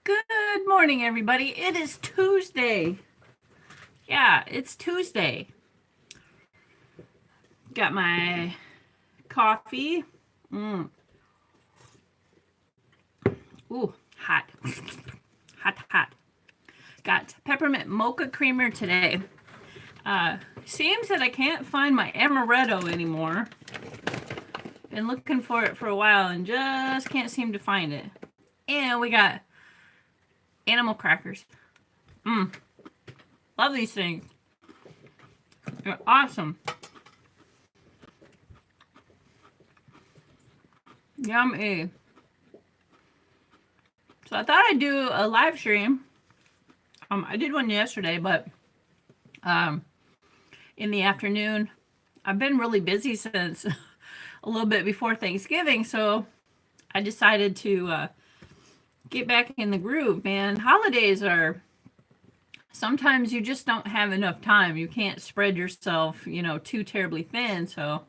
Good morning, everybody. It is Tuesday. Yeah, it's Tuesday. Got my coffee. Ooh, hot. Hot. Got peppermint mocha creamer today. Seems that I can't find my amaretto anymore. Been looking for it for a while and just can't seem to find it. And we got animal crackers. Love these things. They're awesome. Yummy. So I thought I'd do a live stream. I did one yesterday, but in the afternoon, I've been really busy since a little bit before Thanksgiving, so I decided to get back in the groove, man. Holidays are, sometimes you just don't have enough time. You can't spread yourself, too terribly thin, so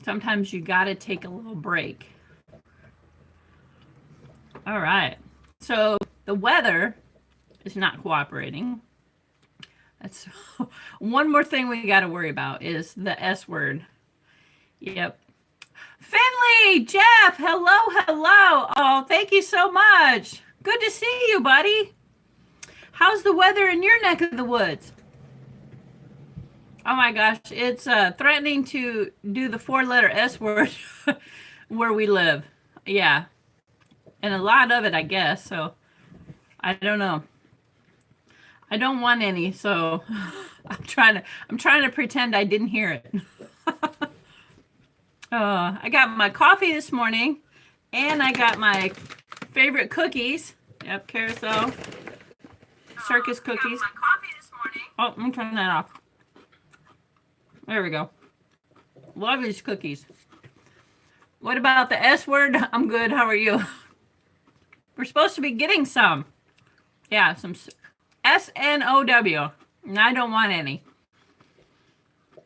sometimes you gotta take a little break. All right, so the weather is not cooperating. That's one more thing we got to worry about is the S word. Yep. Finley, Jeff, hello. Oh, thank you so much. Good to see you, buddy. How's the weather in your neck of the woods? Oh my gosh, it's threatening to do the 4-letter S word where we live. Yeah. And a lot of it, I guess. So I don't know. I don't want any, so I'm trying to pretend I didn't hear it. I got my coffee this morning, and I got my favorite cookies. Yep, Carousel Circus cookies. I got my coffee this morning. Oh, let me turn that off. There we go. Love these cookies. What about the S word? I'm good. How are you? We're supposed to be getting some. Yeah, some SNOW. And I don't want any.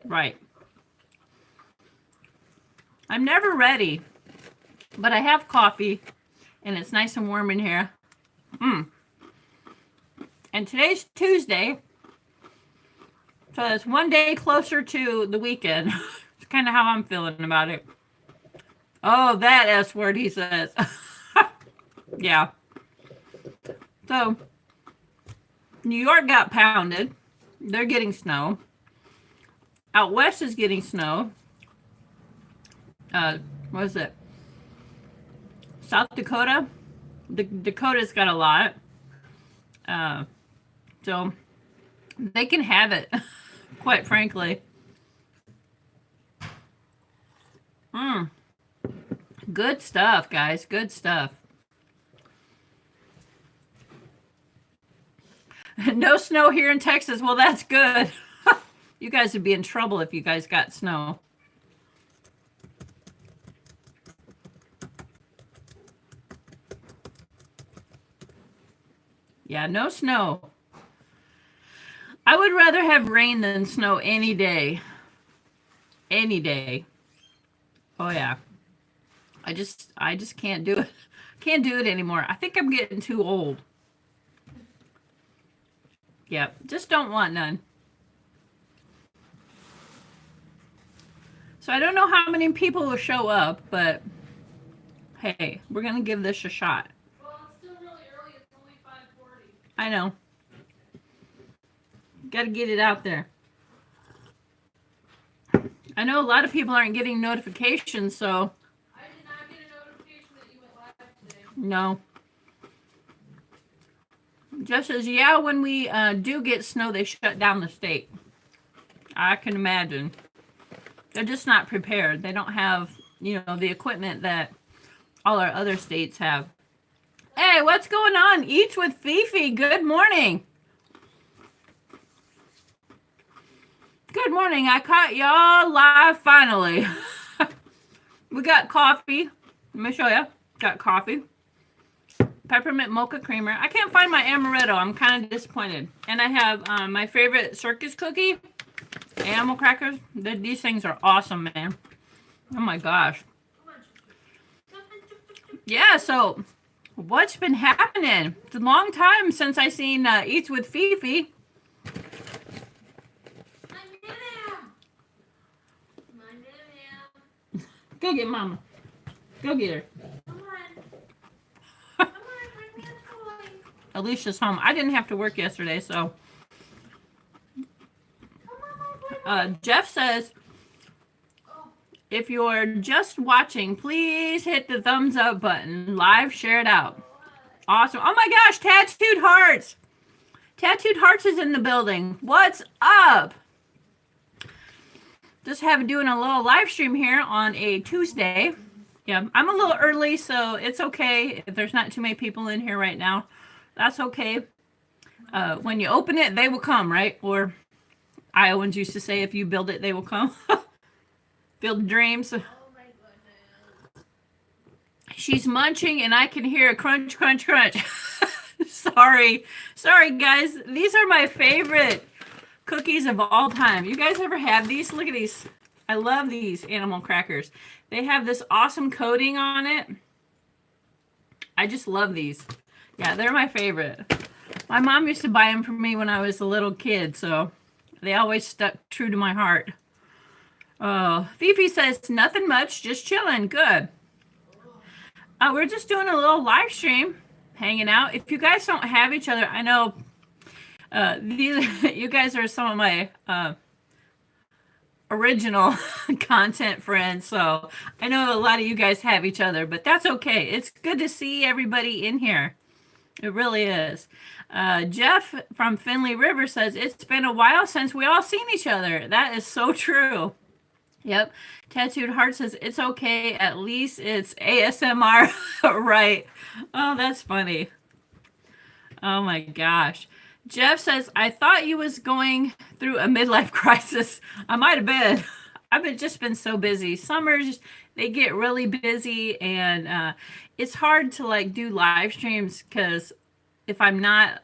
Right. I'm never ready. But I have coffee. And it's nice and warm in here. And today's Tuesday. So it's one day closer to the weekend. It's kind of how I'm feeling about it. Oh, that S word, he says. Yeah. So New York got pounded. They're getting snow. Out west is getting snow. What is it? South Dakota? Dakota's got a lot. So they can have it, quite frankly. Good stuff, guys. Good stuff. No snow here in Texas. Well, that's good. You guys would be in trouble if you guys got snow. Yeah, no snow. I would rather have rain than snow any day. Any day. Oh yeah. I just can't do it. Can't do it anymore. I think I'm getting too old. Yep, just don't want none. So I don't know how many people will show up, but hey, we're gonna give this a shot. Well, it's still really early. It's only 5:40. I know. Gotta get it out there. I know a lot of people aren't getting notifications, so. I did not get a notification that you went live today. No. Jeff says, yeah, when we do get snow, they shut down the state. I can imagine. They're just not prepared. They don't have, the equipment that all our other states have. Hey, what's going on? Eats with Fifi. Good morning. Good morning. I caught y'all live finally. We got coffee. Let me show you. Got coffee. Peppermint mocha creamer. I can't find my amaretto. I'm kind of disappointed. And I have my favorite circus cookie. Animal crackers. These things are awesome, man. Oh my gosh. Yeah, so What's been happening? It's a long time since I seen Eats with Fifi. Go get Mama. Go get her. Alicia's home. I didn't have to work yesterday, so. Jeff says, if you're just watching, please hit the thumbs up button. Live, share it out. Awesome. Oh my gosh, Tattooed Hearts. Tattooed Hearts is in the building. What's up? Just doing a little live stream here on a Tuesday. Yeah, I'm a little early, so it's okay if there's not too many people in here right now. That's okay. When you open it, they will come, right? Or Iowans used to say, if you build it, they will come. Build dreams. Oh my goodness. She's munching, and I can hear a crunch, crunch, crunch. Sorry, guys. These are my favorite cookies of all time. You guys ever have these? Look at these. I love these animal crackers. They have this awesome coating on it. I just love these. Yeah, they're my favorite. My mom used to buy them for me when I was a little kid, so they always stuck true to my heart. Fifi says, nothing much, just chilling. Good. We're just doing a little live stream, hanging out. If you guys don't have each other, I know you guys are some of my original content friends, so I know a lot of you guys have each other, but that's okay. It's good to see everybody in here. It really is. Jeff from Finley River says, it's been a while since we all seen each other. That is so true. Yep. Tattooed Heart says, it's okay. At least it's ASMR. Right. Oh, that's funny. Oh my gosh. Jeff says, I thought you was going through a midlife crisis. I might have been. I've just been so busy. Summers, they get really busy, and it's hard to like do live streams because if I'm not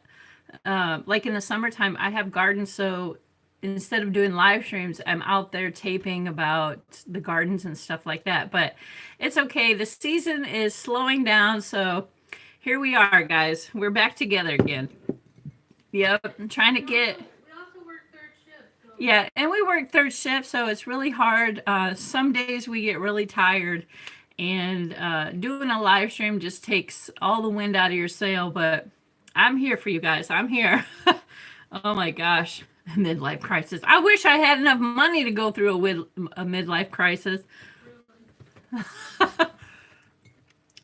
like in the summertime, I have gardens, so instead of doing live streams, I'm out there taping about the gardens and stuff like that. But it's okay. The season is slowing down, so here we are, guys. We're back together again. Yep, I'm trying to get. We also work third shift. So. Yeah, and we work third shift, so it's really hard. Some days we get really tired, and doing a live stream just takes all the wind out of your sail. But I'm here for you guys. I'm here. Oh my gosh, midlife crisis. I wish I had enough money to go through a midlife crisis.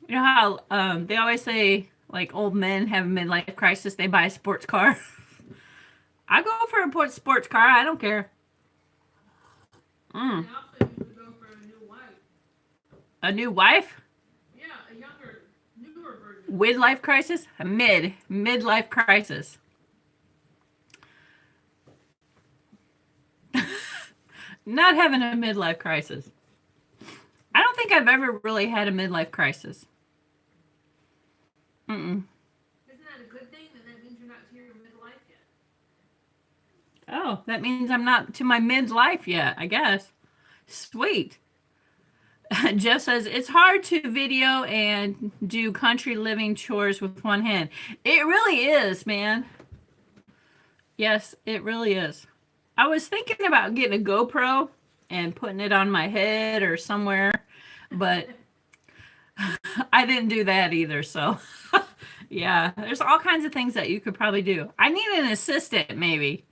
You know how they always say, like, old men have a midlife crisis, they buy a sports car. I go for a sports car. I don't care. I also usually go for a new wife. A new wife? Yeah, a younger, newer version. Midlife crisis? Midlife crisis. Not having a midlife crisis. I don't think I've ever really had a midlife crisis. Isn't that a good thing? Then that means you're not to your midlife yet. Oh, that means I'm not to my midlife yet, I guess. Sweet. Jeff says, it's hard to video and do country living chores with one hand. It really is, man. Yes, it really is. I was thinking about getting a GoPro and putting it on my head or somewhere, but I didn't do that either, so yeah, there's all kinds of things that you could probably do. I need an assistant, maybe.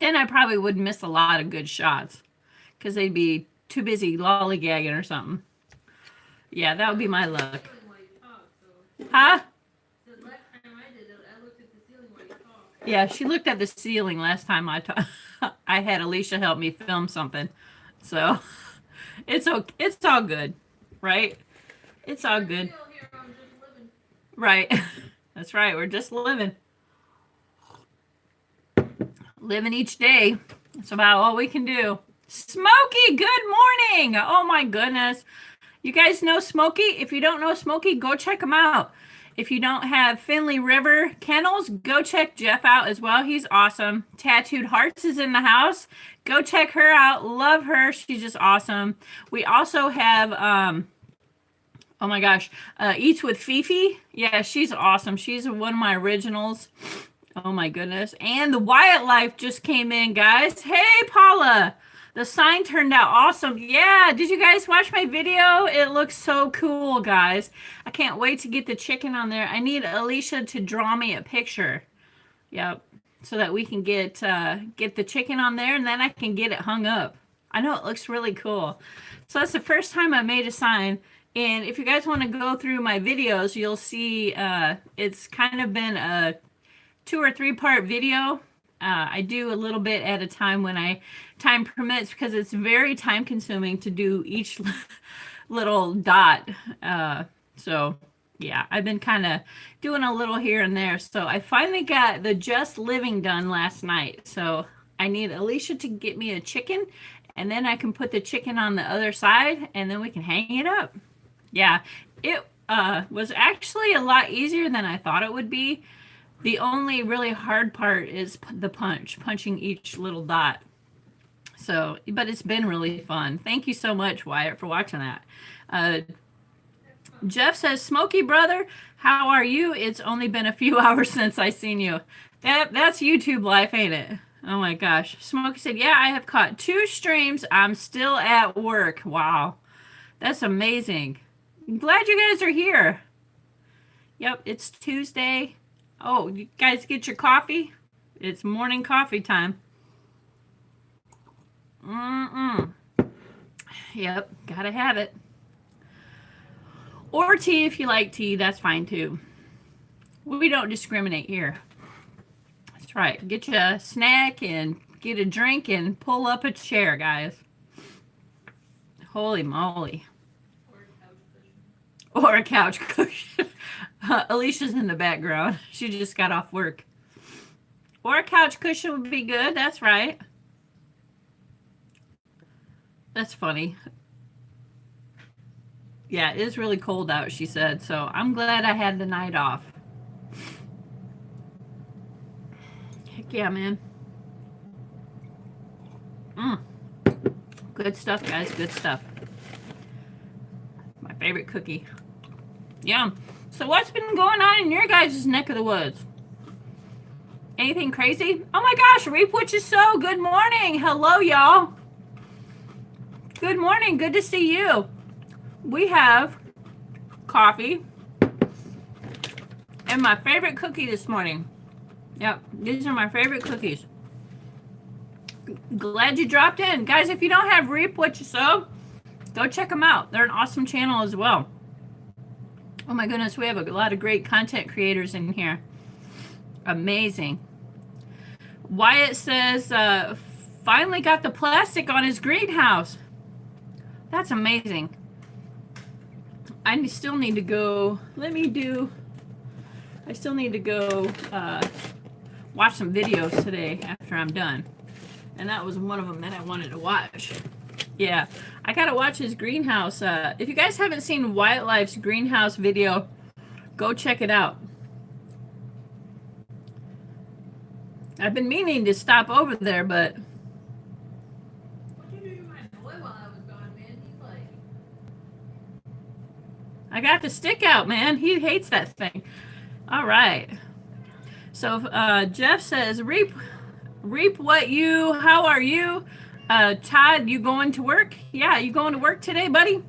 Then I probably would miss a lot of good shots because they'd be too busy lollygagging or something. Yeah, that would be my luck. Huh? The last time I did it, I looked at the ceiling while you talked. Yeah, she looked at the ceiling last time I had Alicia help me film something. So it's okay. It's all good, right? It's all good. Still here, I'm just living. Right. That's right. We're just living. Living each day. That's about all we can do. Smokey, good morning. Oh my goodness. You guys know Smokey? If you don't know Smokey, go check him out. If you don't have Finley River Kennels, go check Jeff out as well. He's awesome. Tattooed Hearts is in the house. Go check her out. Love her. She's just awesome. We also have Oh my gosh. Eats with Fifi. Yeah, she's awesome. She's one of my originals. Oh my goodness. And the Wyatt Life just came in, guys. Hey, Paula. The sign turned out awesome. Yeah, did you guys watch my video? It looks so cool, guys. I can't wait to get the chicken on there. I need Alicia to draw me a picture. Yep. So that we can get the chicken on there, and then I can get it hung up. I know it looks really cool. So that's the first time I made a sign. And if you guys want to go through my videos, you'll see it's kind of been a 2 or 3 part video. I do a little bit at a time when time permits, because it's very time consuming to do each little dot. So yeah, I've been kind of doing a little here and there. So I finally got the Just Living done last night. So I need Alicia to get me a chicken, and then I can put the chicken on the other side, and then we can hang it up. Yeah, it was actually a lot easier than I thought it would be. The only really hard part is the punching each little dot. So, but it's been really fun. Thank you so much, Wyatt, for watching that. Jeff says, Smokey brother, how are you? It's only been a few hours since I seen you. That's YouTube life, ain't it? Oh my gosh. Smokey said, yeah, I have caught 2 streams. I'm still at work. Wow. That's amazing. I'm glad you guys are here. Yep, it's Tuesday. Oh, you guys get your coffee? It's morning coffee time. Yep, gotta have it. Or tea if you like tea, that's fine too. We don't discriminate here. That's right. Get you a snack and get a drink and pull up a chair, guys. Holy moly. Or a couch cushion. Alicia's in the background. She just got off work. Or a couch cushion would be good. That's right. That's funny. Yeah, it is really cold out, she said. So I'm glad I had the night off. Heck yeah, man. Good stuff, guys. Good stuff. My favorite cookie. Yum. So what's been going on in your guys' neck of the woods? Anything crazy? Oh my gosh, Reap Witch is so. Good morning. Hello, y'all. Good morning. Good to see you. We have coffee and my favorite cookie this morning. Yep, these are my favorite cookies. Glad you dropped in. Guys, if you don't have Reap What You Sow, go check them out. They're an awesome channel as well. Oh my goodness, we have a lot of great content creators in here. Amazing. Wyatt says, finally got the plastic on his greenhouse. That's amazing. I still need to go, I still need to go watch some videos today after I'm done. And that was one of them that I wanted to watch. Yeah, I gotta watch his greenhouse. If you guys haven't seen Wyatt Life's greenhouse video, go check it out. I've been meaning to stop over there, but What'd you do to my boy while I was gone, man? He's like, I got the stick out, man. He hates that thing. All right. So Jeff says, reap what you, how are you? Todd, you going to work? Yeah, you going to work today, buddy?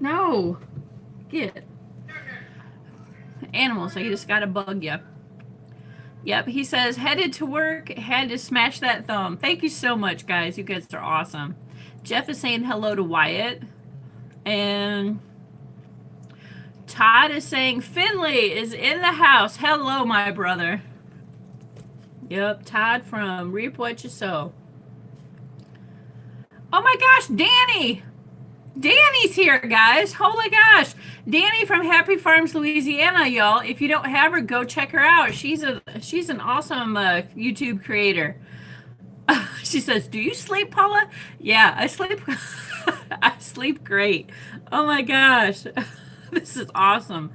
No. Get animals, so you just got to bug you. Yep, he says, headed to work, had to smash that thumb. Thank you so much, guys. You guys are awesome. Jeff is saying hello to Wyatt. And Todd is saying, Finley is in the house. Hello, my brother. Yep, Todd from Reap What You Sow. Oh my gosh, Danny! Danny's here, guys. Holy gosh. Danny from Happy Farms, Louisiana, y'all. If you don't have her, go check her out. She's an awesome YouTube creator. She says, do you sleep, Paula? Yeah, I sleep. I sleep great. Oh my gosh. This is awesome.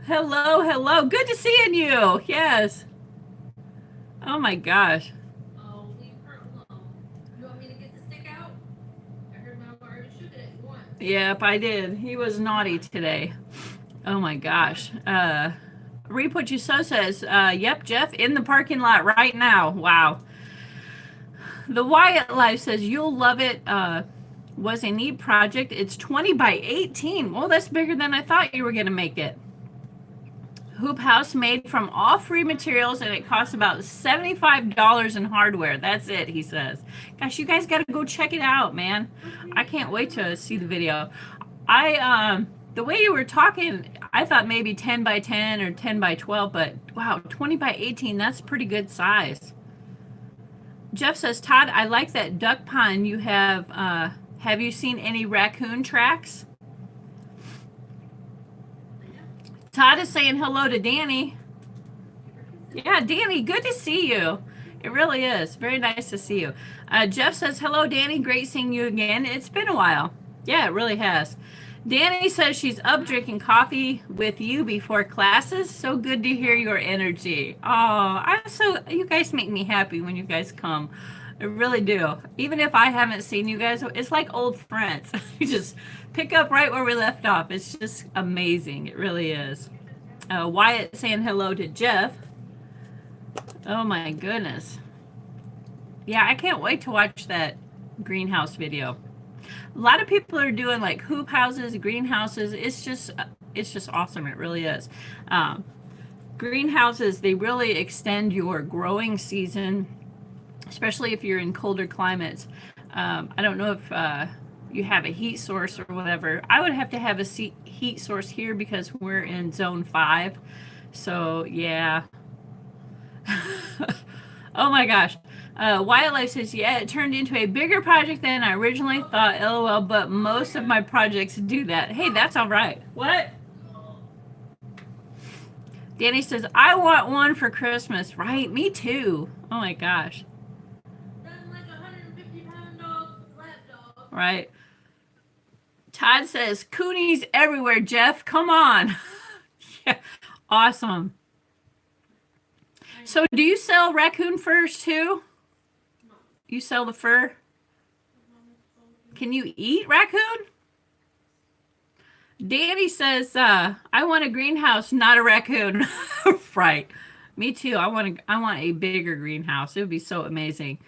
Hello, hello. Good to seeing you. Yes. Oh my gosh. oh, leave her alone. You want me to get the stick out? I heard Mom already shook it at you once. Yep, I did. He was naughty today. Oh my gosh. Reap What You Sow says, yep, Jeff, in the parking lot right now. Wow. The Wyatt Life says, you'll love it. Was a neat project. It's 20 by 18. Well, that's bigger than I thought you were going to make it. Hoop house made from all free materials, and it costs about $75 in hardware. That's it, he says. Gosh, you guys got to go check it out, man. I can't wait to see the video. The way you were talking, I thought maybe 10 by 10 or 10 by 12, but wow, 20 by 18, that's pretty good size. Jeff says, Todd, I like that duck pond you have. Have you seen any raccoon tracks? Todd is saying hello to Danny. Yeah, Danny, good to see you. It really is. Very nice to see you. Jeff says, hello, Danny. Great seeing you again. It's been a while. Yeah, it really has. Danny says she's up drinking coffee with you before classes. So good to hear your energy. Oh, you guys make me happy when you guys come. I really do. Even if I haven't seen you guys, it's like old friends. You just pick up right where we left off. It's just amazing. It really is. Wyatt saying hello to Jeff. Oh my goodness. Yeah, I can't wait to watch that greenhouse video. A lot of people are doing like hoop houses, greenhouses. It's just awesome. It really is. Greenhouses, they really extend your growing season, especially if you're in colder climates. I don't know if you have a heat source or whatever. I would have to have a heat source here because we're in zone 5. So yeah. Oh my gosh. Wildlife says, yeah, it turned into a bigger project than I originally thought. LOL, but most of my projects do that. Hey, that's all right. What? Danny says, I want one for Christmas. Right? Me too. Oh my gosh. Like a 150-pound dog, lap dog. Right. Todd says, coonies everywhere, Jeff. Come on. Yeah. Awesome. So do you sell raccoon furs too? No. You sell the fur? Can you eat raccoon? Danny says, I want a greenhouse, not a raccoon. Right. Me too. I want a bigger greenhouse. It would be so amazing.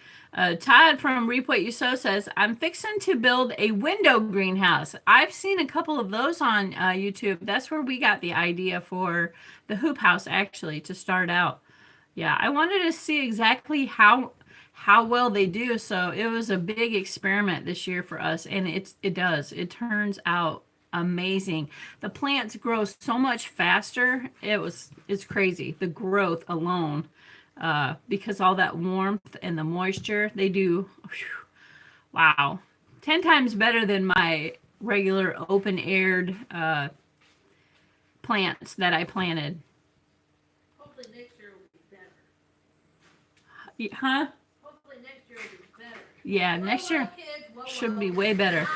Todd from Reap What You Sow says, I'm fixing to build a window greenhouse. I've seen a couple of those on YouTube. That's where we got the idea for the hoop house, actually, to start out. Yeah, I wanted to see exactly how well they do. So it was a big experiment this year for us, and it does. It turns out amazing. The plants grow so much faster. It's crazy. The growth alone. Because all that warmth and the moisture, they do, whew, wow, 10 times better than my regular open-aired plants that I planted. Hopefully next year will be better. Huh? Hopefully next year will be better. Yeah, next year should be way better.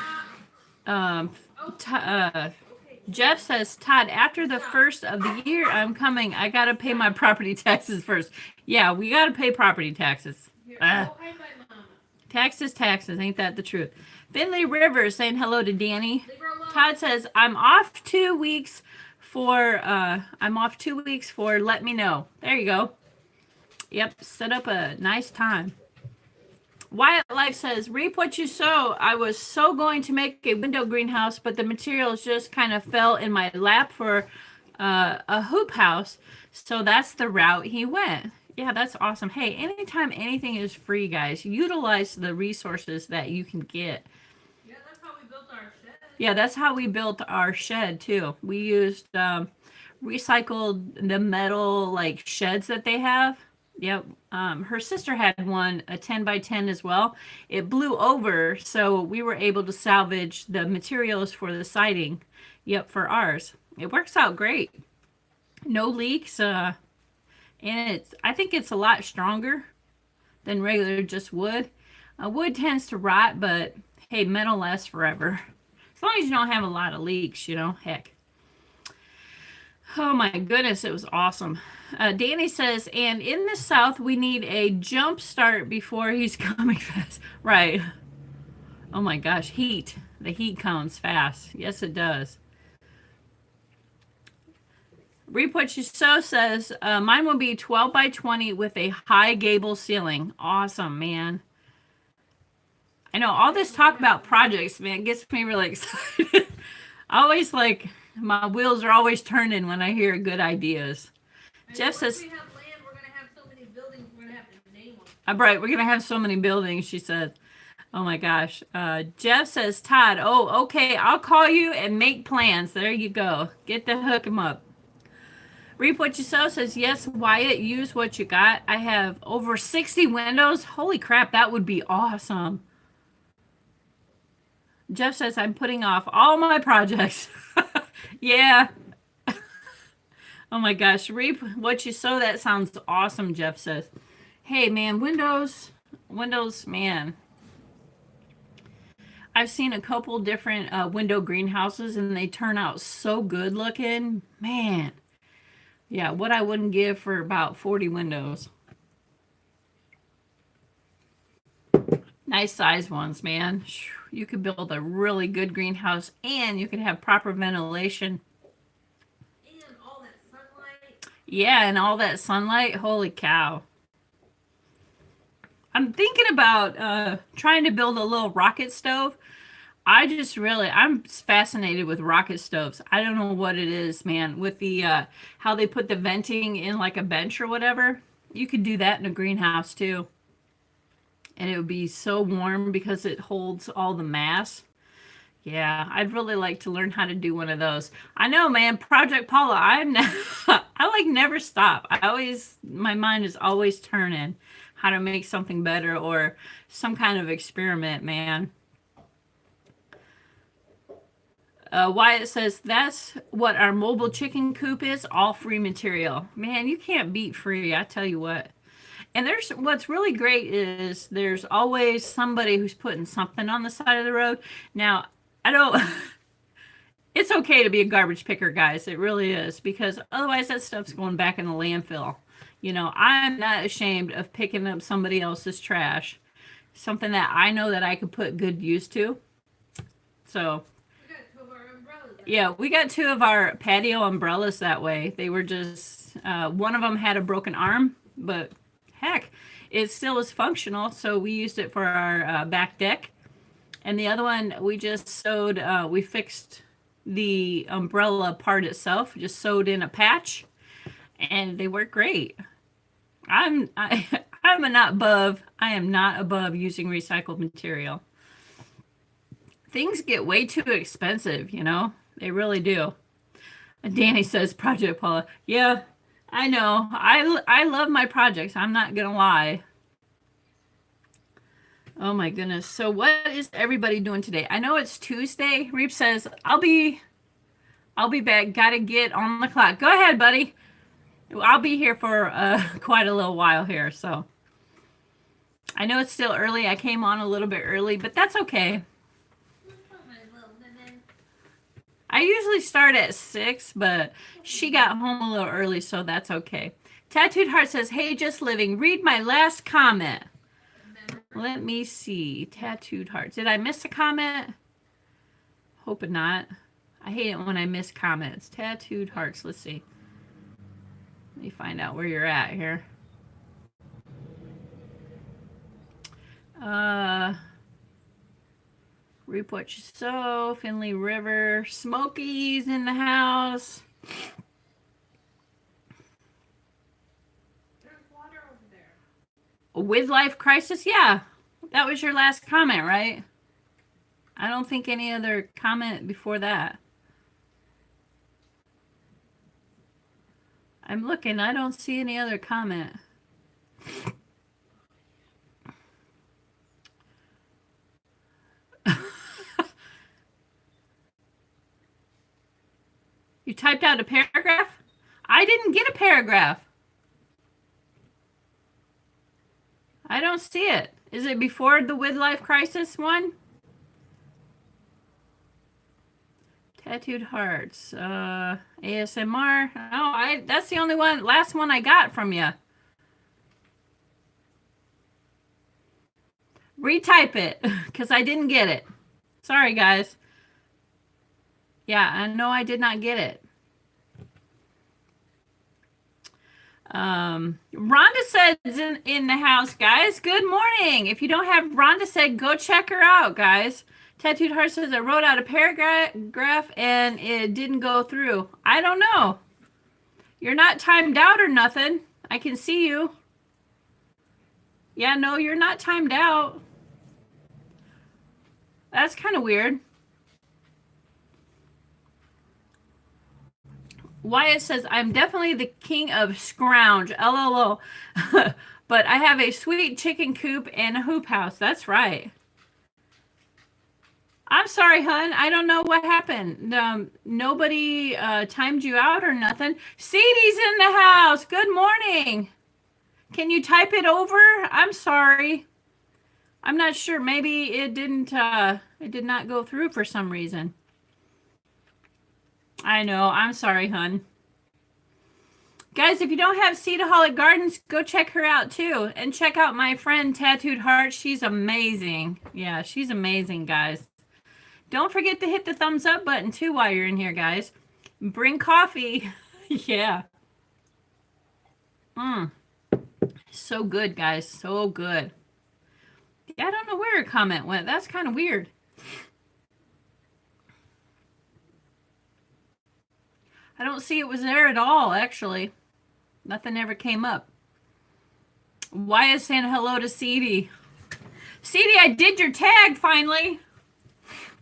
Jeff says, Todd, after the first of the year, I'm coming. I got to pay my property taxes first. Yeah, we got to pay property taxes. Here, go pay my mama. Taxes. Ain't that the truth? Finley Rivers saying hello to Danny. Leave her alone. Todd says, I'm off 2 weeks for, let me know. There you go. Yep, set up a nice time. Wyatt Life says, Reap What You Sow. I was so going to make a window greenhouse, but the materials just kind of fell in my lap for a hoop house. So that's the route he went. Yeah, that's awesome. Hey, anytime anything is free, guys, utilize the resources that you can get. Yeah, that's how we built our shed. Yeah, that's how we built our shed, too. We used recycled the metal, like, sheds that they have. Yep. Her sister had one, a 10 by 10 as well. It blew over, so we were able to salvage the materials for the siding. Yep, for ours. It works out great. No leaks. And I think it's a lot stronger than regular just wood. Wood tends to rot, but hey, metal lasts forever. As long as you don't have a lot of leaks, you know, heck. Oh my goodness, it was awesome. Danny says, and in the South, we need a jump start before he's coming fast. Right. Oh my gosh, heat. The heat comes fast. Yes, it does. Reap What You Sow says, mine will be 12 by 20 with a high gable ceiling. Awesome, man. I know all this talk about projects, man, gets me really excited. Always like, my wheels are always turning when I hear good ideas. And Jeff says, we have land, we're gonna have so many buildings, we're gonna have to name them. right, we're going to have so many buildings, she said. Oh my gosh. Jeff says, Todd, oh, okay, I'll call you and make plans. There you go. Get to hook him up. Reap What You Sow says, yes, Wyatt, use what you got. I have over 60 windows. Holy crap, that would be awesome. Jeff says, I'm putting off all my projects. Yeah. Oh my gosh, Reap What You Sow, that sounds awesome, Jeff says. Hey, man, windows, man. I've seen a couple different window greenhouses, and they turn out so good looking. Man. Yeah, what I wouldn't give for about 40 windows. Nice size ones, man. You could build a really good greenhouse, and you could have proper ventilation. And all that sunlight. Yeah, and all that sunlight. Holy cow. I'm thinking about trying to build a little rocket stove. I'm fascinated with rocket stoves. I don't know what it is, man. With the how they put the venting in like a bench or whatever. You could do that in a greenhouse too. And it would be so warm because it holds all the mass. Yeah, I'd really like to learn how to do one of those. I know, man. Project Paula, I like never stop. My mind is always turning how to make something better or some kind of experiment, man. Wyatt says, that's what our mobile chicken coop is, all free material. Man, you can't beat free, I tell you what. And what's really great is there's always somebody who's putting something on the side of the road. Now, it's okay to be a garbage picker, guys. It really is, because otherwise that stuff's going back in the landfill. You know, I'm not ashamed of picking up somebody else's trash. Something that I know that I could put good use to. So... yeah, we got 2 of our patio umbrellas that way. They were just, one of them had a broken arm, but heck, it still was functional. So we used it for our back deck. And the other one, we just sewed, we fixed the umbrella part itself, just sewed in a patch, and they work great. I am not above using recycled material. Things get way too expensive, you know? They really do. And Danny says, Project Paula. Yeah, I know. I love my projects. I'm not going to lie. Oh my goodness. So what is everybody doing today? I know it's Tuesday. Reap says, I'll be back. Got to get on the clock. Go ahead, buddy. I'll be here for quite a little while here. So I know it's still early. I came on a little bit early, but that's okay. I usually start at 6, but she got home a little early, so that's okay. Tattooed Heart says, hey, just living. Read my last comment. Let me see. Tattooed Heart. Did I miss a comment? Hoping not. I hate it when I miss comments. Tattooed Hearts. Let's see. Let me find out where you're at here. Reap What You Sow, Finley River, Smokies in the house. There's water over there. With Life Crisis? Yeah. That was your last comment, right? I don't think any other comment before that. I'm looking. I don't see any other comment. You typed out a paragraph? I didn't get a paragraph. I don't see it. Is it before the With Life Crisis one? Tattooed Hearts. ASMR. Oh, that's the only one, last one I got from you. Retype it, because I didn't get it. Sorry, guys. Yeah, I know I did not get it. Rhonda said in the house, guys. Good morning. If you don't have Rhonda said, go check her out, guys. Tattooed Heart says I wrote out a paragraph and it didn't go through. I don't know. You're not timed out or nothing. I can see you. Yeah, no, you're not timed out. That's kind of weird. Wyatt says, I'm definitely the king of scrounge, LOL. But I have a sweet chicken coop and a hoop house. That's right. I'm sorry, hun. I don't know what happened. Nobody timed you out or nothing. Ceedie's in the house. Good morning. Can you type it over? I'm sorry. I'm not sure. Maybe it didn't. It did not go through for some reason. I know. I'm sorry, hun. Guys, if you don't have Cedarholic Gardens, go check her out too. And check out my friend Tattooed Heart. She's amazing. Yeah, she's amazing, guys. Don't forget to hit the thumbs up button too while you're in here, guys. Bring coffee. Yeah. So good, guys. So good. Yeah, I don't know where her comment went. That's kind of weird. I don't see it was there at all, actually. Nothing ever came up. Why is saying hello to Ceedie? Ceedie, I did your tag finally.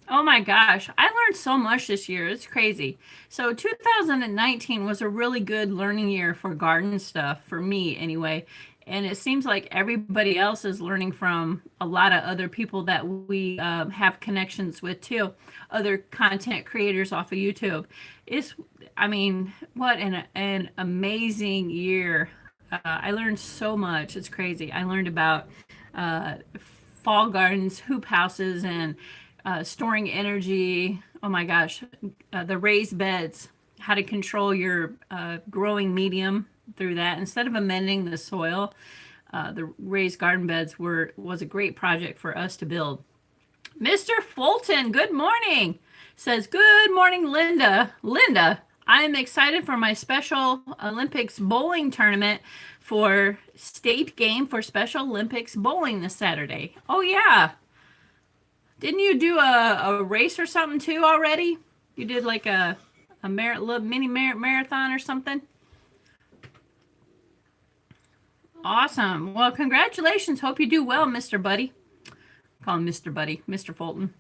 Oh my gosh. I learned so much this year. It's crazy. So 2019 was a really good learning year for garden stuff, for me anyway. And it seems like everybody else is learning from a lot of other people that we have connections with too. Other content creators off of YouTube. I mean, what an amazing year. I learned so much. It's crazy. I learned about fall gardens, hoop houses, and storing energy. Oh my gosh. The raised beds, how to control your growing medium through that. Instead of amending the soil, the raised garden beds was a great project for us to build. Mr. Fulton, good morning. Says, good morning, Linda. Linda, I am excited for my Special Olympics bowling tournament for state game for Special Olympics bowling this Saturday. Oh, yeah. Didn't you do a race or something too already? You did like a little mini marathon or something? Awesome. Well, congratulations. Hope you do well, Mr. Buddy. Call him Mr. Buddy, Mr. Fulton.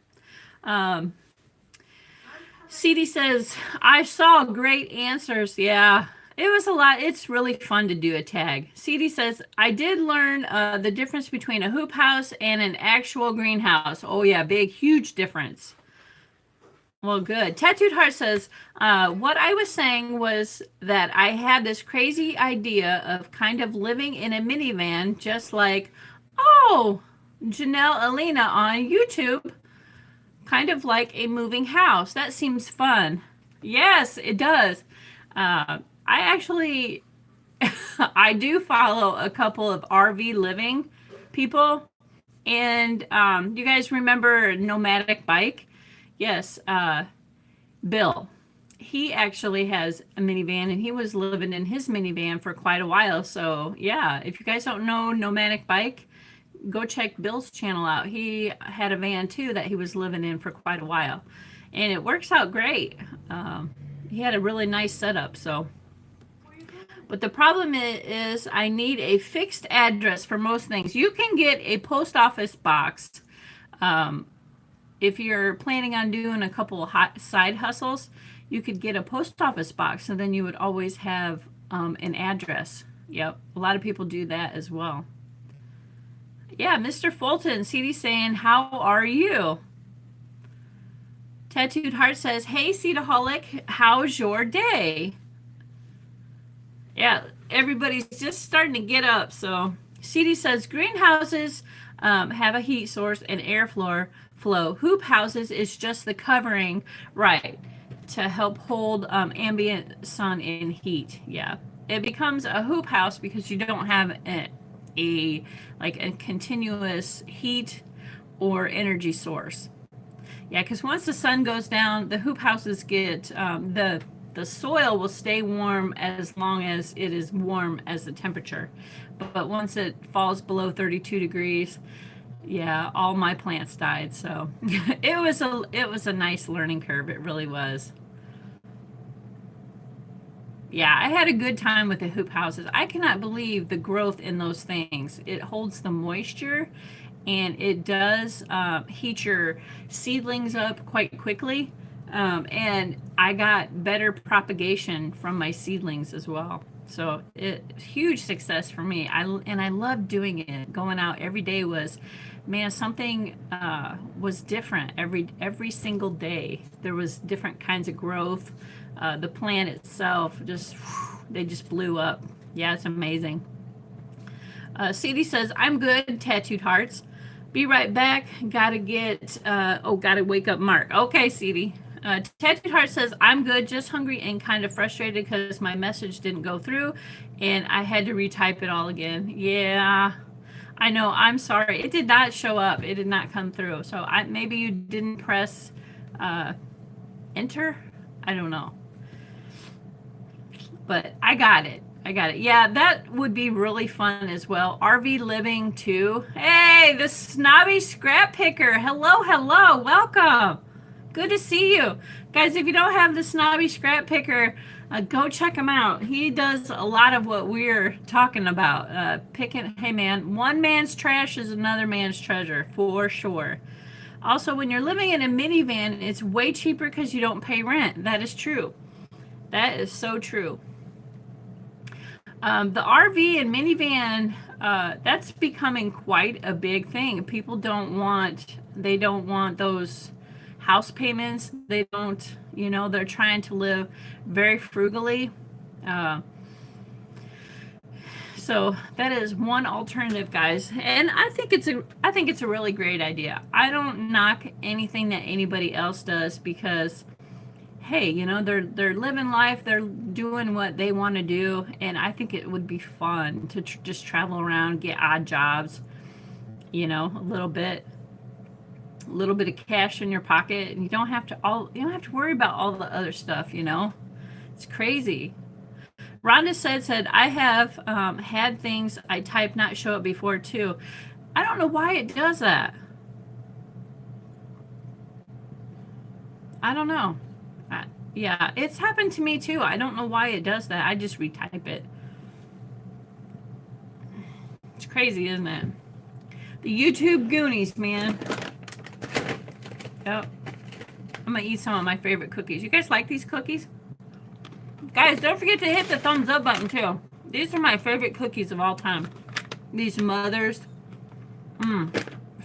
CD says, I saw great answers. Yeah, it was a lot. It's really fun to do a tag. CD says, I did learn the difference between a hoop house and an actual greenhouse. Oh, yeah, big, huge difference. Well, good. Tattooed Heart says, what I was saying was that I had this crazy idea of kind of living in a minivan, just like, oh, Janelle Alina on YouTube, kind of like a moving house. That seems fun. Yes, it does. I actually, I do follow a couple of RV living people. And you guys remember Nomadic Bike? Yes, Bill. He actually has a minivan, and he was living in his minivan for quite a while. So, yeah, if you guys don't know Nomadic Bike, go check Bill's channel out. He had a van, too, that he was living in for quite a while. And it works out great. He had a really nice setup, so. But the problem is I need a fixed address for most things. You can get a post office box. If you're planning on doing a couple of side hustles, you could get a post office box, and then you would always have an address. Yep, a lot of people do that as well. Yeah, Mr. Fulton, CD saying, how are you? Tattooed Heart says, hey, Cedarholic, how's your day? Yeah, everybody's just starting to get up. So CD says, greenhouses have a heat source and airflow. Hoop houses is just the covering, right, to help hold ambient sun and heat. Yeah, it becomes a hoop house because you don't have a continuous heat or energy source. Yeah, because once the sun goes down, the hoop houses get the soil will stay warm as long as it is warm as the temperature. But once it falls below 32 degrees, yeah, all my plants died. So it was a nice learning curve. It really was. Yeah, I had a good time with the hoop houses. I cannot believe the growth in those things. It holds the moisture and it does heat your seedlings up quite quickly. And I got better propagation from my seedlings as well. So it huge success for me. I loved doing it. Going out every day was, man, something was different every single day. There was different kinds of growth. The plant itself just they just blew up. Yeah, it's amazing. CD says, I'm good, tattooed hearts. Be right back. Gotta wake up Mark. Okay, CD. Tattooed Heart says, I'm good, just hungry and kind of frustrated because my message didn't go through and I had to retype it all again. Yeah, I know. I'm sorry. It did not show up. It did not come through. So maybe you didn't press enter. I don't know. But I got it. Yeah, that would be really fun as well. RV living too. Hey, the snobby scrap picker. Hello. Welcome. Good to see you. Guys, if you don't have the snobby scrap picker, go check him out. He does a lot of what we're talking about. Hey man, one man's trash is another man's treasure, for sure. Also, when you're living in a minivan, it's way cheaper because you don't pay rent. That is true. That is so true. The RV and minivan, that's becoming quite a big thing. People don't want those house payments. They don't, they're trying to live very frugally. So that is one alternative, guys. And I think it's a really great idea. I don't knock anything that anybody else does because, hey, they're living life, they're doing what they want to do, and I think it would be fun to just travel around, get odd jobs, a little bit of cash in your pocket, and you don't have to worry about all the other stuff. It's crazy. Rhonda said I have had things I type not show up before too. I don't know why it does that. I don't know. Yeah, it's happened to me too. I don't know why it does that. I just retype it. It's crazy, isn't it? The YouTube Goonies, man. Yep. I'm gonna eat some of my favorite cookies. You guys like these cookies? Guys, don't forget to hit the thumbs up button too. These are my favorite cookies of all time. These Mothers.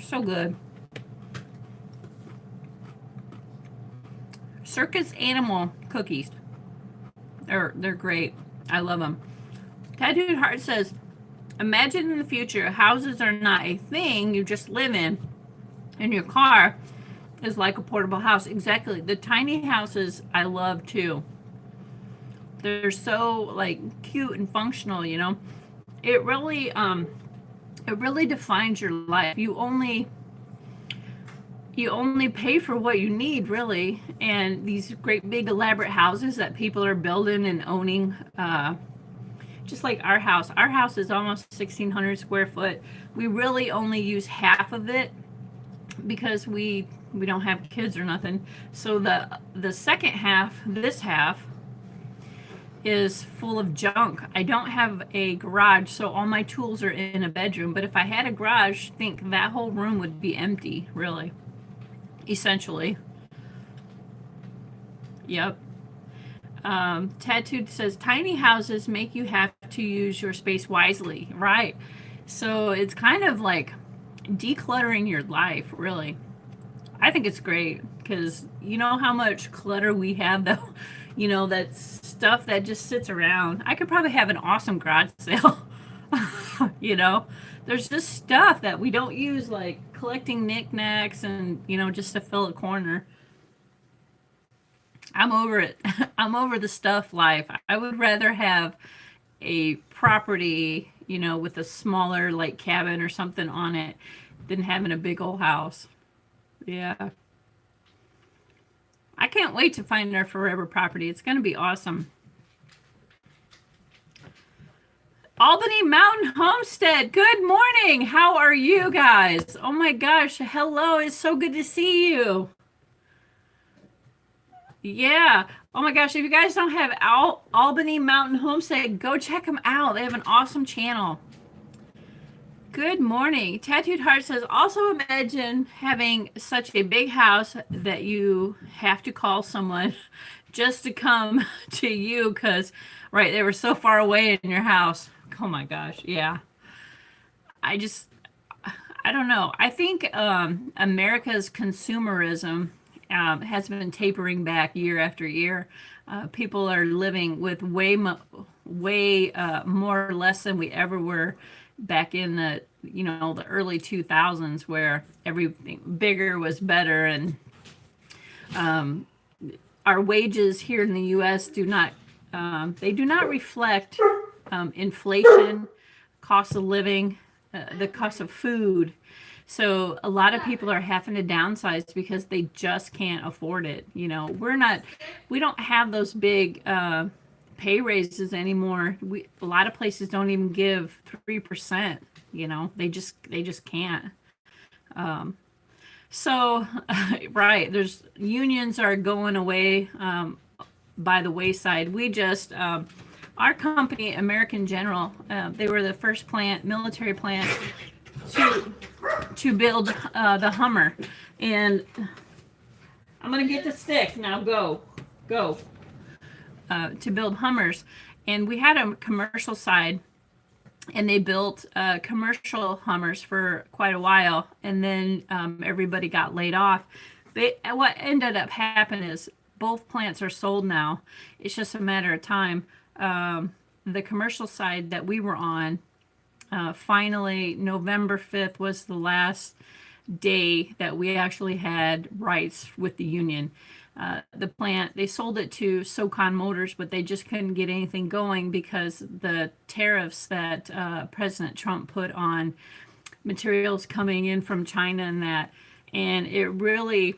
So good. Circus Animal cookies. They're great. I love them. Tattooed Heart says, imagine in the future, houses are not a thing you just live in, and your car is like a portable house. Exactly. The tiny houses I love too. They're so cute and functional, It really defines your life. You only pay for what you need, really. And these great big elaborate houses that people are building and owning, just like our house. Our house is almost 1,600 square foot. We really only use half of it because we don't have kids or nothing. So the second half, this half, is full of junk. I don't have a garage, so all my tools are in a bedroom. But if I had a garage, I think that whole room would be empty, really. Essentially. Yep. Tattooed says, tiny houses make you have to use your space wisely. Right. So it's kind of like decluttering your life, really. I think it's great because you know how much clutter we have, though. That stuff that just sits around. I could probably have an awesome garage sale. There's just stuff that we don't use, like collecting knickknacks and, just to fill a corner. I'm over it. I'm over the stuff life. I would rather have a property, with a smaller cabin or something on it than having a big old house. Yeah. I can't wait to find our forever property. It's going to be awesome. Albany Mountain Homestead, good morning. How are you guys? Oh my gosh, hello. It's so good to see you. Yeah. Oh my gosh, if you guys don't have Albany Mountain Homestead, go check them out. They have an awesome channel. Good morning. Tattooed Heart says, also imagine having such a big house that you have to call someone just to come to you because, right, they were so far away in your house. Oh my gosh. Yeah. I don't know. I think America's consumerism has been tapering back year after year. People are living with way more or less than we ever were back in the the early 2000s, where everything bigger was better, and our wages here in the U.S. do not reflect inflation, cost of living, the cost of food. So a lot of people are having to downsize because they just can't afford it. We don't have those big pay raises anymore. A lot of places don't even give 3%. They just can't. So right, there's unions are going away by the wayside. We just our company, American General, they were the first military plant to build the Hummer, and I'm gonna get the stick now. Go to build Hummers, and we had a commercial side, and they built commercial Hummers for quite a while, and then everybody got laid off. What ended up happening is both plants are sold now. It's just a matter of time. The commercial side that we were on, finally, November 5th was the last day that we actually had rights with the union. The plant, they sold it to SoCon Motors, but they just couldn't get anything going because the tariffs that President Trump put on materials coming in from China and it really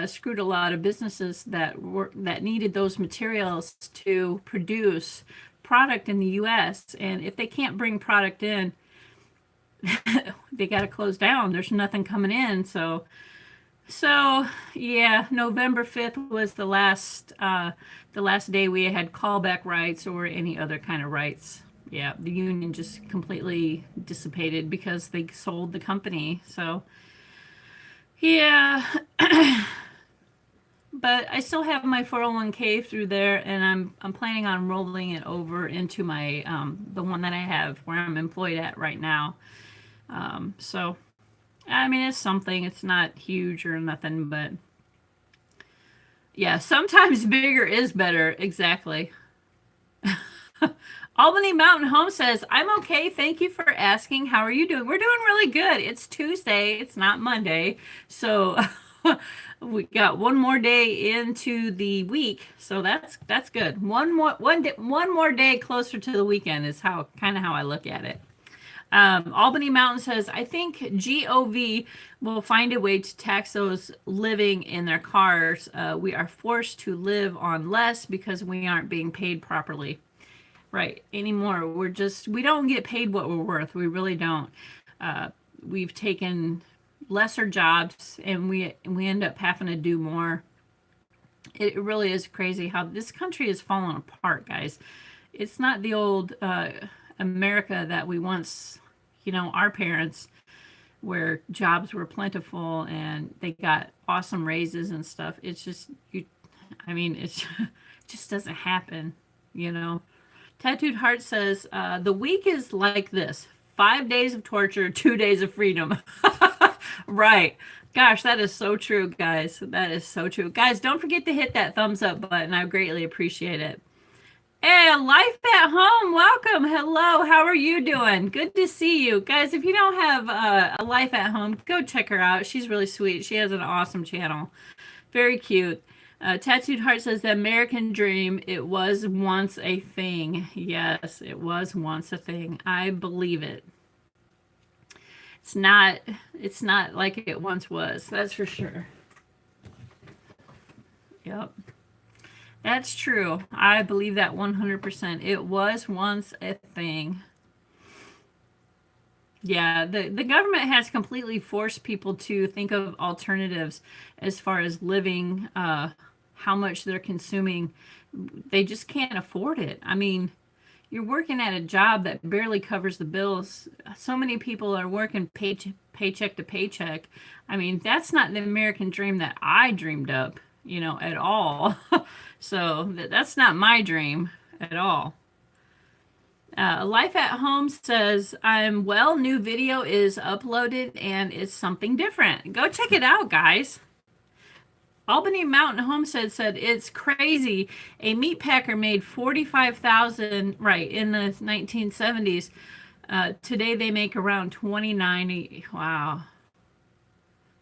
screwed a lot of businesses that needed those materials to produce product in the U.S. And if they can't bring product in, they got to close down. There's nothing coming in. So yeah, November 5th was the last day we had callback rights or any other kind of rights. Yeah, the union just completely dissipated because they sold the company. So yeah, but I still have my 401k through there, and I'm planning on rolling it over into my the one that I have where I'm employed at right now. So I mean, it's something. It's not huge or nothing, but yeah, sometimes bigger is better. Exactly. Albany Mountain Home says, I'm okay. Thank you for asking. How are you doing? We're doing really good. It's Tuesday. It's not Monday. So we got one more day into the week. So that's good. One more day closer to the weekend is how I look at it. Albany Mountain says, I think GOV will find a way to tax those living in their cars. We are forced to live on less because we aren't being paid properly. Right, anymore. We don't get paid what we're worth. We really don't. We've taken lesser jobs and we end up having to do more. It really is crazy how this country is falling apart, guys. It's not the old America that we once, our parents, where jobs were plentiful and they got awesome raises and stuff. It's just, it just doesn't happen, Tattooed Heart says, the week is like this: 5 days of torture, 2 days of freedom. Right. Gosh, that is so true, guys. That is so true. Guys, don't forget to hit that thumbs up button. I greatly appreciate it. Hey, Life at Home, welcome. Hello, how are you doing? Good to see you. Guys, if you don't have a Life at Home, go check her out. She's really sweet. She has an awesome channel. Very cute. Tattooed Heart says, the American dream, it was once a thing. Yes, it was once a thing. I believe it. It's not like it once was. That's for sure. Yep. That's true. I believe that 100%. It was once a thing. Yeah, the government has completely forced people to think of alternatives as far as living, how much they're consuming. They just can't afford it. I mean, you're working at a job that barely covers the bills. So many people are working paycheck to paycheck. I mean, that's not the American dream that I dreamed up, at all. So that's not my dream at all. Life at Home says, I'm well, new video is uploaded and it's something different. Go check it out, guys. Albany Mountain Homestead said, it's crazy. A meat packer made 45,000 right in the 1970s. Today they make around 29. Wow.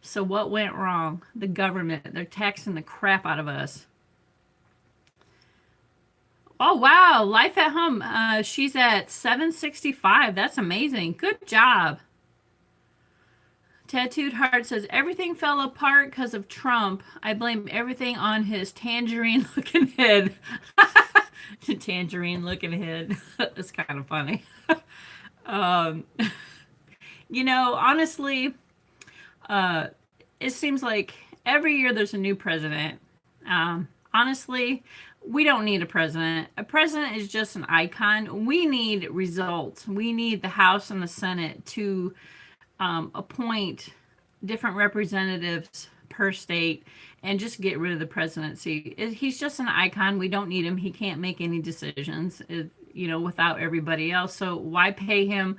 So what went wrong? The government. They're taxing the crap out of us. Oh, wow. Life at Home. She's at 765. That's amazing. Good job. Tattooed Heart says, everything fell apart because of Trump. I blame everything on his tangerine looking head. Tangerine looking head. That's kind of funny. Honestly, it seems like every year there's a new president. Honestly, we don't need a president. A president is just an icon. We need results. We need the House and the Senate to appoint different representatives per state and just get rid of the presidency. He's just an icon. We don't need him. He can't make any decisions, without everybody else. So why pay him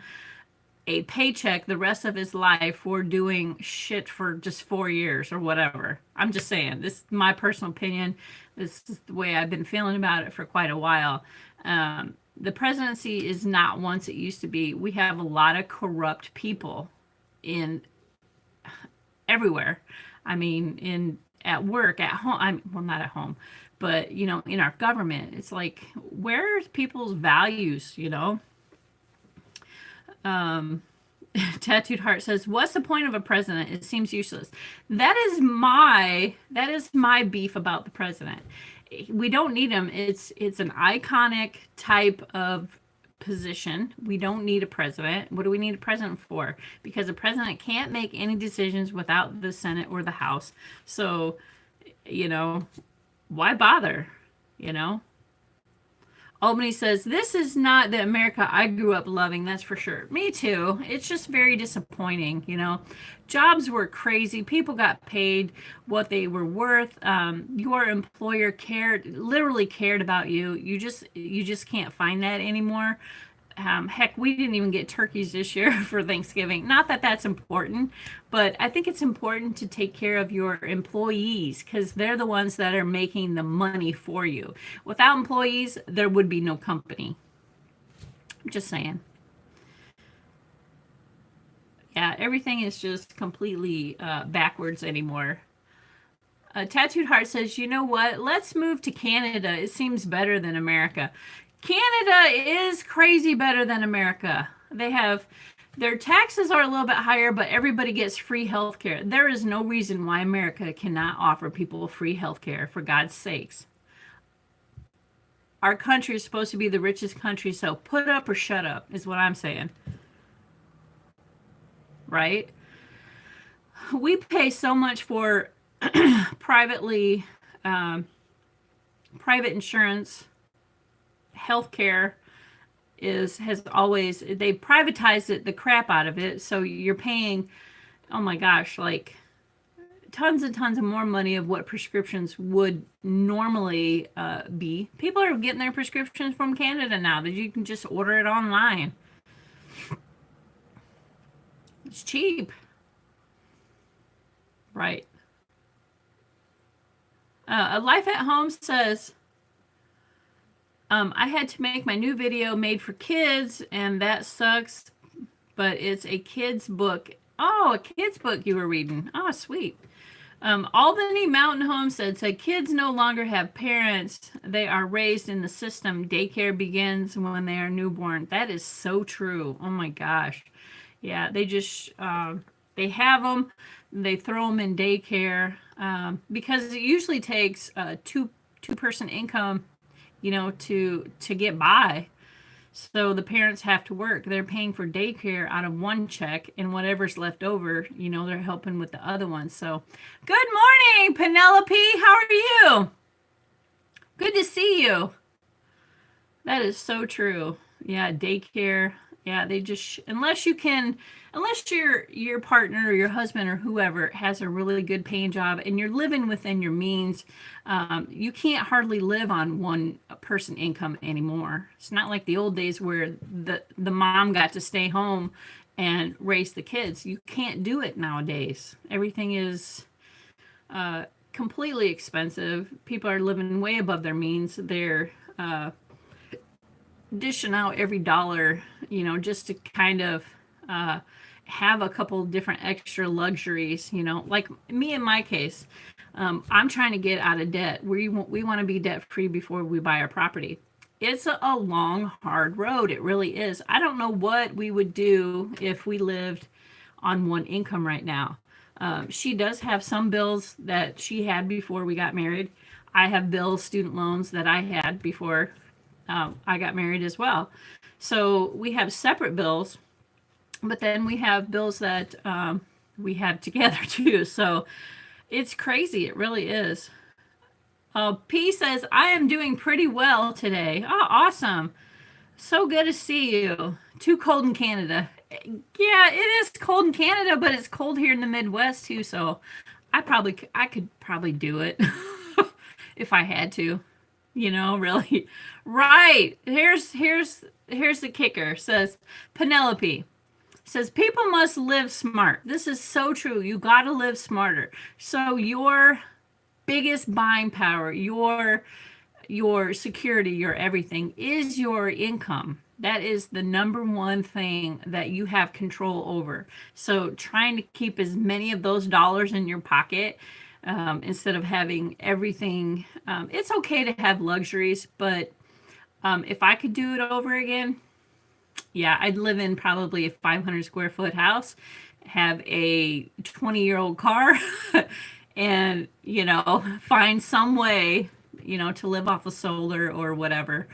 a paycheck the rest of his life for doing shit for just 4 years or whatever? I'm just saying, this is my personal opinion. This is the way I've been feeling about it for quite a while. The presidency is not once it used to be. We have a lot of corrupt people everywhere. I mean, at work, at home. Well, not at home, but in our government, it's like, where's people's values? Tattooed Heart says, what's the point of a president? It seems useless. That is my beef about the president. We don't need him. It's an iconic type of position. We don't need a president. What do we need a president for? Because a president can't make any decisions without the Senate or the House. So, why bother? Albany says, this is not the America I grew up loving, that's for sure. Me too. It's just very disappointing, Jobs were crazy. People got paid what they were worth. Your employer literally cared about you. You just can't find that anymore. Heck, we didn't even get turkeys this year for Thanksgiving. Not that that's important, but I think it's important to take care of your employees because they're the ones that are making the money for you. Without employees, there would be no company. I'm just saying. Yeah, everything is just completely backwards anymore. Tattooed Heart says, you know what? Let's move to Canada. It seems better than America. Canada is crazy better than America. Their taxes are a little bit higher, but everybody gets free health care. There is no reason why America cannot offer people free health care, for God's sakes. Our country is supposed to be the richest country, so put up or shut up is what I'm saying. Right? We pay so much for private insurance. Healthcare has always, they privatized it the crap out of it, so you're paying, oh my gosh, like tons and tons of more money of what prescriptions would normally be. People are getting their prescriptions from Canada now that you can just order it online. It's cheap. Right. A Life at Home says, I had to make my new video made for kids, and that sucks, but it's a kid's book. Oh, a kid's book you were reading. Oh, sweet. Albany Mountain Homestead said, kids no longer have parents. They are raised in the system. Daycare begins when they are newborn. That is so true. Oh, my gosh. Yeah, they just, they have them. They throw them in daycare. because it usually takes a two-person income, to get by. So the parents have to work. They're paying for daycare out of one check, and whatever's left over, they're helping with the other one. So, good morning, Penelope. How are you? Good to see you. That is so true. Yeah, daycare. Yeah, they just unless your partner or your husband or whoever has a really good paying job and you're living within your means, you can't hardly live on one person income anymore. It's not like the old days where the mom got to stay home and raise the kids. You can't do it nowadays. Everything is completely expensive. People are living way above their means. They're dishing out every dollar, just to kind of have a couple different extra luxuries, like me in my case. I'm trying to get out of debt. We want to be debt free before we buy our property. It's a long, hard road. It really is. I don't know what we would do if we lived on one income right now. She does have some bills that she had before we got married. I have bills, student loans that I had before I got married as well. So we have separate bills, but then we have bills that we have together too. So it's crazy. It really is. P says, I am doing pretty well today. Oh, awesome. So good to see you. Too cold in Canada. Yeah, it is cold in Canada, but it's cold here in the Midwest too. So I could probably do it if I had to. Really. Right. Here's the kicker. Says Penelope. Says people must live smart. This is so true. You got to live smarter. So your biggest buying power, your security, your everything is your income. That is the number one thing that you have control over. So trying to keep as many of those dollars in your pocket, instead of having everything. It's okay to have luxuries, but if I could do it over again, yeah, I'd live in probably a 500 square foot house, have a 20-year-old car, and, find some way, to live off of solar or whatever.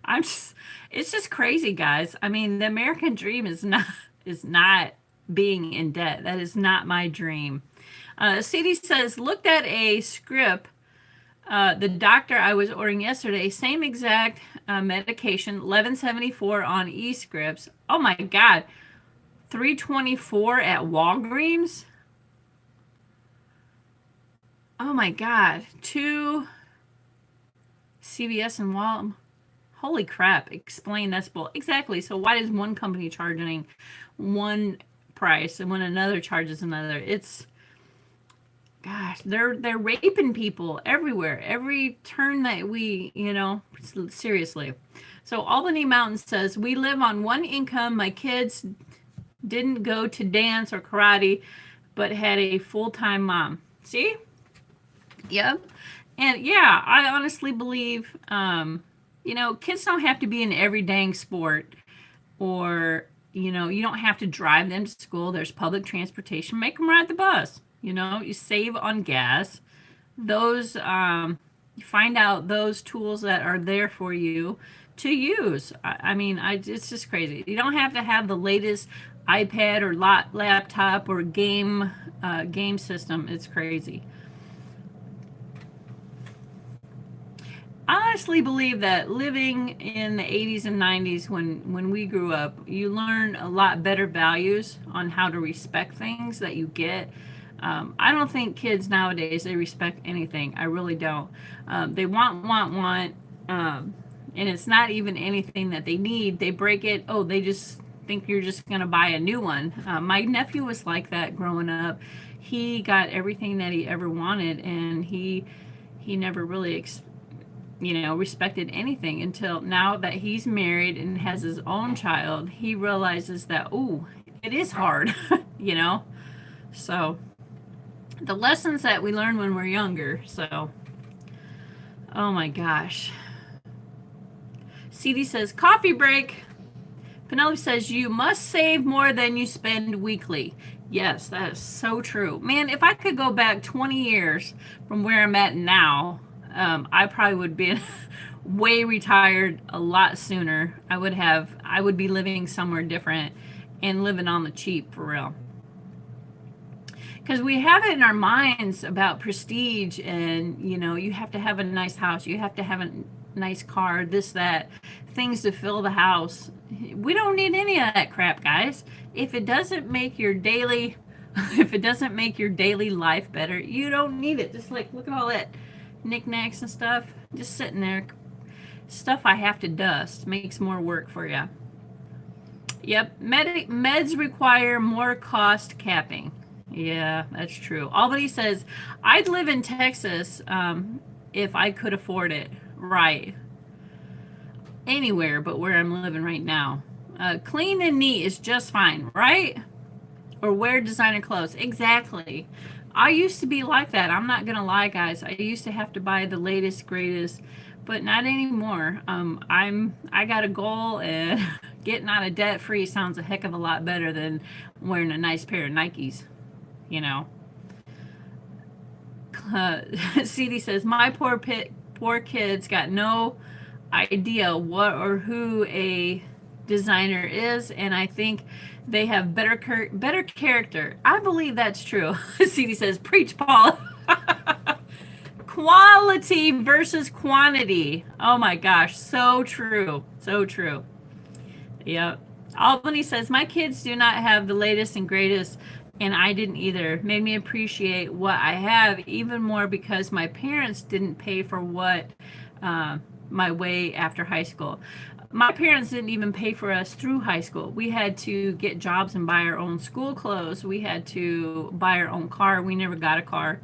It's just crazy, guys. I mean, the American dream is not being in debt. That is not my dream. CD says, looked at a script, the doctor I was ordering yesterday, same exact medication, $11.74 on eScripts. Oh my God, $3.24 at Walgreens. Oh my God, 2 CVS and Walmart. Holy crap! Explain that's bull. Exactly. So why is one company charging one price and when another charges another? It's, gosh, they're raping people everywhere, every turn that we, seriously. So Albany Mountain says, we live on one income. My kids didn't go to dance or karate, but had a full-time mom. See? Yep. And yeah, I honestly believe, kids don't have to be in every dang sport, or, you don't have to drive them to school. There's public transportation. Make them ride the bus. You save on gas. Those, you find out those tools that are there for you to use. It's just crazy. You don't have to have the latest iPad or laptop or game system. It's crazy. I honestly believe that living in the 80s and 90s, when we grew up, you learn a lot better values on how to respect things that you get. I don't think kids nowadays, they respect anything. I really don't. They want, and it's not even anything that they need. They break it. Oh, they just think you're just going to buy a new one. My nephew was like that growing up. He got everything that he ever wanted, and he never really respected anything until now that he's married and has his own child. He realizes that, it is hard, So the lessons that we learn when we're younger. So, oh my gosh. CD says, coffee break. Penelope says, you must save more than you spend weekly. Yes, that is so true. Man, if I could go back 20 years from where I'm at now, I probably would be way retired a lot sooner. I would be living somewhere different and living on the cheap for real. Because we have it in our minds about prestige, and you have to have a nice house, you have to have a nice car, this, that, things to fill the house. We don't need any of that crap, guys. If it doesn't make your daily life better, you don't need it. Just like, look at all that knickknacks and stuff just sitting there. Stuff I have to dust makes more work for you. Yep, meds require more cost capping. Yeah, that's true. Albany says, I'd live in Texas if I could afford it. Right. Anywhere but where I'm living right now. Clean and neat is just fine, right? Or wear designer clothes. Exactly. I used to be like that. I'm not going to lie, guys. I used to have to buy the latest, greatest, but not anymore. I got a goal, and getting out of debt free sounds a heck of a lot better than wearing a nice pair of Nikes. CD says, my poor kids got no idea what or who a designer is, and I think they have better character. I believe that's true. CD says, preach, Paula. Quality versus quantity. Oh my gosh, so true. So true. Yep. Albany says, my kids do not have the latest and greatest, and I didn't either. Made me appreciate what I have even more because my parents didn't pay for what my way after high school. My parents didn't even pay for us through high school. We had to get jobs and buy our own school clothes. We had to buy our own car. We never got a car.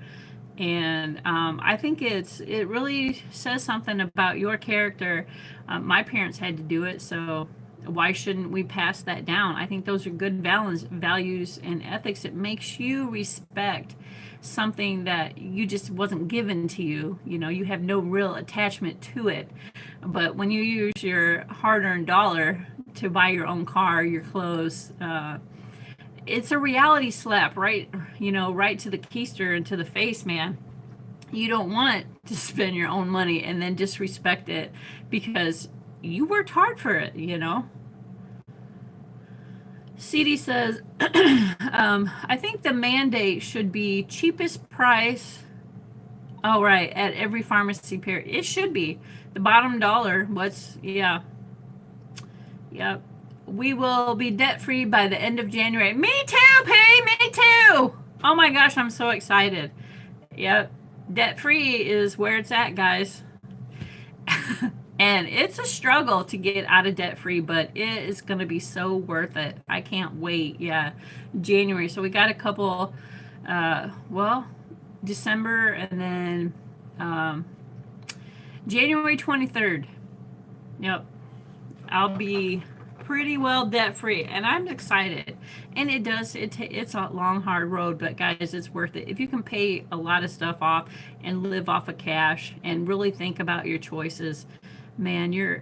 And I think it really says something about your character. My parents had to do it, so why shouldn't we pass that down? I think those are good values and ethics. It makes you respect something that you just wasn't given to you. You have no real attachment to it. But when you use your hard-earned dollar to buy your own car, your clothes, it's a reality slap, right? Right to the keister and to the face, man. You don't want to spend your own money and then disrespect it because you worked hard for it, CD says, I think the mandate should be cheapest price. Oh, right. At every pharmacy period. It should be the bottom dollar. Yeah. Yep. We will be debt free by the end of January. Me too, P. Me too. Oh my gosh, I'm so excited. Yep. Debt free is where it's at, guys. And it's a struggle to get out of debt free, but it is going to be so worth it. I can't wait. Yeah. January. So we got a couple, December and then January 23rd. Yep. I'll be pretty well debt free, and I'm excited. And it's a long, hard road, but guys, it's worth it. If you can pay a lot of stuff off and live off of cash and really think about your choices, man, you're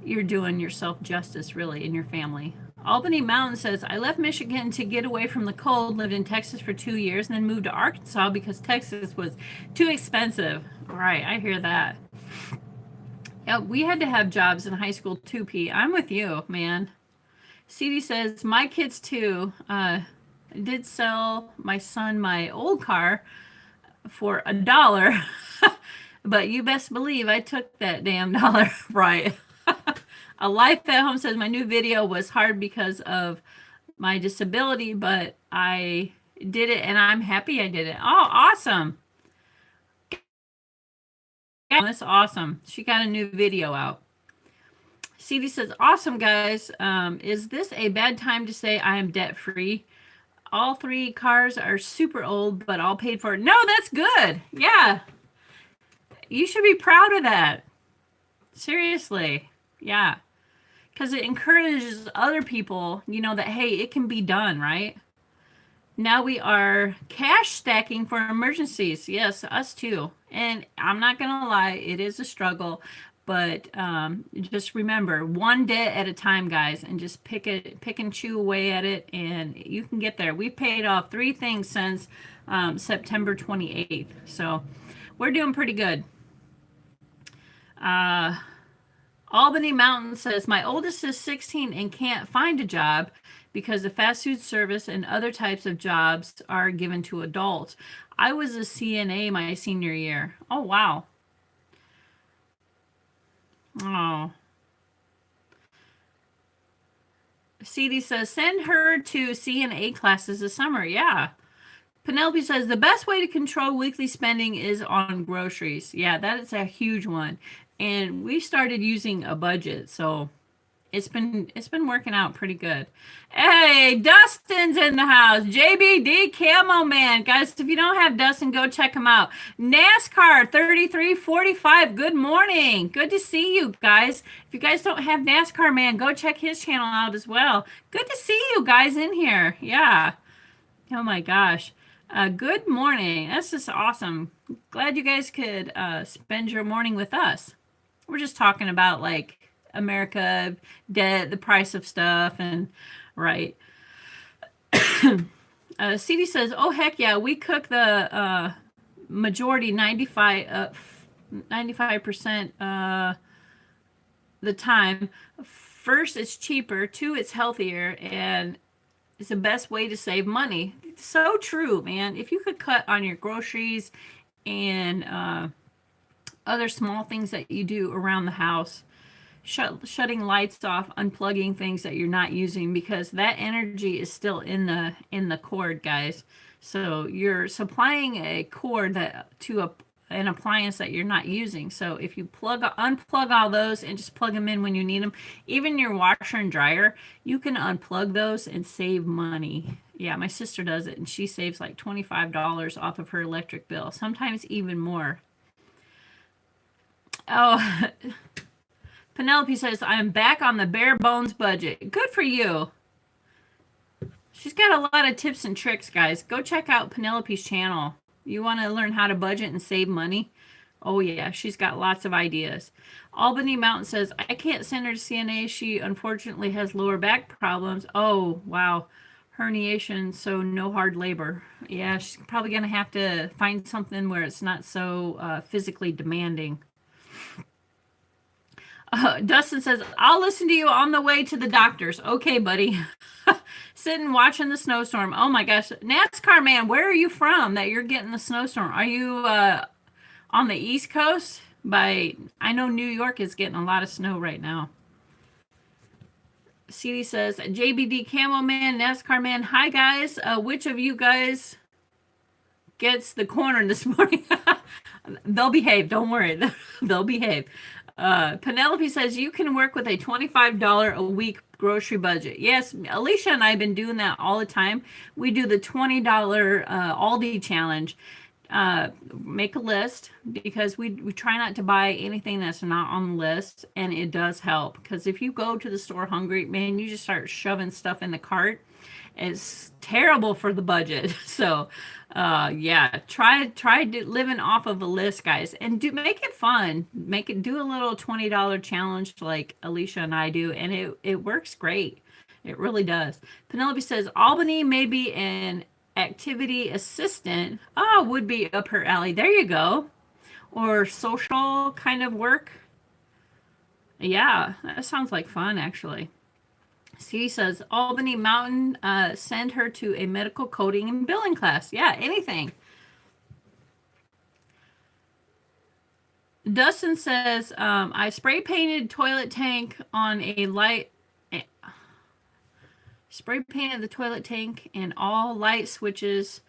doing yourself justice, really, in your family. Albany Mountain says, I left Michigan to get away from the cold, lived in Texas for 2 years, and then moved to Arkansas because Texas was too expensive. Right, I hear that. Yeah, we had to have jobs in high school too, P. I'm with you, man. CD says, my kids too. Did sell my son my old car for $1. But you best believe I took that damn dollar. Right. A Life at Home says, my new video was hard because of my disability, but I did it and I'm happy I did it. Oh, awesome. That's awesome. She got a new video out. CD says, awesome, guys. Is this a bad time to say I am debt free? All 3 cars are super old, but all paid for. No, that's good. Yeah. You should be proud of that. Seriously. Yeah. Because it encourages other people, that, hey, it can be done, right? Now we are cash stacking for emergencies. Yes, us too. And I'm not going to lie, it is a struggle. But just remember, one day at a time, guys, and just pick and chew away at it, and you can get there. We've paid off 3 things since September 28th, so we're doing pretty good. Albany Mountain says, my oldest is 16 and can't find a job because the fast food service and other types of jobs are given to adults. I was a CNA my senior year. Oh, wow. Oh. CD says, send her to CNA classes this summer. Yeah. Penelope says, the best way to control weekly spending is on groceries. Yeah, that is a huge one. And we started using a budget, so it's been working out pretty good. Hey, Dustin's in the house. JBD Camo Man. Guys, if you don't have Dustin, go check him out. NASCAR 3345. Good morning. Good to see you guys. If you guys don't have NASCAR Man, go check his channel out as well. Good to see you guys in here. Yeah. Oh my gosh. Good morning. That's just awesome. Glad you guys could spend your morning with us. We're just talking about like America, debt, the price of stuff, and right. CD says, oh heck yeah, we cook the majority 95% the time. First, it's cheaper. 2, it's healthier, and it's the best way to save money. It's so true, man. If you could cut on your groceries and other small things that you do around the house, shutting lights off, unplugging things that you're not using, because that energy is still in the cord, guys. So you're supplying a cord that to an appliance that you're not using. So if you unplug all those and just plug them in when you need them, even your washer and dryer, you can unplug those and save money. Yeah, my sister does it, and she saves like $25 off of her electric bill, sometimes even more. Oh, Penelope says, I'm back on the bare bones budget. Good for you. She's got a lot of tips and tricks, guys. Go check out Penelope's channel. You want to learn how to budget and save money? Oh, yeah, she's got lots of ideas. Albany Mountain says, I can't send her to CNA. She unfortunately has lower back problems. Oh, wow. Herniation, so no hard labor. Yeah, she's probably going to have to find something where it's not so physically demanding. Dustin says, I'll listen to you on the way to the doctor's. Okay, buddy. Sitting watching the snowstorm. Oh my gosh. NASCAR Man, where are you from that you're getting the snowstorm? Are you on the East Coast? I know New York is getting a lot of snow right now. CD says, JBD Camo Man, NASCAR Man. Hi guys. Which of you guys gets the corner this morning? They'll behave. Don't worry. They'll behave. Penelope says, you can work with a $25 a week grocery budget. Yes, Alicia and I have been doing that all the time. We do the $20 Aldi challenge. Make a list, because we try not to buy anything that's not on the list, and it does help, because if you go to the store hungry, man, you just start shoving stuff in the cart. It's terrible for the budget. So yeah, try living off of a list, guys, and make it fun. Do a little $20 challenge like Alicia and I do, and it works great. It really does. Penelope says, Albany may be an activity assistant. Oh, would be up her alley. There you go. Or social kind of work. Yeah, that sounds like fun, actually. C says, Albany Mountain, send her to a medical coding and billing class. Yeah, anything. Dustin says, I spray painted toilet tank on a light. Spray painted the toilet tank, and all light switches.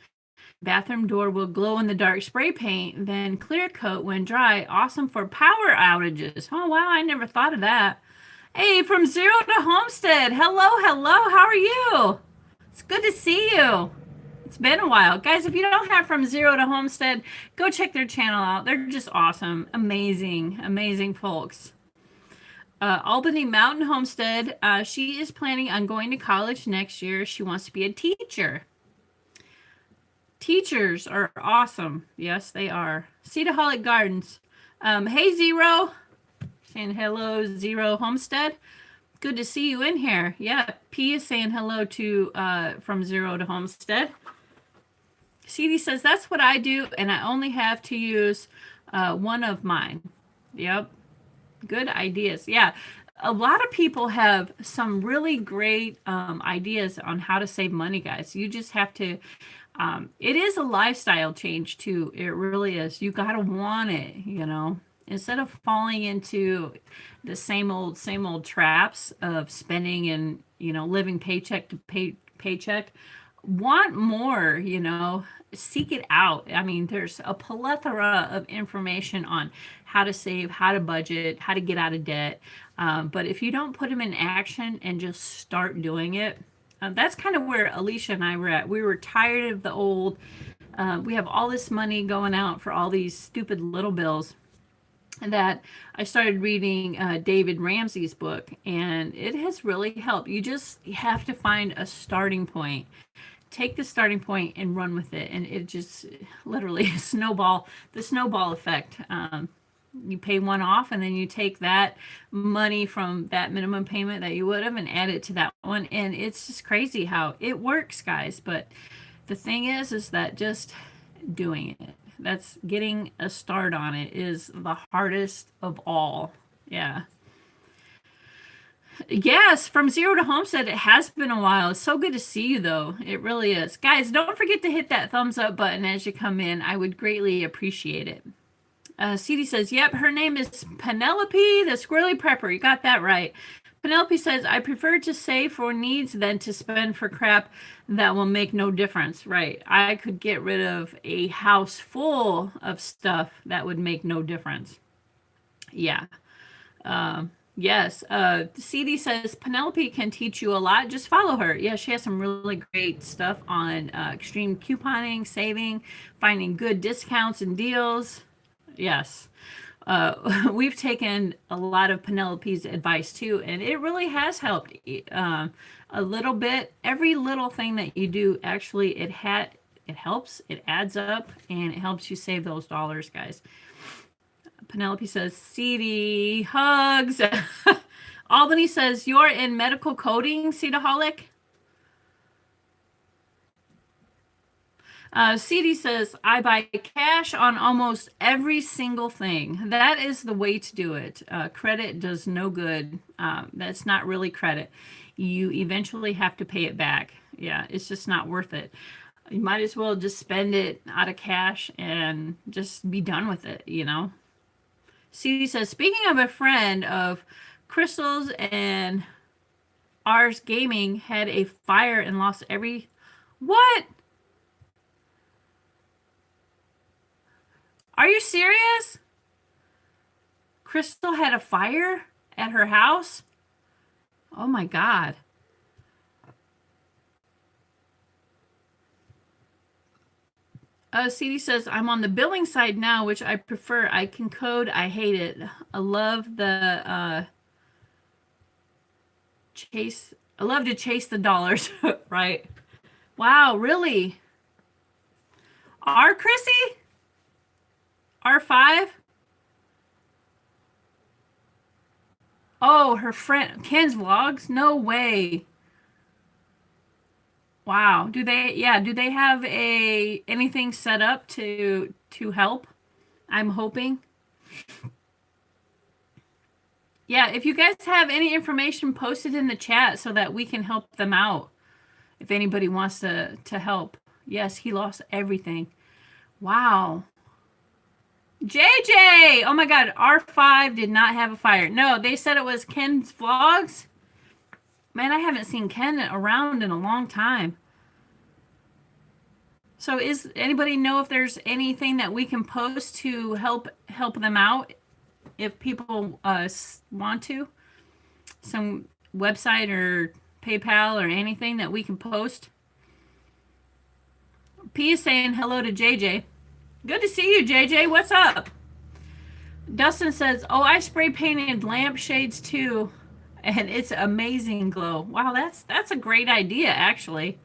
Bathroom door will glow in the dark spray paint, then clear coat when dry. Awesome for power outages. Oh, wow. I never thought of that. Hey, from Zero to Homestead. Hello. How are you? It's good to see you. It's been a while. Guys, if you don't have From Zero to Homestead, go check their channel out. They're just awesome. Amazing folks. Albany Mountain Homestead. She is planning on going to college next year. She wants to be a teacher. Teachers are awesome. Yes, they are. Cedarholic Gardens. Hey, Zero. saying hello, Zero Homestead. Good to see you in here. Yeah, P is saying hello to from Zero to Homestead. CD says, that's what I do, and I only have to use one of mine. Yep. Good ideas. Yeah. A lot of people have some really great ideas on how to save money, guys. You just have to, it is a lifestyle change too. It really is. You got to want it, you know, instead of falling into the same old traps of spending and, you know, living paycheck to paycheck. Want more, you know, seek it out. I mean, there's a plethora of information on how to save, how to budget, how to get out of debt. But if you don't put them in action and just start doing it, that's kind of where Alicia and I were at. We were tired of the old, we have all this money going out for all these stupid little bills. And that I started reading David Ramsey's book, and it has really helped. You have to find a starting point. Take the starting point and run with it, and it just literally the snowball effect. You pay one off, and then you take that money from that minimum payment that you would have and add it to that one, and it's just crazy how it works, guys. But the thing is that just doing it, that's getting a start on it, is the hardest of all. Yeah. Yes, from Zero to Homestead, it has been a while. It's so good to see you, though. It really is. Guys, don't forget to hit that thumbs up button as you come in. I would greatly appreciate it. CD says, yep, her name is Penelope, the squirrely prepper. You got that right. Penelope says, I prefer to save for needs than to spend for crap that will make no difference. Right. I could get rid of a house full of stuff that would make no difference. Yeah. Yes. CD says, Penelope can teach you a lot. Just follow her. Yeah, she has some really great stuff on extreme couponing, saving, finding good discounts and deals. Yes. We've taken a lot of Penelope's advice too, and it really has helped a little bit. Every little thing that you do, actually, it helps, it adds up, and it helps you save those dollars, guys. Penelope says, CD hugs. Albany says, you're in medical coding, Cedarholic. CD says, I buy cash on almost every single thing. That is the way to do it. Credit does no good. That's not really credit. You eventually have to pay it back. Yeah, it's just not worth it. You might as well just spend it out of cash and just be done with it, you know? CD says, speaking of a friend of Crystal's and ours, Gaming had a fire and lost every... What? Are you serious? Crystal had a fire at her house? Oh my God. CD says, I'm on the billing side now, which I prefer. I can code. I hate it. I love the chase. I love to chase the dollars. Right. Wow, really? Chrissy? R5? Oh, her friend Ken's vlogs? No way. Wow. Do they have anything set up to help? I'm hoping. Yeah, if you guys have any information, post it in the chat so that we can help them out. If anybody wants to help. Yes, he lost everything. Wow. JJ! Oh my God, R5 did not have a fire. No, they said it was Ken's vlogs. Man, I haven't seen Ken around in a long time. So is anybody know if there's anything that we can post to help them out if people want to? Some website or PayPal or anything that we can post? P is saying hello to JJ. Good to see you, JJ. What's up? Dustin says, oh, I spray painted lampshades too, and it's amazing glow. Wow, that's a great idea, actually.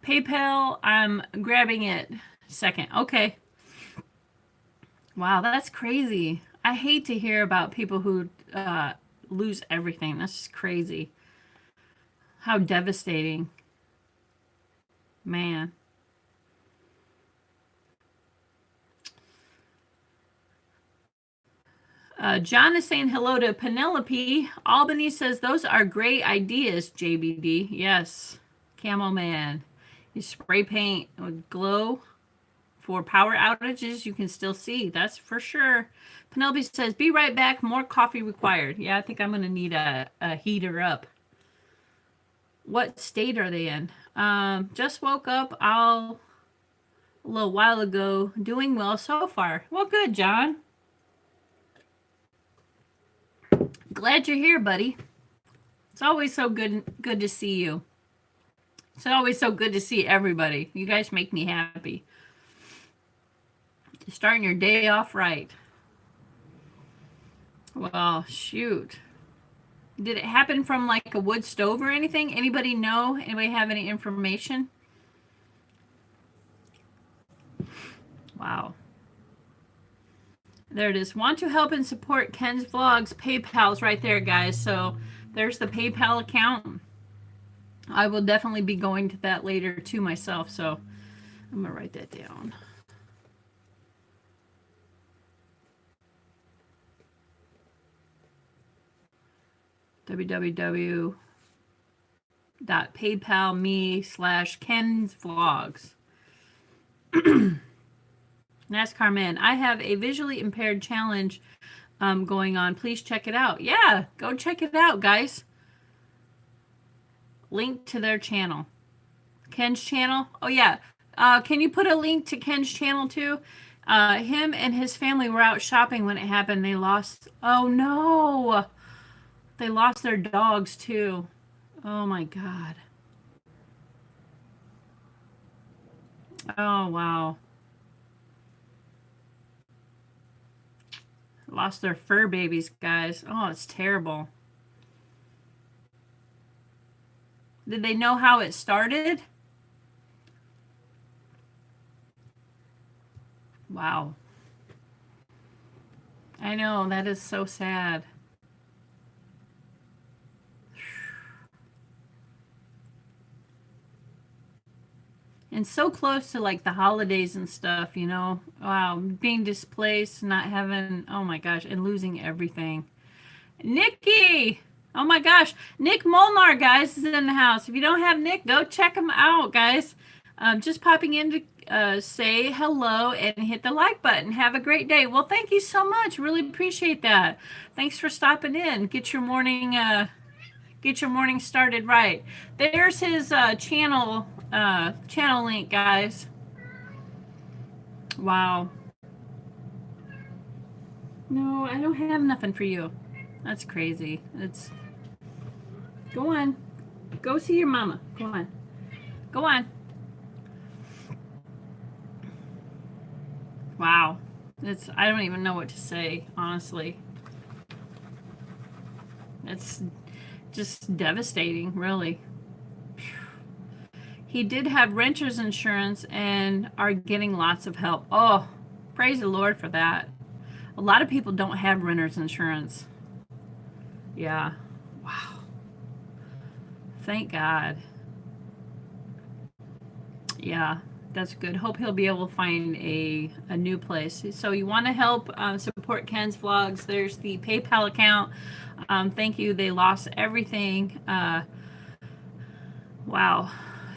PayPal, I'm grabbing it second. Okay. Wow, that's crazy. I hate to hear about people who lose everything. That's just crazy. How devastating. Man. John is saying hello to Penelope. Albany says, those are great ideas, JBD. Yes. Camo Man. You spray paint with glow for power outages. You can still see. That's for sure. Penelope says, be right back. More coffee required. Yeah, I think I'm going to need a heater up. What state are they in? Just woke up a little while ago. Doing well so far. Well, good, John. Glad you're here, buddy. It's always so good to see you. It's always so good to see everybody. You guys make me happy. You're starting your day off right. Well, shoot. Did it happen from like a wood stove or anything? Anybody know? Anybody have any information? Wow. There it is. Want to help and support Ken's Vlogs. PayPal's right there, guys. So there's the PayPal account. I will definitely be going to that later too myself. So I'm going to write that down. www.paypal.me/Ken's Vlogs. NASCAR Man, I have a visually impaired challenge going on. Please check it out. Yeah, go check it out, guys. Link to their channel. Ken's channel. Oh, yeah. Can you put a link to Ken's channel, too? Him and his family were out shopping when it happened. They lost... Oh, no. They lost their dogs, too. Oh, my God. Oh, wow. Lost their fur babies, guys. Oh, it's terrible. Did they know how it started? Wow. I know, that is so sad. And so close to like the holidays and stuff, you know. Wow, being displaced, not having, oh my gosh, and losing everything. Nikki! Oh my gosh, Nick Molnar, guys, is in the house. If you don't have Nick, go check him out, guys. Just popping in to say hello and hit the like button. Have a great day. Well, thank you so much. Really appreciate that. Thanks for stopping in. Get your morning started right. There's his channel link, guys. Wow. No, I don't have nothing for you. That's crazy. Go on. Go see your mama. Go on. Go on. Wow. I don't even know what to say, honestly. It's just devastating, really. He did have renter's insurance and are getting lots of help. Oh, praise the Lord for that. A lot of people don't have renter's insurance. Yeah. Wow. Thank God. Yeah, that's good. Hope he'll be able to find a new place. So you want to help support Ken's Vlogs. There's the PayPal account. Thank you. They lost everything. Wow.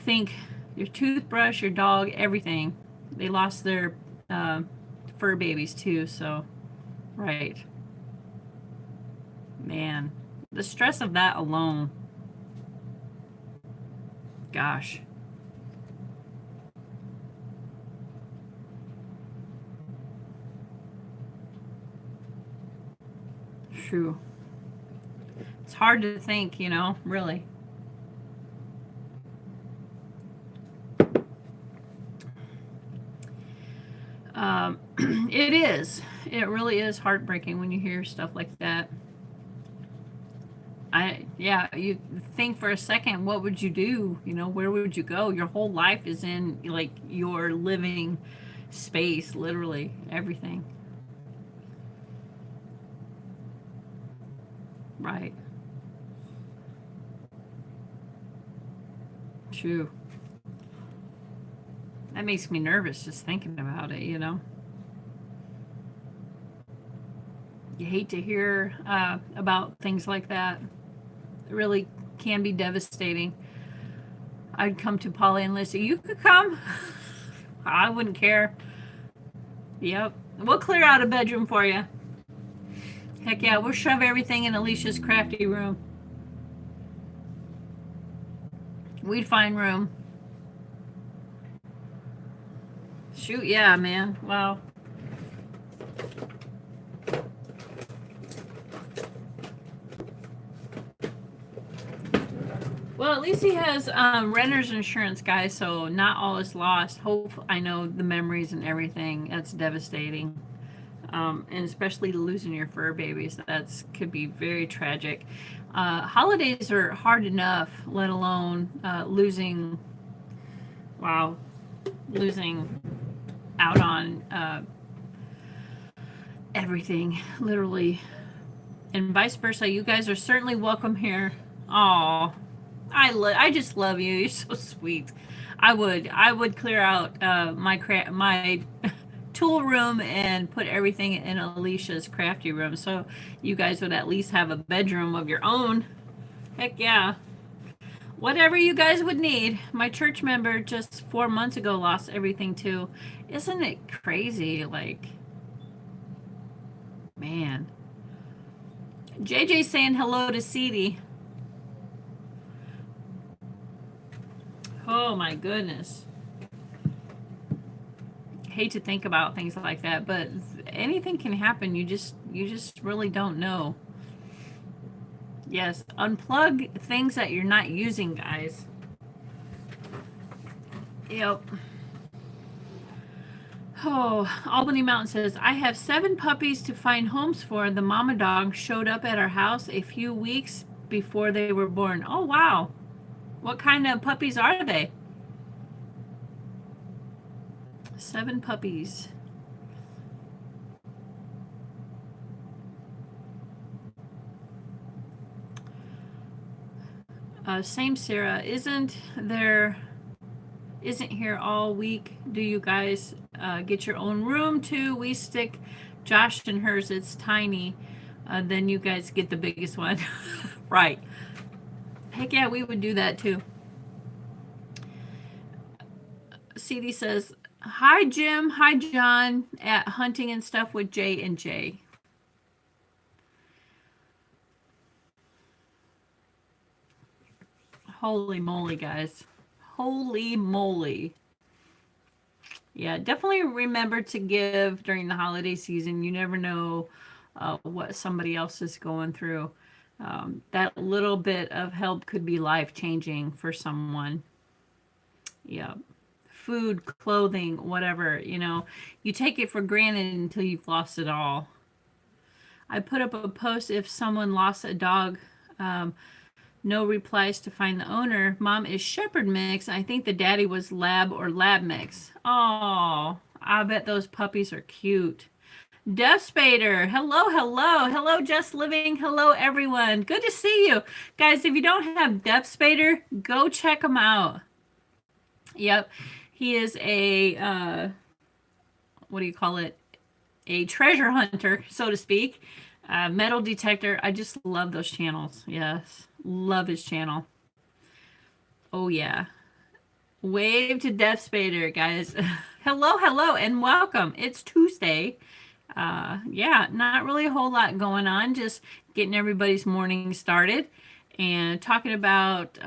Think your toothbrush, your dog, everything. They lost their fur babies too. So, right. Man, the stress of that alone. Gosh. True. It's hard to think, you know, really. It is. It really is heartbreaking when you hear stuff like that. You think for a second, what would you do? You know, where would you go? Your whole life is in like your living space, literally everything. Right. True. That makes me nervous just thinking about it, you know? You hate to hear about things like that. It really can be devastating. I'd come to Polly and Lissy. You could come. I wouldn't care. Yep. We'll clear out a bedroom for you. Heck yeah, we'll shove everything in Alicia's crafty room. We'd find room. Shoot, yeah, man. Wow. Well, at least he has renter's insurance, guys, so not all is lost. Hope I know the memories and everything. That's devastating. And especially losing your fur babies. That's could be very tragic. Holidays are hard enough, let alone losing out on everything, literally. And vice versa. You guys are certainly welcome here. Oh, I just love you. You're so sweet. I would clear out my tool room and put everything in Alicia's crafty room, so you guys would at least have a bedroom of your own. Heck yeah. Whatever you guys would need. My church member just 4 months ago lost everything too. Isn't it crazy? Like, man. JJ saying hello to CD. Oh my goodness. Hate to think about things like that, but anything can happen. You just really don't know. Yes, unplug things that you're not using, guys. Yep. Oh, Albany Mountain says, I have 7 puppies to find homes for. The mama dog showed up at our house a few weeks before they were born. Oh, wow. What kind of puppies are they? 7 puppies. Same Sarah. Isn't here all week? Do you guys get your own room too? We stick Josh and hers. It's tiny. Then you guys get the biggest one. Right. Heck yeah, we would do that too. CD says, hi Jim, hi John, at Hunting and Stuff with J and J. Holy moly, guys. Holy moly. Yeah, definitely remember to give during the holiday season. You never know what somebody else is going through. That little bit of help could be life-changing for someone. Yeah. Food, clothing, whatever, you know. You take it for granted until you've lost it all. I put up a post if someone lost a dog. No replies to find the owner. Mom is Shepherd Mix. I think the daddy was Lab or Lab Mix. Oh, I bet those puppies are cute. Death Spader. Hello, hello. Hello, Just Living. Hello, everyone. Good to see you. Guys, if you don't have Death Spader, go check him out. Yep. He is a, what do you call it? A treasure hunter, so to speak. Metal detector. I just love those channels. Yes. Love his channel. Oh, yeah. Wave to Death Spader, guys. Hello, hello, and welcome. It's Tuesday. Yeah, not really a whole lot going on. Just getting everybody's morning started and talking about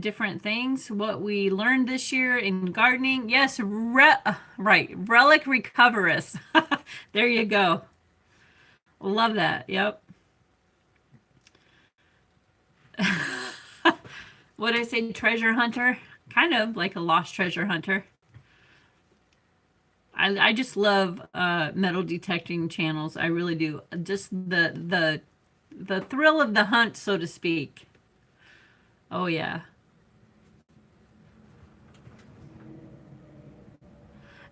different things. What we learned this year in gardening. Yes, right. Relic Recoverist. There you go. Love that. Yep. What did I say? Treasure hunter? Kind of like a lost treasure hunter. I just love metal detecting channels. I really do. Just the thrill of the hunt, so to speak. Oh yeah.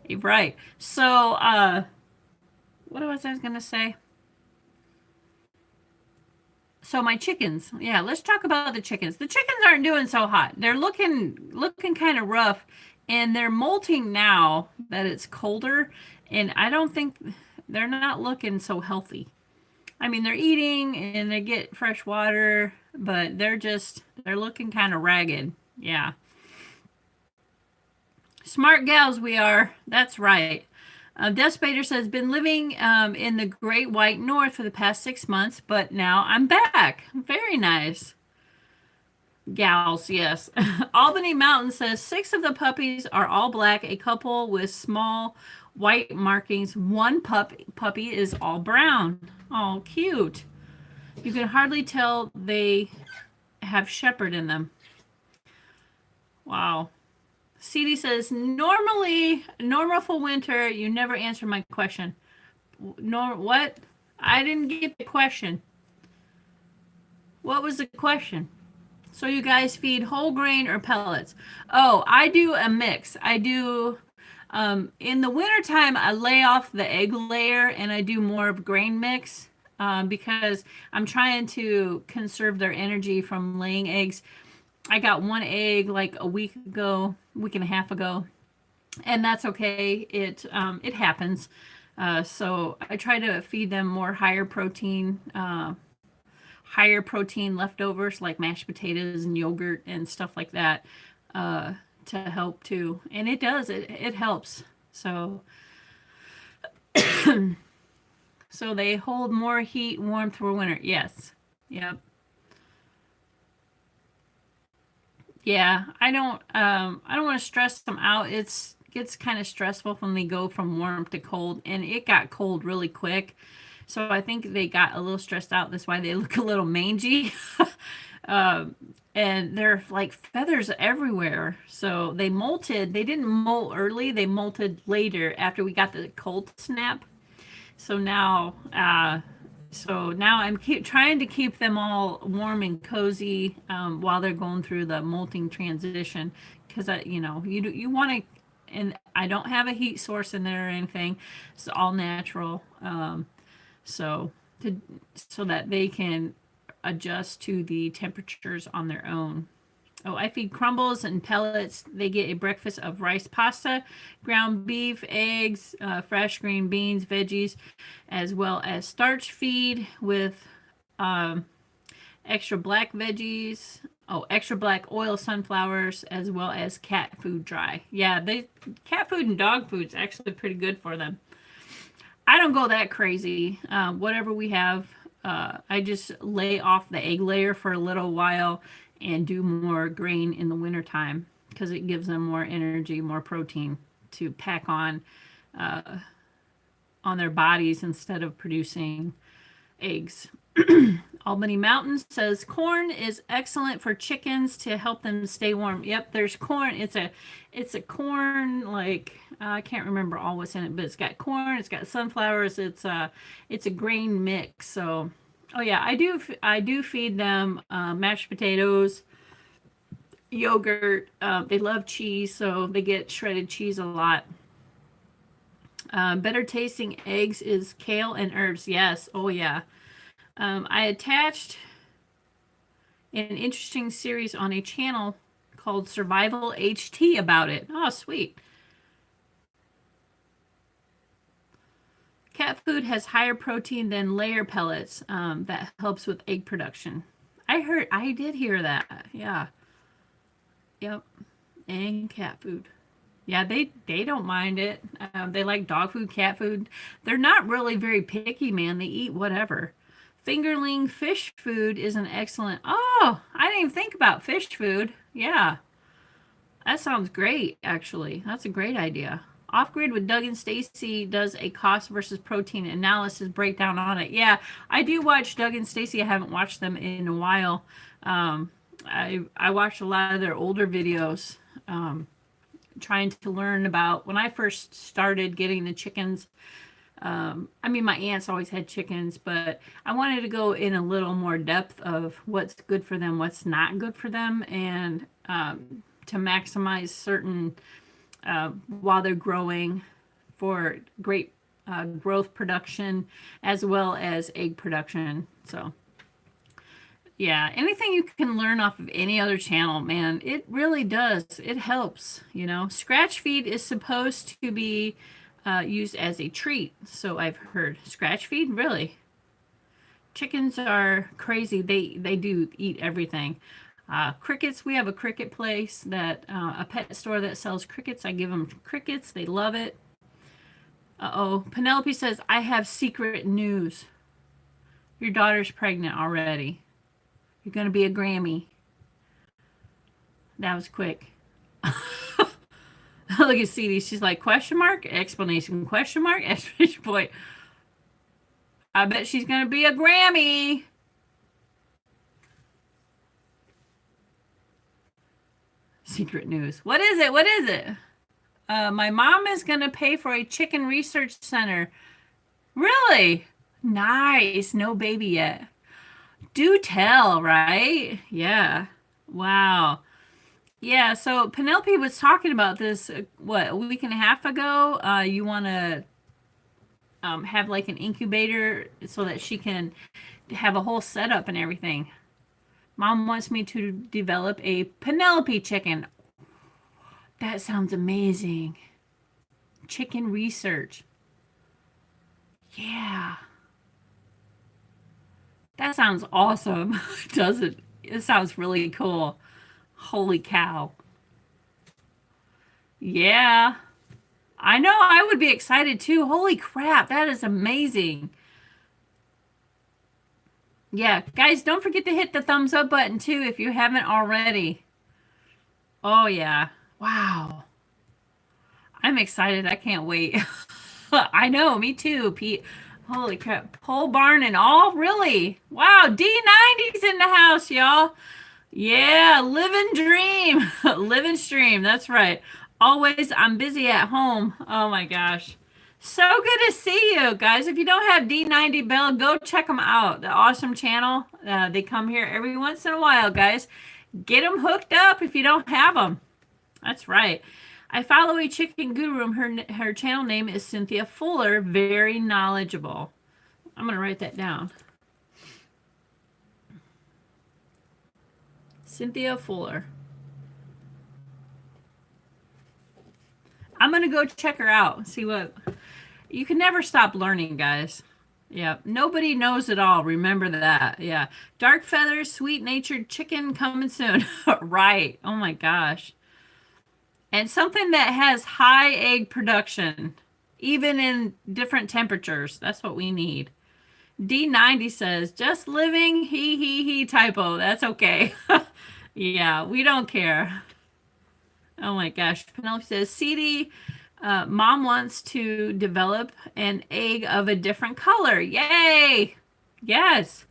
Right. So what was I gonna say? So my chickens, yeah, let's talk about the chickens. The chickens aren't doing so hot. They're looking kind of rough, and they're molting now that it's colder, and I don't think they're not looking so healthy. I mean, they're eating and they get fresh water, but they're looking kind of ragged. Yeah. Smart gals we are. That's right. Despater says, been living in the Great White North for the past 6 months, but now I'm back. Very nice. Gals, yes. Albany Mountain says, 6 of the puppies are all black, a couple with small white markings. One puppy is all brown. Oh, cute. You can hardly tell they have shepherd in them. Wow. CD says, normal for winter. You never answer my question. What? I didn't get the question. What was the question? So you guys feed whole grain or pellets? Oh, I do a mix. I do, in the wintertime, I lay off the egg layer and I do more of grain mix because I'm trying to conserve their energy from laying eggs. I got one egg like a week and a half ago, and that's okay. It happens. So I try to feed them more higher protein leftovers like mashed potatoes and yogurt and stuff like that to help too. And it does. It helps. So so they hold more heat and warmth for winter. Yes. Yep. Yeah, I don't want to stress them out. It's gets kind of stressful when they go from warm to cold, and it got cold really quick. So I think they got a little stressed out. That's why they look a little mangy. um, and they're like feathers everywhere. So they molted. They didn't molt early. They molted later after we got the cold snap. So now I'm trying to keep them all warm and cozy while they're going through the molting transition because you want to, and I don't have a heat source in there or anything. It's all natural, so to so that they can adjust to the temperatures on their own. Oh, I feed crumbles and pellets. They get a breakfast of rice pasta, ground beef, eggs, fresh green beans, veggies, as well as starch feed with extra black veggies. Oh, extra black oil sunflowers, as well as cat food dry. Yeah, cat food and dog food is actually pretty good for them. I don't go that crazy. Whatever we have, I just lay off the egg layer for a little while and do more grain in the wintertime because it gives them more energy, more protein to pack on their bodies instead of producing eggs. Albany Mountain says corn is excellent for chickens to help them stay warm. Yep, there's corn. It's a corn like I can't remember all what's in it, but it's got corn, it's got sunflowers, it's a grain mix. So, oh yeah, I do feed them mashed potatoes, yogurt. They love cheese, so they get shredded cheese a lot. Better tasting eggs is kale and herbs. Yes. Oh yeah. I attached an interesting series on a channel called Survival HT about it. Oh, sweet. Cat food has higher protein than layer pellets. That helps with egg production. I did hear that. Yeah. Yep. And cat food. Yeah, they don't mind it. They like dog food, cat food. They're not really very picky, man. They eat whatever. Fingerling fish food is an excellent. Oh, I didn't even think about fish food. Yeah, that sounds great. Actually, that's a great idea. Off Grid with Doug and Stacy does a cost versus protein analysis breakdown on it. Yeah, I do watch Doug and Stacy. I haven't watched them in a while. I watched a lot of their older videos. Trying to learn about when I first started getting the chickens. I mean, my aunts always had chickens, but I wanted to go in a little more depth of what's good for them, what's not good for them, and to maximize certain while they're growing for great growth production as well as egg production. So, Yeah, anything you can learn off of any other channel, man, it really does. It helps, you know. Scratch feed is supposed to be used as a treat, so I've heard. Scratch feed, really? Chickens are crazy. They do eat everything. Crickets, we have a cricket place that a pet store that sells crickets. I give them crickets. They love it. Uh-oh. Penelope says, I have secret news. Your daughter's pregnant already. You're going to be a Grammy. That was quick. Look at CD. She's like, question mark, explanation, question mark, exclamation point. I bet she's going to be a Grammy. Secret news. What is it? What is it? My mom is going to pay for a chicken research center. Really? Nice. No baby yet. Do tell, right? Yeah. Wow. Yeah, so Penelope was talking about this, what, a week and a half ago? You want to have like an incubator so that she can have a whole setup and everything. Mom wants me to develop a Penelope chicken. That sounds amazing. Chicken research. Yeah. That sounds awesome, does it? It sounds really cool. Holy cow. Yeah. I know, I would be excited too. Holy crap, that is amazing. Yeah, guys, don't forget to hit the thumbs up button too if you haven't already. Oh, yeah. Wow. I'm excited. I can't wait. I know, me too, Pete. Holy crap. Pole barn and all? Really? Wow, D90's in the house, y'all. Yeah, living dream. Living stream. That's right. Always, I'm busy at home. Oh my gosh. So good to see you guys. If you don't have D90 Bell, go check them out. The awesome channel. They come here every once in a while, guys. Get them hooked up if you don't have them. That's right. I follow a chicken guru. Her channel name is Cynthia Fuller. Very knowledgeable. I'm going to write that down. Cynthia Fuller. I'm going to go check her out. See what... You can never stop learning, guys. Yeah. Nobody knows it all. Remember that. Yeah. Dark feathers, sweet-natured chicken coming soon. Right. Oh, my gosh. And something that has high egg production, even in different temperatures. That's what we need. D90 says, just living, he, typo. That's okay. Yeah, we don't care. Oh my gosh. Penelope says, CD, mom wants to develop an egg of a different color. Yay! Yes.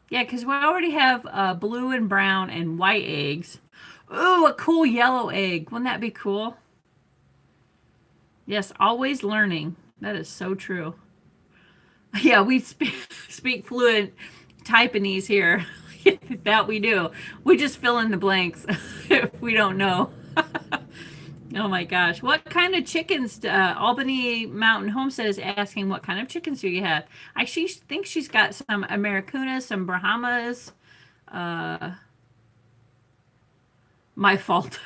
Yeah, because we already have blue and brown and white eggs. Ooh, a cool yellow egg. Wouldn't that be cool? Yes, always learning. That is so true. Yeah, we speak fluent Taiwanese here. That we do. We just fill in the blanks if we don't know. Oh my gosh. What kind of chickens? Albany Mountain Homestead is asking what kind of chickens do you have? I think she's got some Americunas, some Brahmas. My fault.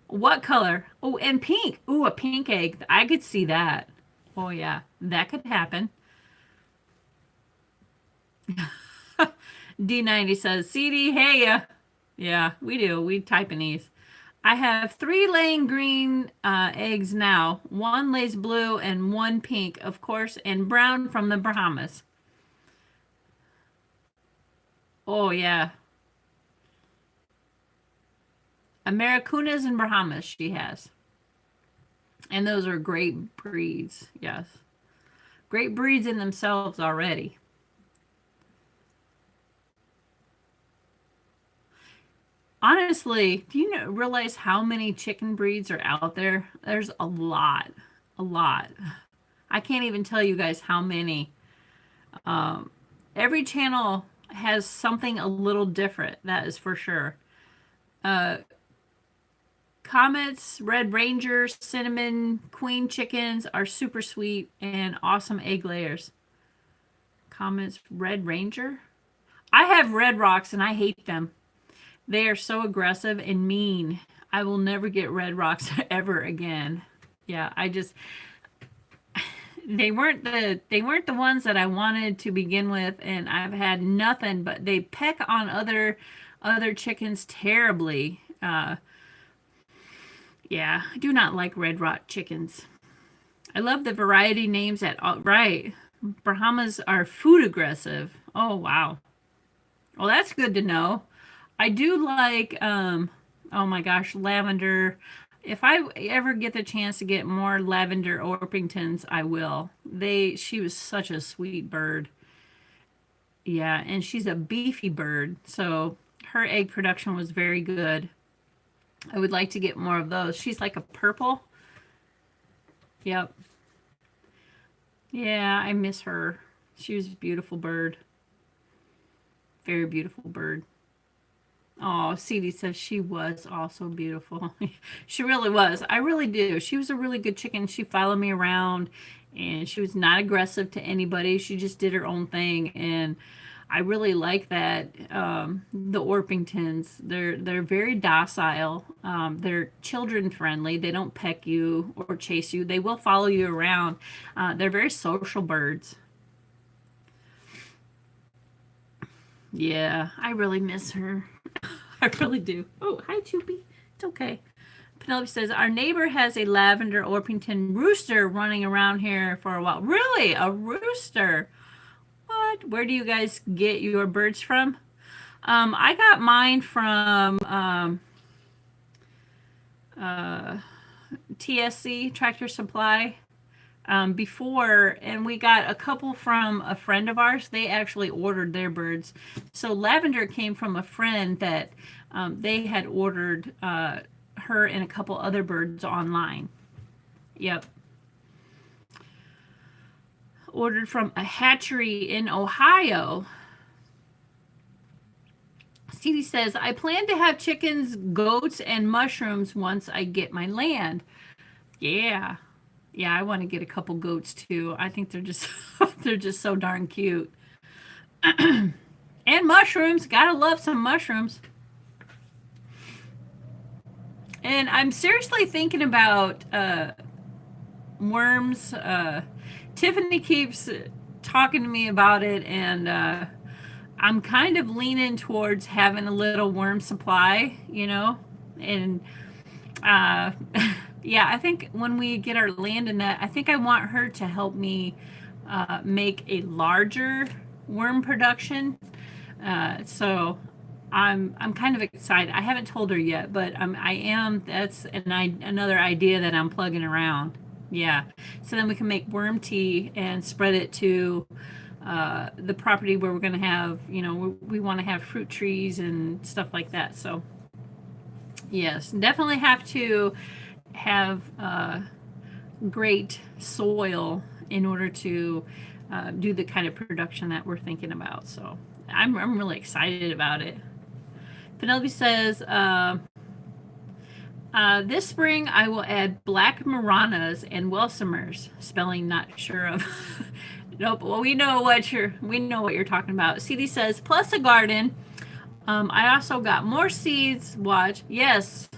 What color? Oh, and pink. Ooh, a pink egg. I could see that. Oh, yeah. That could happen. D90 says, CD, hey. Yeah, we do. We Taiwanese. I have 3 laying green eggs now. 1 lays blue and 1 pink, of course, and brown from the Bahamas. Oh, yeah. Americunas and Bahamas she has. And those are great breeds. Yes. Great breeds in themselves already. Honestly, do you realize how many chicken breeds are out there? There's a lot. A lot. I can't even tell you guys how many. Every channel has something a little different. That is for sure. Comets, Red Rangers, Cinnamon, Queen chickens are super sweet and awesome egg layers. Comets, Red Ranger? I have Red Rocks and I hate them. They are so aggressive and mean. I will never get Red Rocks ever again. Yeah, I just they weren't the ones that I wanted to begin with, and I've had nothing but they peck on other chickens terribly. Yeah, I do not like Red Rock chickens. I love the variety names at right. Brahmas are food aggressive. Oh wow. Well, that's good to know. I do like oh my gosh, lavender. If I ever get the chance to get more lavender Orpingtons, I will. She was such a sweet bird. Yeah, and she's a beefy bird, so her egg production was very good. I would like to get more of those. She's like a purple. Yep. Yeah, I miss her. She was a beautiful bird. Very beautiful bird. Oh, CD says she was also beautiful. She really was. I really do. She was a really good chicken. She followed me around and she was not aggressive to anybody. She just did her own thing. And I really like that. The Orpingtons, they're very docile. They're children friendly. They don't peck you or chase you. They will follow you around. They're very social birds. Yeah, I really miss her. I really do. Oh, hi, Choopy. It's okay. Penelope says, our neighbor has a lavender Orpington rooster running around here for a while. Really? A rooster? What? Where do you guys get your birds from? I got mine from TSC, Tractor Supply. Before, and we got a couple from a friend of ours. They actually ordered their birds. So lavender came from a friend that they had ordered her and a couple other birds online. Yep. Ordered from a hatchery in Ohio. Stevie says, I plan to have chickens, goats, and mushrooms once I get my land. Yeah. Yeah, I want to get a couple goats too. I think they're just they're just so darn cute. And mushrooms. Gotta love some mushrooms. And I'm seriously thinking about worms. Tiffany keeps talking to me about it, and I'm kind of leaning towards having a little worm supply, you know, and yeah, I think when we get our land in that, I think I want her to help me make a larger worm production. So I'm kind of excited. I haven't told her yet, but I am. That's another idea that I'm plugging around. Yeah. So then we can make worm tea and spread it to the property where we're going to have, you know, we want to have fruit trees and stuff like that. So yes, definitely have to have great soil in order to do the kind of production that we're thinking about. So I'm really excited about it. Penelope says, this spring I will add black Maranas and Welsumers. Spelling not sure of. Nope. Well, we know what you're talking about. CD says, plus a garden. I also got more seeds. Watch. Yes,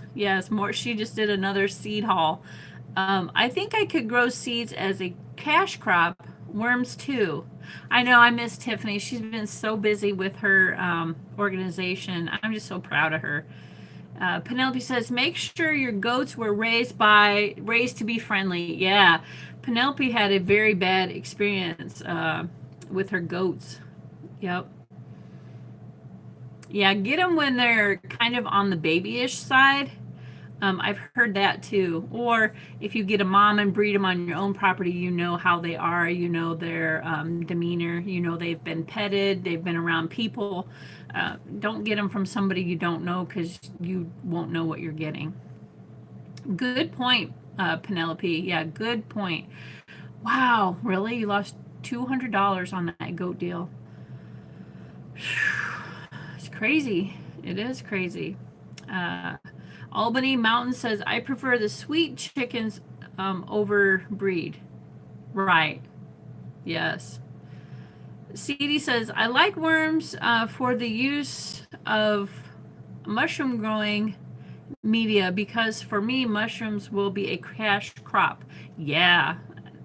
more. She just did another seed haul. I think I could grow seeds as a cash crop. Worms too. I know I miss Tiffany. She's been so busy with her organization. I'm just so proud of her. Penelope says, make sure your goats were raised to be friendly. Yeah. Penelope had a very bad experience with her goats. Yep. Yeah, get them when they're kind of on the babyish side. I've heard that too. Or if you get a mom and breed them on your own property, you know how they are, you know their demeanor, you know they've been petted, they've been around people. Don't get them from somebody you don't know because you won't know what you're getting. Good point, Penelope. Yeah, good point. Wow, really? You lost $200 on that goat deal. It's crazy. It is crazy. Albany Mountain says, I prefer the sweet chickens over breed. Right. Yes. CD says, I like worms for the use of mushroom growing media because for me, mushrooms will be a cash crop. Yeah,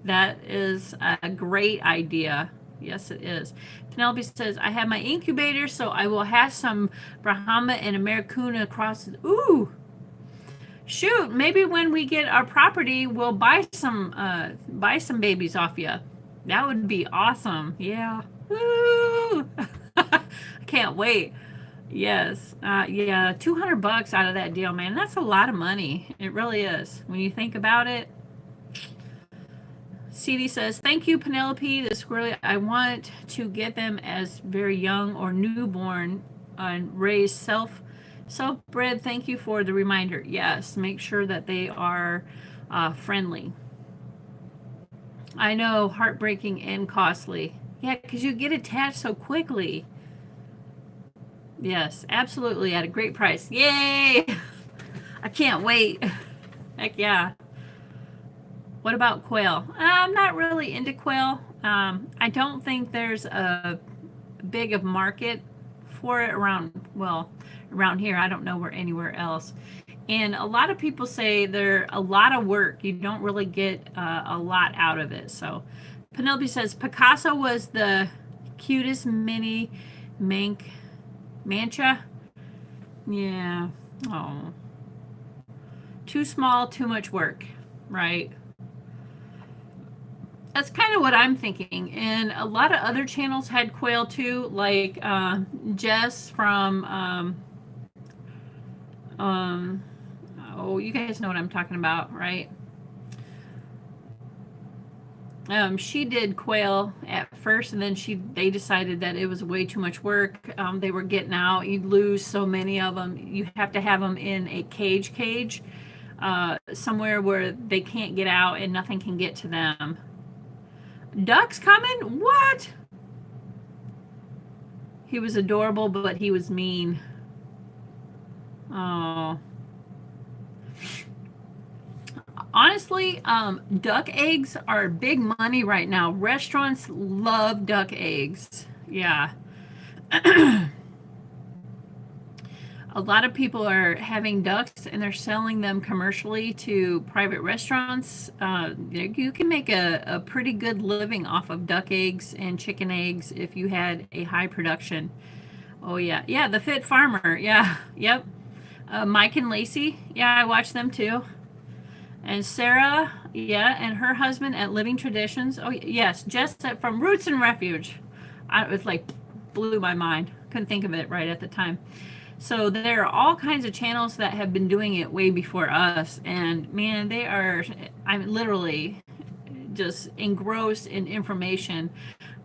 that is a great idea. Yes, it is. Penelope says, I have my incubator, so I will have some Brahma and Americuna crosses. Ooh, shoot, maybe when we get our property, we'll buy some babies off you. That would be awesome. Yeah. Woo! I can't wait. Yes. Yeah, $200 out of that deal, man. That's a lot of money. It really is. When you think about it. CD says, thank you, Penelope. The squirrely, I want to get them as very young or newborn and raise self-bred. Thank you for the reminder. Yes, make sure that they are friendly. I know, heartbreaking and costly. Yeah, because you get attached so quickly. Yes, absolutely, at a great price. Yay! I can't wait. Heck yeah. What about quail? I'm not really into quail. I don't think there's a big of market for it around here. I don't know where anywhere else. And a lot of people say they're a lot of work. You don't really get a lot out of it. So Penelope says Picasso was the cutest mini mancha. Yeah. Oh. Too small, too much work. Right. That's kind of what I'm thinking. And a lot of other channels had quail too, like Jess from oh, you guys know what I'm talking about, right? She did quail at first, and then they decided that it was way too much work. They were getting out. You'd lose so many of them. You have to have them in a cage, somewhere where they can't get out and nothing can get to them. Ducks coming? What? He was adorable, but he was mean. Oh. Honestly, duck eggs are big money right now. Restaurants love duck eggs. Yeah. A lot of people are having ducks and they're selling them commercially to private restaurants. You can make a pretty good living off of duck eggs and chicken eggs if you had a high production. Oh, yeah. Yeah, The Fit Farmer. Yeah. Yep. Mike and Lacey. Yeah, I watch them too. And Sarah, yeah, and her husband at Living Traditions. Oh, yes, Jess from Roots and Refuge. It was like blew my mind. Couldn't think of it right at the time. So there are all kinds of channels that have been doing it way before us. And man, I'm literally just engrossed in information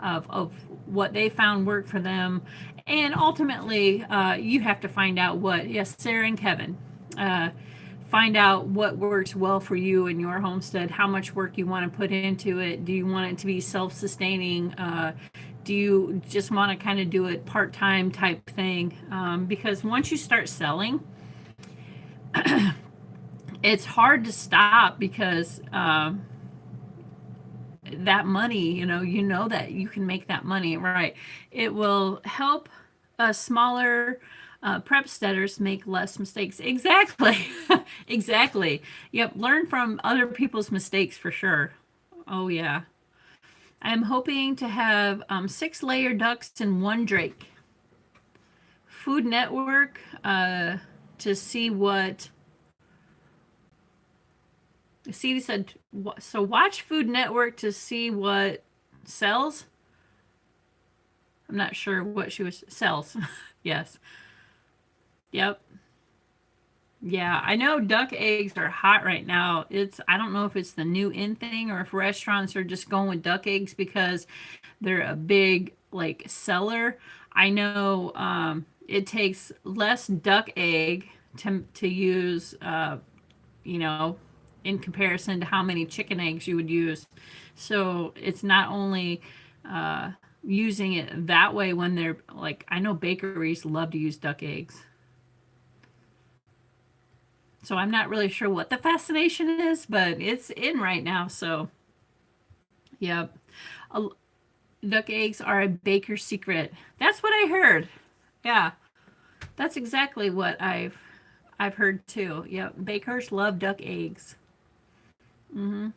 of what they found worked for them. And ultimately, you have to find out Sarah and Kevin, find out what works well for you in your homestead, how much work you want to put into it. Do you want it to be self-sustaining? Do you just want to kind of do it part-time type thing? Because once you start selling, it's hard to stop because that money, you know that you can make that money, right? It will help smaller prep steaders make less mistakes. Exactly. Exactly. Yep. Learn from other people's mistakes for sure. Oh, yeah. I'm hoping to have 6 layer ducks and 1 drake. Food Network to see what. CD said, so watch Food Network to see what sells. I'm not sure what sells. Yes. Yep. Yeah, I know duck eggs are hot right now. I don't know if it's the new in thing or if restaurants are just going with duck eggs because they're a big like seller. I know it takes less duck egg to use, in comparison to how many chicken eggs you would use. So it's not only using it that way when they're like, I know bakeries love to use duck eggs. So I'm not really sure what the fascination is, but it's in right now. So, yeah. Duck eggs are a baker's secret. That's what I heard. Yeah, that's exactly what I've heard too. Yep, bakers love duck eggs. Hmm.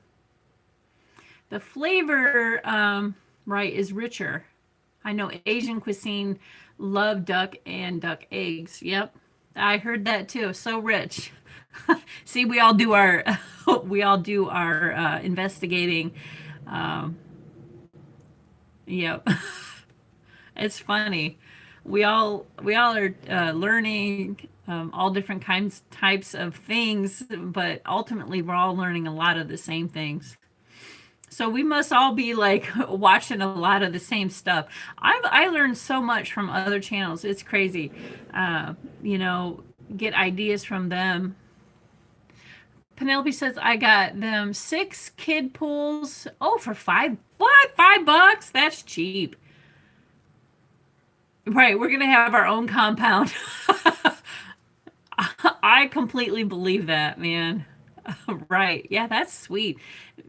The flavor, right, is richer. I know Asian cuisine love duck and duck eggs. Yep, I heard that too. So rich. See, we all do our we all do our investigating. Um, yep, it's funny. We all are learning all different kinds types of things, but ultimately we're all learning a lot of the same things. So we must all be like watching a lot of the same stuff. I learned so much from other channels. It's crazy. Uh, you know, get ideas from them. Penelope says I got them 6 kid pools. Oh, for what? $5? That's cheap. Right, we're gonna have our own compound. I completely believe that, man. Right. Yeah, that's sweet.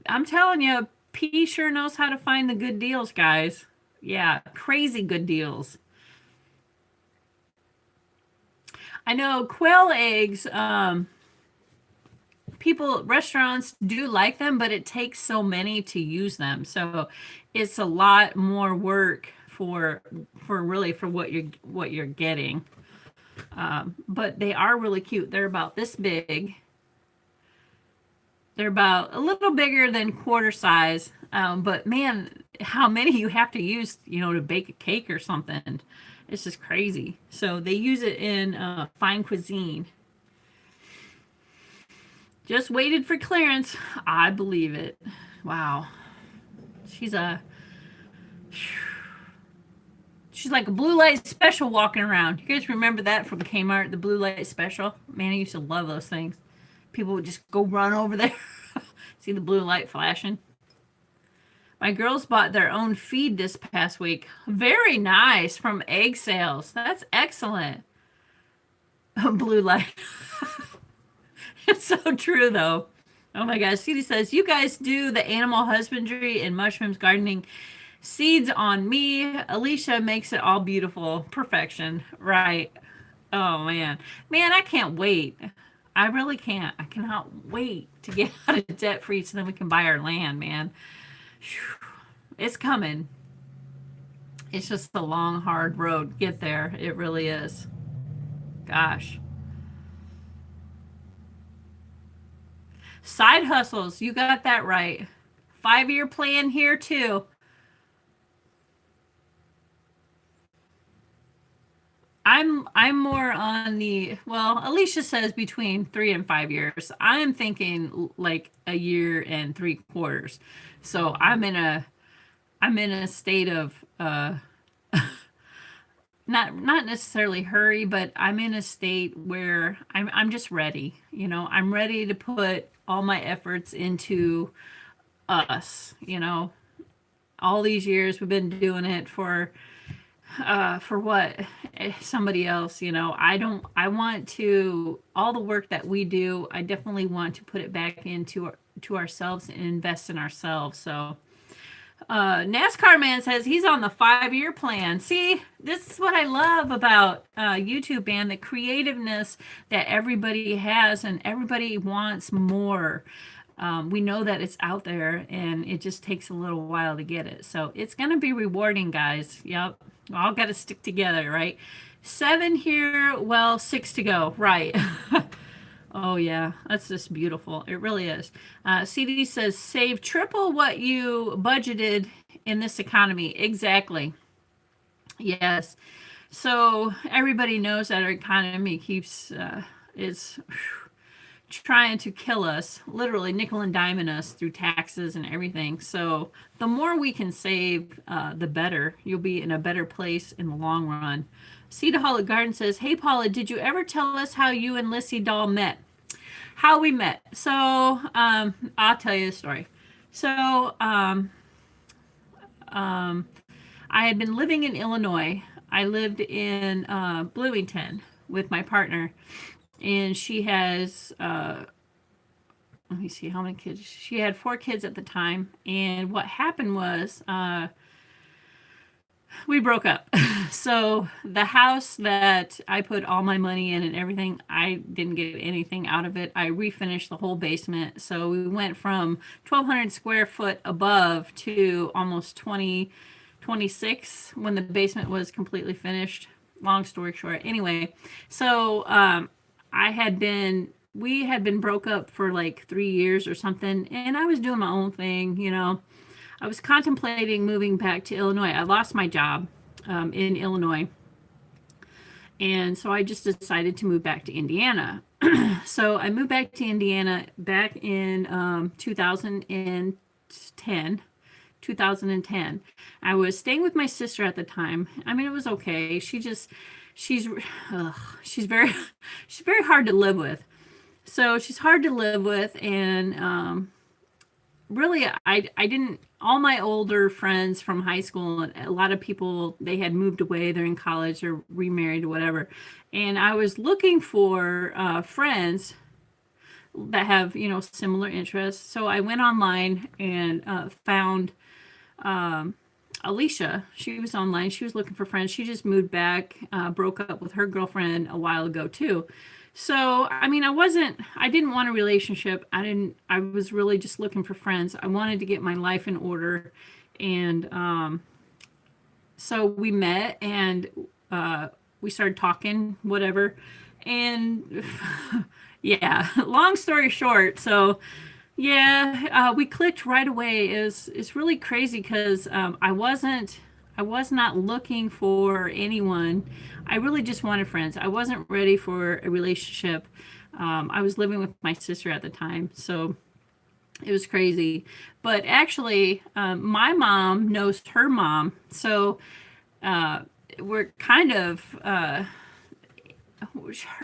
I'm telling you, P sure knows how to find the good deals, guys. Yeah, crazy good deals. I know quail eggs, people, restaurants do like them, but it takes so many to use them. So it's a lot more work for really for what you're getting. But they are really cute. They're about this big. They're about a little bigger than quarter size. But man, how many you have to use, to bake a cake or something. It's just crazy. So they use it in fine cuisine. Just waited for clearance. I believe it. Wow. She's a she's like a blue light special walking around. You guys remember that from Kmart, the blue light special? Man, I used to love those things. People would just go run over there. See the blue light flashing. My girls bought their own feed this past week. Very nice, from egg sales. That's excellent. Blue light. It's so true, though. Oh my gosh. CD says, you guys do the animal husbandry and mushrooms gardening. Seeds on me. Alicia makes it all beautiful. Perfection. Right. Oh man. Man, I can't wait. I really can't. I cannot wait to get out of debt free so then we can buy our land, man. It's coming. It's just a long, hard road to get there. It really is. Gosh. Side hustles. You got that right. 5-year plan here, too. I'm more on the, well, Alicia says between 3 and 5 years. I'm thinking like a year and 3/4. So I'm in a state of not necessarily hurry, but I'm in a state where I'm just ready. I'm ready to put all my efforts into us. All these years we've been doing it for what, somebody else. I want to, all the work that we do, I definitely want to put it back into to ourselves and invest in ourselves. So NASCAR man says he's on the 5-year plan. See, this is what I love about YouTube, man, the creativeness that everybody has, and everybody wants more. We know that it's out there, and it just takes a little while to get it. So it's going to be rewarding, guys. Yep. All got to stick together, right? 7 here, well, 6 to go. Right. Oh, yeah. That's just beautiful. It really is. CD says, save triple what you budgeted in this economy. Exactly. Yes. So everybody knows that our economy keeps, is trying to kill us, literally nickel and diming us through taxes and everything. So the more we can save, the better. You'll be in a better place in the long run. Cedarholic Garden says, hey, Paula, did you ever tell us how you and Lissy Doll met? How we met. So I'll tell you the story. So I had been living in Illinois. I lived in Bloomington with my partner. And she has, let me see how many kids. She had 4 kids at the time. And what happened was We broke up. So the house that I put all my money in and everything, I didn't get anything out of it. I refinished the whole basement. So we went from 1,200 square foot above to almost 26 when the basement was completely finished. Long story short. Anyway, so we had been broke up for like 3 years or something, and I was doing my own thing, you know. I was contemplating moving back to Illinois. I lost my job in Illinois. And so I just decided to move back to Indiana. So I moved back to Indiana back in 2010. I was staying with my sister at the time. I mean, it was okay. She's ugh, she's very she's very hard to live with. So she's hard to live with, and really, I didn't. All my older friends from high school, a lot of people, they had moved away. They're in college or remarried or whatever. And I was looking for friends that have, you know, similar interests. So I went online and found Alicia. She was online. She was looking for friends. She just moved back, broke up with her girlfriend a while ago too. So, I mean, I didn't want a relationship. I was really just looking for friends. I wanted to get my life in order. And so we met and we started talking, whatever. And yeah, long story short. So, yeah, we clicked right away. It's really crazy because I was not looking for anyone. I really just wanted friends. I wasn't ready for a relationship. I was living with my sister at the time, so it was crazy. But actually, my mom knows her mom, so we're kind of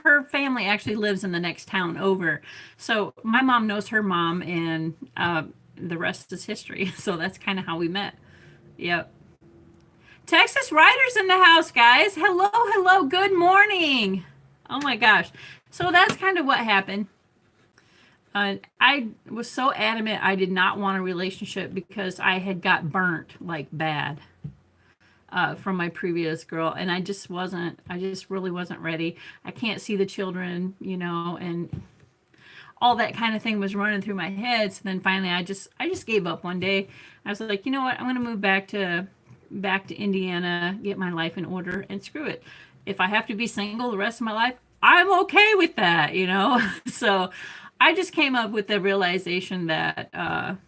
her family actually lives in the next town over. So my mom knows her mom, and the rest is history. So that's kind of how we met. Yep. Texas Riders in the house, guys. Hello, hello. Good morning. Oh my gosh. So that's kind of what happened. I was so adamant I did not want a relationship because I had got burnt like bad from my previous girl, and I just really wasn't ready. I can't see the children, you know, and all that kind of thing was running through my head. So then finally I just gave up one day. I was like, you know what? I'm going to move back to Indiana, get my life in order, and screw it. If I have to be single the rest of my life, I'm okay with that, you know? So I just came up with the realization that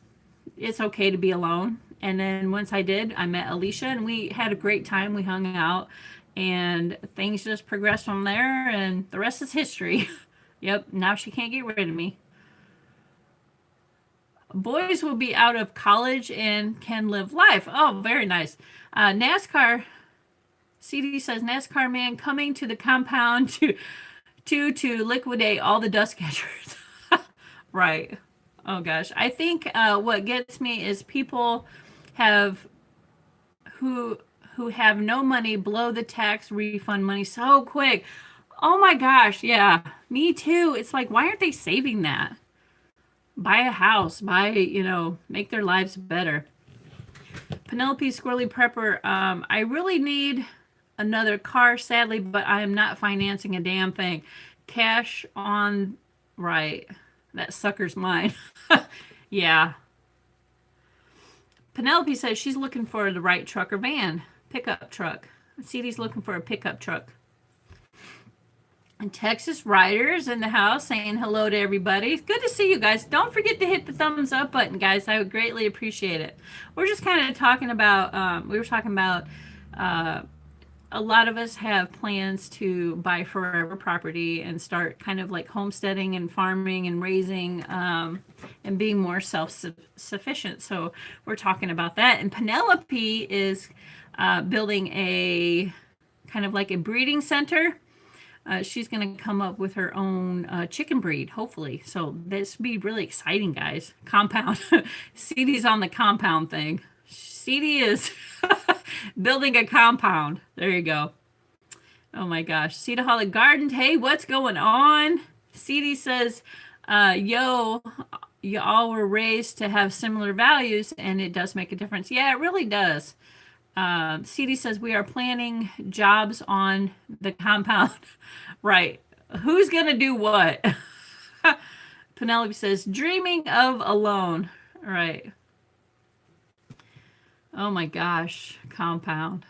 it's okay to be alone. And then once I did, I met Alicia and we had a great time. We hung out and things just progressed from there, and the rest is history. Yep, now she can't get rid of me. Boys will be out of college and can live life. Oh, very nice. NASCAR, CD says, NASCAR man coming to the compound to liquidate all the dust catchers. Right. Oh gosh. I think what gets me is people who have no money blow the tax refund money so quick. Oh my gosh. Yeah, me too. It's like, why aren't they saving that? Buy a house, make their lives better. Penelope Squirrely Prepper, I really need another car, sadly, but I am not financing a damn thing. Cash on, right. That sucker's mine. Yeah. Penelope says she's looking for the right truck or van. Pickup truck. CD's looking for a pickup truck. And Texas Riders in the house saying hello to everybody. It's good to see you guys. Don't forget to hit the thumbs up button, guys. I would greatly appreciate it. We're just kind of talking about, a lot of us have plans to buy forever property and start kind of like homesteading and farming and raising and being more self-sufficient. So we're talking about that. And Penelope is building a kind of like a breeding center. She's going to come up with her own chicken breed, hopefully. So this will be really exciting, guys. Compound. CD's on the compound thing. CD is building a compound. There you go. Oh my gosh. Cedarholic Garden. Hey, what's going on? CD says, yo, y'all were raised to have similar values, and it does make a difference. Yeah, it really does. CD says we are planning jobs on the compound. Right. Who's going to do what? Penelope says dreaming of alone. Right. Oh my gosh. Compound.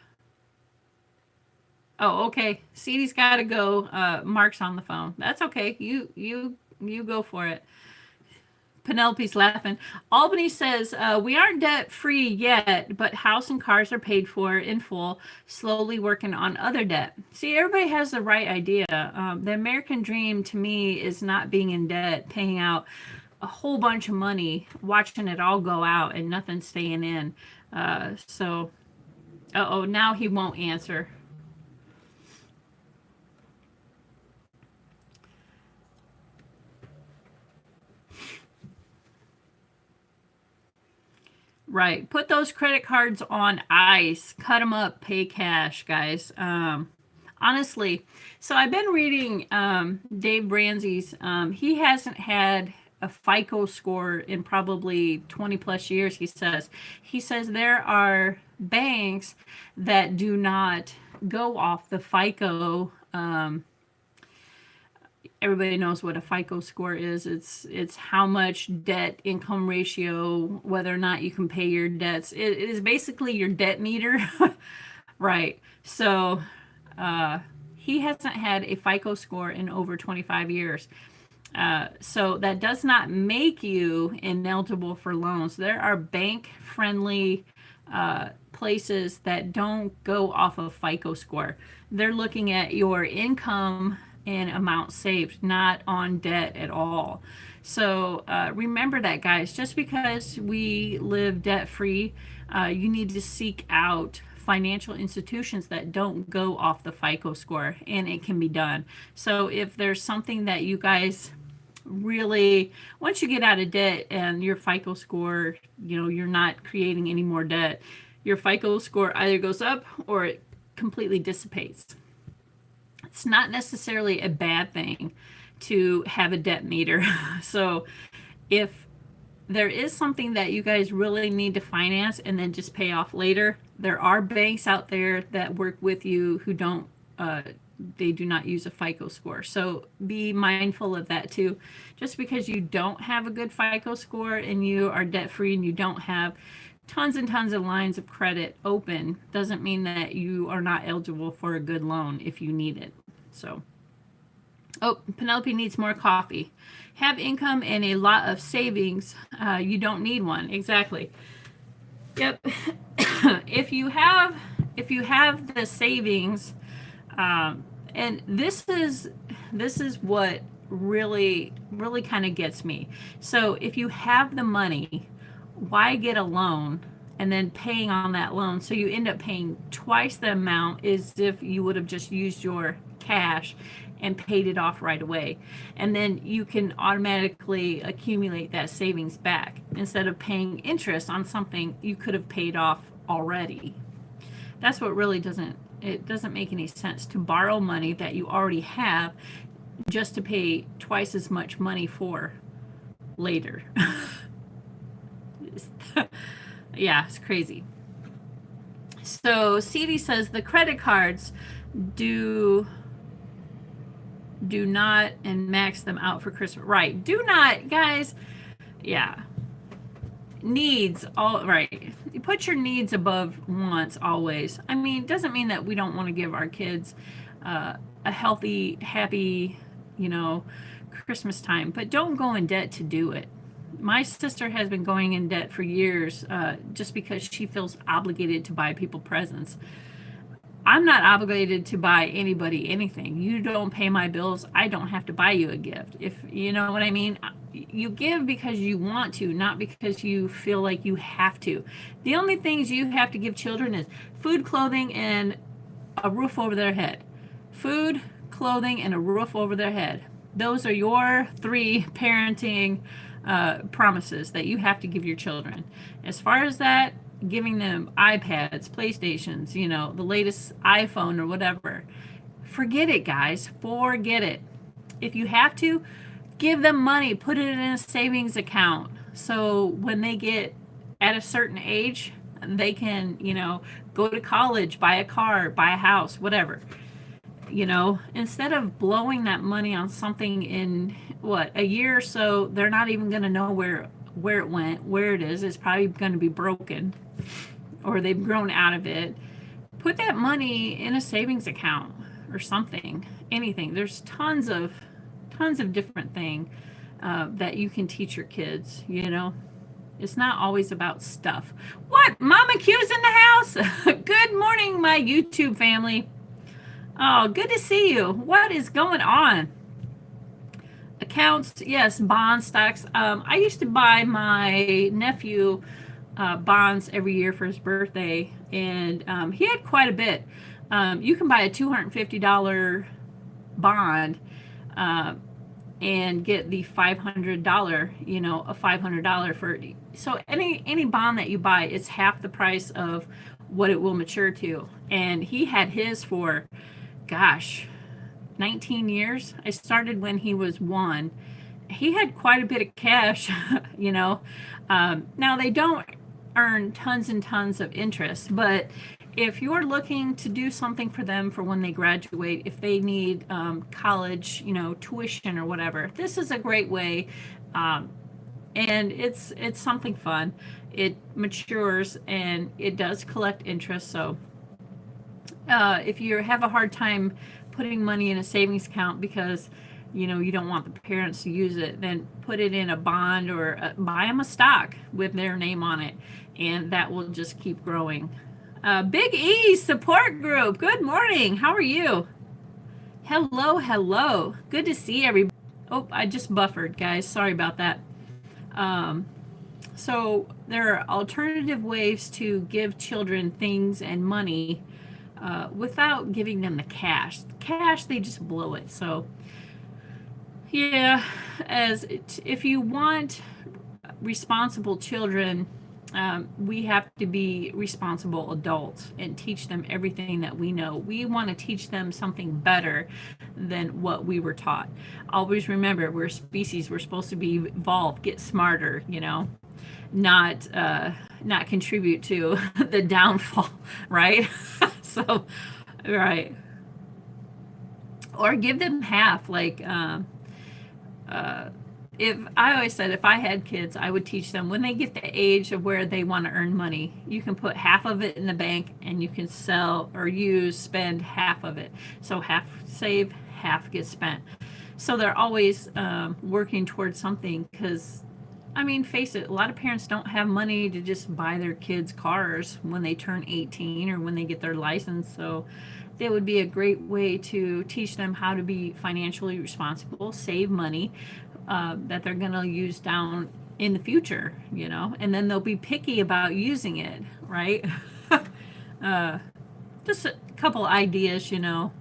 Oh, okay. CD's got to go. Mark's on the phone. That's okay. You go for it. Penelope's laughing. Albany says, we aren't debt free yet, but house and cars are paid for in full, slowly working on other debt. See, everybody has the right idea. The American dream to me is not being in debt, paying out a whole bunch of money, watching it all go out and nothing staying in. Now he won't answer. Right. Put those credit cards on ice. Cut them up. Pay cash, guys. Honestly, so I've been reading Dave Ramsey's. He hasn't had a FICO score in probably 20 plus years, he says. He says there are banks that do not go off the FICO. Everybody knows what a FICO score is. It's how much debt income ratio, whether or not you can pay your debts. It is basically your debt meter. Right. So he hasn't had a FICO score in over 25 years. So that does not make you ineligible for loans. There are bank friendly places that don't go off of FICO score. They're looking at your income and amount saved, not on debt at all. So remember that, guys. Just because we live debt free, you need to seek out financial institutions that don't go off the FICO score, and it can be done. So if there's something that you guys really, once you get out of debt and your FICO score, you're not creating any more debt, your FICO score either goes up or it completely dissipates. It's not necessarily a bad thing to have a debt meter. So if there is something that you guys really need to finance and then just pay off later, there are banks out there that work with you who don't, they do not use a FICO score. So be mindful of that too. Just because you don't have a good FICO score and you are debt free and you don't have tons and tons of lines of credit open doesn't mean that you are not eligible for a good loan if you need it. So, Penelope needs more coffee. Have income and a lot of savings. You don't need one. Exactly. Yep. If you have the savings, and this is what really kind of gets me. So if you have the money, why get a loan and then paying on that loan? So you end up paying twice the amount as if you would have just used your cash and paid it off right away. And then you can automatically accumulate that savings back instead of paying interest on something you could have paid off already. That's what really doesn't make any sense, to borrow money that you already have just to pay twice as much money for later. Yeah, it's crazy. So CD says the credit cards do not and max them out for Christmas. Right. Do not, guys. Yeah. Needs, all right. You put your needs above wants always. I mean, it doesn't mean that we don't want to give our kids a healthy, happy, Christmas time, but don't go in debt to do it. My sister has been going in debt for years just because she feels obligated to buy people presents. I'm not obligated to buy anybody anything. You don't pay my bills, I don't have to buy you a gift. If you know what I mean, you give because you want to, not because you feel like you have to. The only things you have to give children is food, clothing, and a roof over their head. Food, clothing, and a roof over their head. Those are your 3 parenting promises that you have to give your children. As far as that, giving them iPads, PlayStations, the latest iPhone or whatever, forget it, guys. Forget it. If you have to, give them money, put it in a savings account, so when they get at a certain age, they can, go to college, buy a car, buy a house, whatever. You know, instead of blowing that money on something in what, a year or so, they're not even going to know where it went, where it is. It's probably going to be broken or they've grown out of it. Put that money in a savings account or something, anything. There's tons of different things that you can teach your kids, you know. It's not always about stuff. What? Mama Q's in the house? Good morning, my YouTube family. Oh, good to see you. What is going on? Accounts, yes, bonds, stocks. I used to buy my nephew bonds every year for his birthday, and he had quite a bit. You can buy a $250 bond and get the $500, you know, a $500 for, so any bond that you buy, it's half the price of what it will mature to. And he had his for, gosh, 19 years. I started when he was 1. He had quite a bit of cash, you know. Now they don't earn tons and tons of interest, but if you're looking to do something for them for when they graduate, if they need college, you know, tuition or whatever, this is a great way. And it's something fun. It matures and it does collect interest. So if you have a hard time putting money in a savings account because, you know, you don't want the parents to use it, then put it in a bond or buy them a stock with their name on it, and that will just keep growing. Big E support group. Good morning. How are you? Hello. Good to see everybody. Oh, I just buffered, guys. Sorry about that. So there are alternative ways to give children things and money without giving them the cash. Cash, they just blow it. So yeah, if you want responsible children, we have to be responsible adults and teach them everything that we know. We want to teach them something better than what we were taught. Always remember, we're a species. We're supposed to be evolved, get smarter, you know, not contribute to the downfall, right? So, right. Or give them half, like, if I always said if I had kids, I would teach them when they get the age of where they want to earn money, you can put half of it in the bank and you can sell or spend half of it. So half save, half get spent. So they're always working towards something because, I mean, face it, a lot of parents don't have money to just buy their kids cars when they turn 18 or when they get their license. So that would be a great way to teach them how to be financially responsible, save money that they're going to use down in the future, you know, and then they'll be picky about using it, right? Just a couple ideas, you know.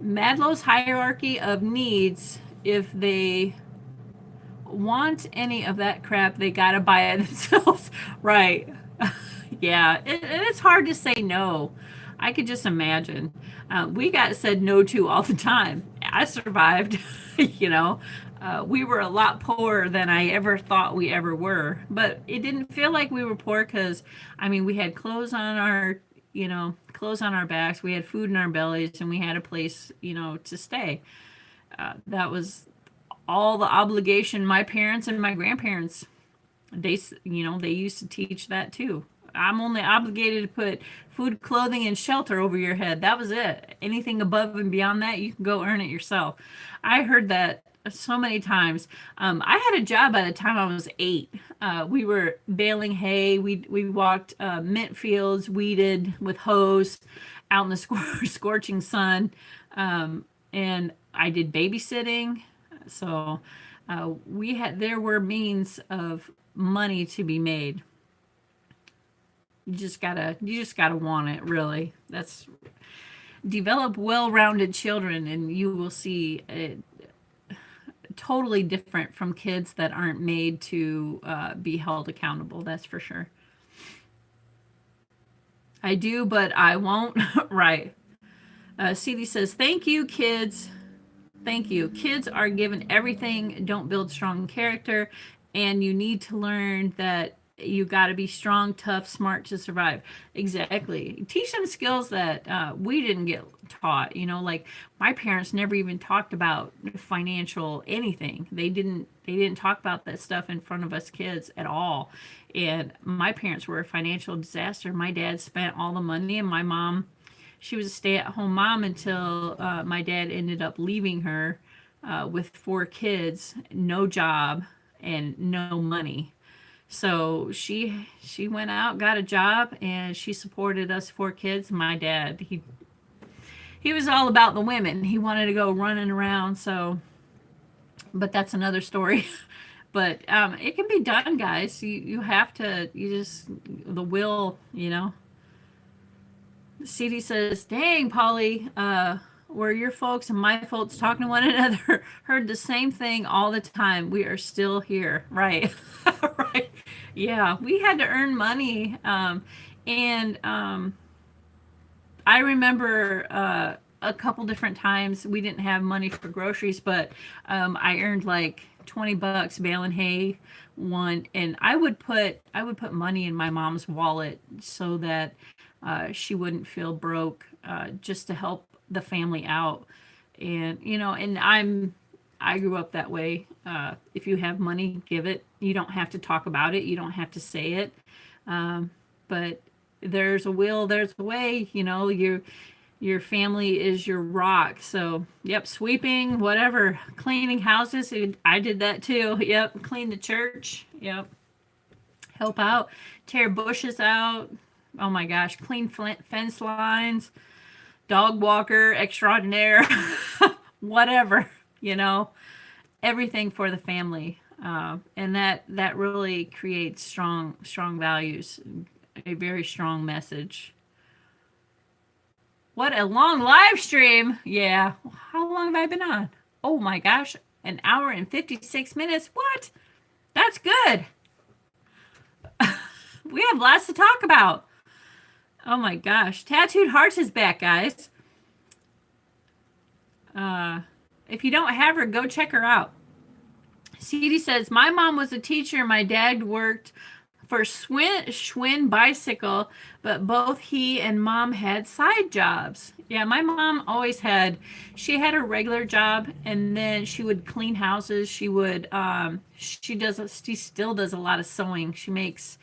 Maslow's hierarchy of needs, if they want any of that crap, they got to buy it themselves, right? Yeah, it's hard to say no. I could just imagine. We got said no to all the time. I survived, you know. We were a lot poorer than I ever thought we ever were. But it didn't feel like we were poor because, I mean, we had clothes on our, you know, clothes on our backs. We had food in our bellies and we had a place, you know, to stay. That was all the obligation my parents and my grandparents, they used to teach that too. I'm only obligated to put food, clothing, and shelter over your head. That was it. Anything above and beyond that, you can go earn it yourself. I heard that so many times. I had a job by the time I was 8. We were baling hay. We walked mint fields, weeded with hose out in the scorching sun. And I did babysitting. So there were means of money to be made. You just gotta want it, really. Develop well-rounded children and you will see it totally different from kids that aren't made to be held accountable. That's for sure. I do, but I won't. Right. CD says, thank you, kids. Thank you. Kids are given everything. Don't build strong character. And you need to learn that You got to be strong, tough, smart to survive. Exactly. Teach them skills that we didn't get taught. You know, like my parents never even talked about financial anything. They didn't talk about that stuff in front of us kids at all. And my parents were a financial disaster. My dad spent all the money, and my mom, she was a stay-at-home mom until my dad ended up leaving her with 4 kids, no job, and no money. So she went out, got a job, and she supported us 4 kids. My dad, he was all about the women. He wanted to go running around. So, but that's another story. But it can be done, guys. You have to. You just the will. You know. CD says, "Dang, Polly, were your folks and my folks talking to one another? Heard the same thing all the time. We are still here, right? Right? Yeah, we had to earn money, and I remember a couple different times we didn't have money for groceries, but I earned like $20 baling hay one, and I would put money in my mom's wallet so that she wouldn't feel broke, just to help the family out. And and I grew up that way. If you have money, give it. You don't have to talk about it. You don't have to say it. But there's a will, there's a way. Your family is your rock. So, yep, sweeping, whatever, cleaning houses. I did that too. Yep, clean the church. Yep, help out, tear bushes out. Oh my gosh, clean fence lines, dog walker extraordinaire, whatever, everything for the family. And that really creates strong values, a very strong message. What a long live stream. Yeah. How long have I been on? Oh my gosh. An hour and 56 minutes. What? That's good. We have lots to talk about. Oh my gosh. Tattooed Hearts is back, guys. If you don't have her, go check her out. CD says, my mom was a teacher. My dad worked for Schwinn Bicycle, but both he and mom had side jobs. Yeah, my mom always she had a regular job, and then she would clean houses. She still does a lot of sewing. She makes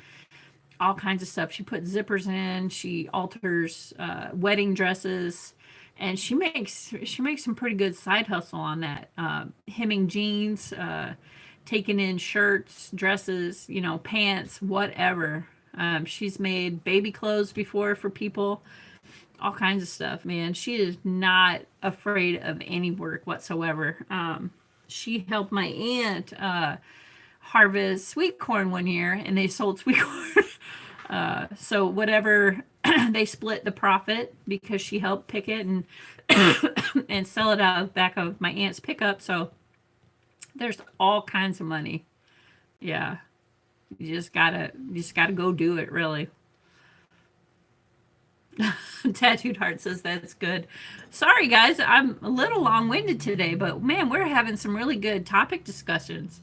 all kinds of stuff. She puts zippers in, she alters wedding dresses, and she makes some pretty good side hustle on that. Hemming jeans, taking in shirts, dresses, pants, whatever. She's made baby clothes before for people, all kinds of stuff, man. She is not afraid of any work whatsoever. She helped my aunt harvest sweet corn one year, and they sold sweet corn. So whatever, they split the profit because she helped pick it and and sell it out of the back of my aunt's pickup. So there's all kinds of money. Yeah. You just gotta go do it, really. Tattooed Heart says that's good. Sorry guys, I'm a little long-winded today, but man, we're having some really good topic discussions.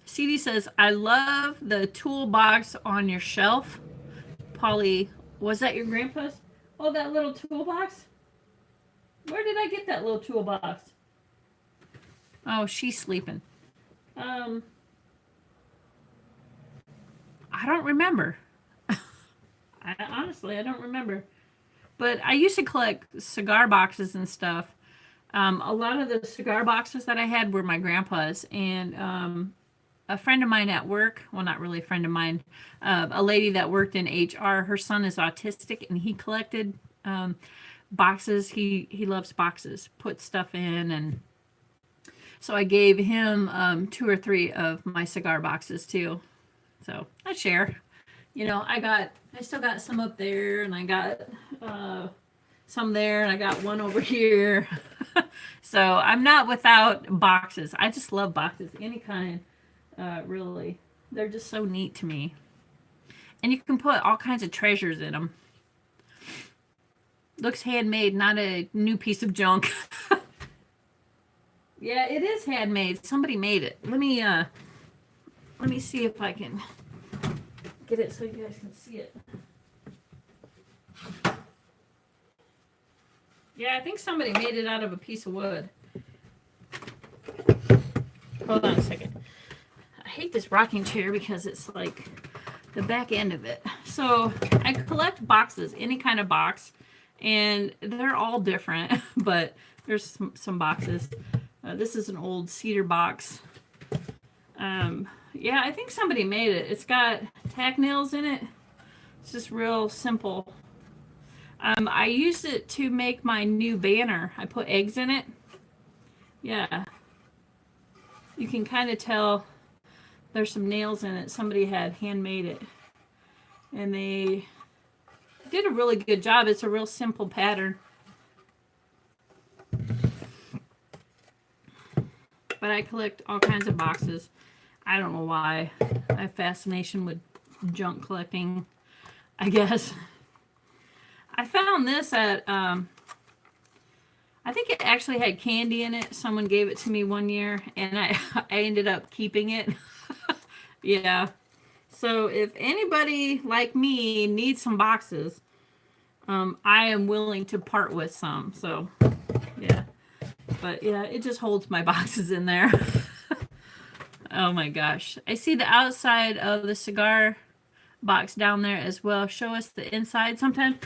CD says, I love the toolbox on your shelf. Polly, was that your grandpa's? Oh, that little toolbox? Where did I get that little toolbox? Oh, she's sleeping. I don't remember. Honestly, I don't remember. But I used to collect cigar boxes and stuff. A lot of the cigar boxes that I had were my grandpa's. And a friend of mine at work, well, not really a friend of mine, a lady that worked in HR, her son is autistic, and he collected boxes. He loves boxes, put stuff in, and so I gave him 2 or 3 of my cigar boxes too. So I share. I still got some up there, and I got some there, and I got one over here. So I'm not without boxes. I just love boxes, any kind. Really, they're just so neat to me. And you can put all kinds of treasures in them. Looks handmade, not a new piece of junk. Yeah, it is handmade. Somebody made it. Let me Let me see if I can get it so you guys can see it. Yeah, I think somebody made it out of a piece of wood. Hold on a second. I hate this rocking chair because it's like the back end of it. So I collect boxes, any kind of box, and they're all different, but there's some boxes. This is an old cedar box. Yeah, I think somebody made it. It's got tack nails in it. It's just real simple. I used it to make my new banner. I put eggs in it. Yeah. You can kind of tell there's some nails in it. Somebody had handmade it. And they did a really good job. It's a real simple pattern. But I collect all kinds of boxes. I don't know why. I have fascination with junk collecting, I guess. I found this at, I think it actually had candy in it. Someone gave it to me one year, and I ended up keeping it. Yeah. So if anybody like me needs some boxes, I am willing to part with some. So, yeah. But, yeah, it just holds my boxes in there. Oh, my gosh. I see the outside of the cigar box down there as well. Show us the inside sometime.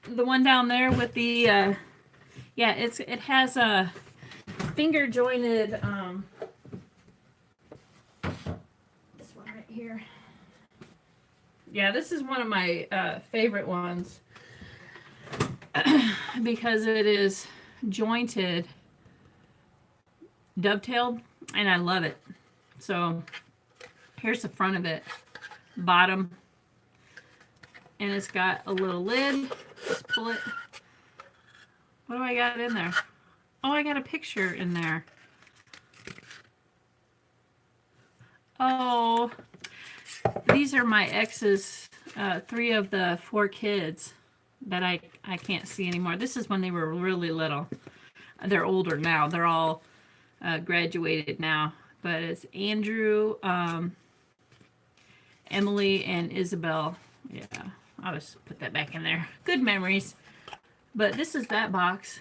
The one down there with the, yeah, it has a finger jointed, this one right here. Yeah, this is one of my favorite ones because it is jointed, dovetailed, and I love it. So here's the front of it, bottom, and it's got a little lid. Just pull it. What do I got in there? Oh, I got a picture in there. Oh, these are my ex's, 3 of the 4 kids that I can't see anymore. This is when they were really little. They're older now. They're all graduated now. But it's Andrew, Emily, and Isabel. Yeah. I'll just put that back in there. Good memories. But this is that box.